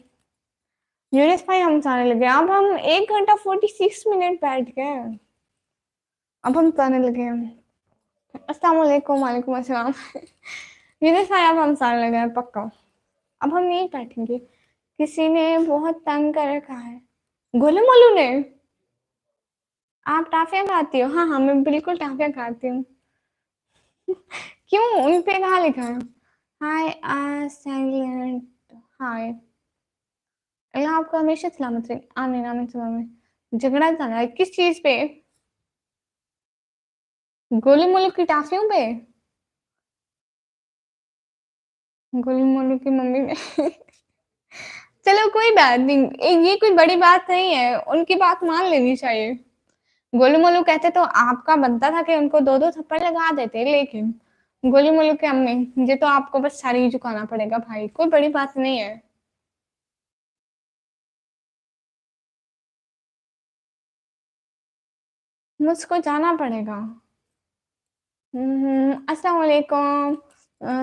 यूनिस भाई हम जाने लगे, अब हम 1 घंटा 46 मिनट बैठ गए, अब हम जाने लगे हैं। अस्सलाम वालेकुम, वालेकुम अस्सलाम यूनिस भाई अब हम जाने लगे हैं पक्का, अब हम नहीं बैठेंगे। किसी ने बहुत तंग कर रखा है। गोलू मोलू ने? आप टाफियां खाती हो? हाँ हाँ मैं बिल्कुल टाफियां खाती हूँ क्यों, उन पे कहाँ लिखा है? हाय साइलेंट हाय, अल्लाह आपको हमेशा सलामत रहे, आमीन आमीन सुबह में। झगड़ा जाना है किस चीज पे? गोलू मोलू की टाफियों पे? गोलू मोलू की मम्मी ने चलो कोई बात नहीं, ये कोई बड़ी बात नहीं है, उनकी बात मान लेनी चाहिए। गोलू मोलू कहते तो आपका बनता था कि उनको 2-2 थप्पड़ लगा देते, लेकिन गोलू मोलू के अम्मी, ये तो आपको बस साड़ी झुकाना पड़ेगा भाई, कोई बड़ी बात नहीं है। मुझको जाना पड़ेगा। अस्सलाम वालेकुम।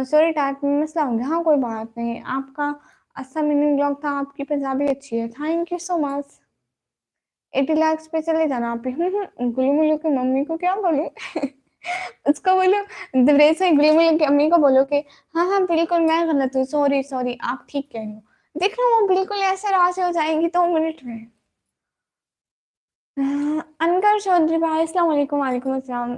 सॉरी टाइप में मसला हो गया। हाँ कोई बात नहीं, आपका अच्छा मीनिंग ब्लॉग था, आपकी पंजाबी अच्छी है, thank you so much. 80 lakh पे चले जाना आप। गुल्लू मुल्लू की मम्मी को क्या बोलूं उसको बोलो, दिवरेज से गुल्लू मुल्लू की अम्मी को बोलो कि हाँ हाँ बिल्कुल मैं गलत हूँ, सॉरी सॉरी आप ठीक कह रहे हो। देख रहा हूँ वो बिल्कुल ऐसे राजी हो जाएंगी 2 मिनट में। अनकर चौधरी भाई अस्सलाम वालेकुम। वालेकुम अस्सलाम।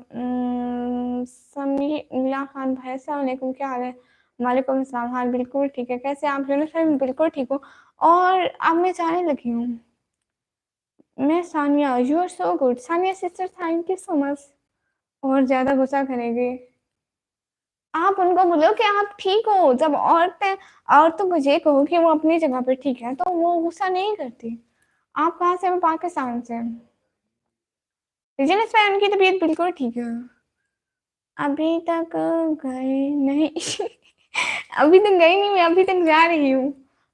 समीला खान भाई अस्सलाम वालेकुम, क्या हाल है? वालेकुम अस्सलाम, हाल बिल्कुल ठीक है, कैसे आप? यूनुस भाई मैं बिल्कुल ठीक हूँ। और अब मैं जाने लगी हूँ। मैं Sania, you are so good Sania sister, thank you so much. और ज्यादा गुस्सा करेगी? आप उनको बोलो कि आप ठीक हो। जब औरतें औरतों को ये कहो कि वो अपनी जगह पे ठीक है तो वो गुस्सा नहीं करती। आप कहाँ से? मैं पाकिस्तान से। रीजन में उनकी तबीयत बिल्कुल ठीक है। अभी तक गए नहीं अभी तक गई नहीं, मैं अभी तक जा रही हूँ,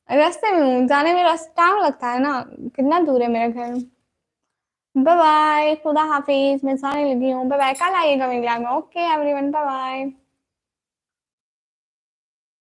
रास्ते में हूँ, जाने में रास्ता टाइम लगता है ना, कितना दूर है मेरा घर। बाय बाय, खुदा हाफिज, मैं जाने लगी हूँ, बाय बाय, कल आइएगा मेरे घर में। Okay everyone, bye bye.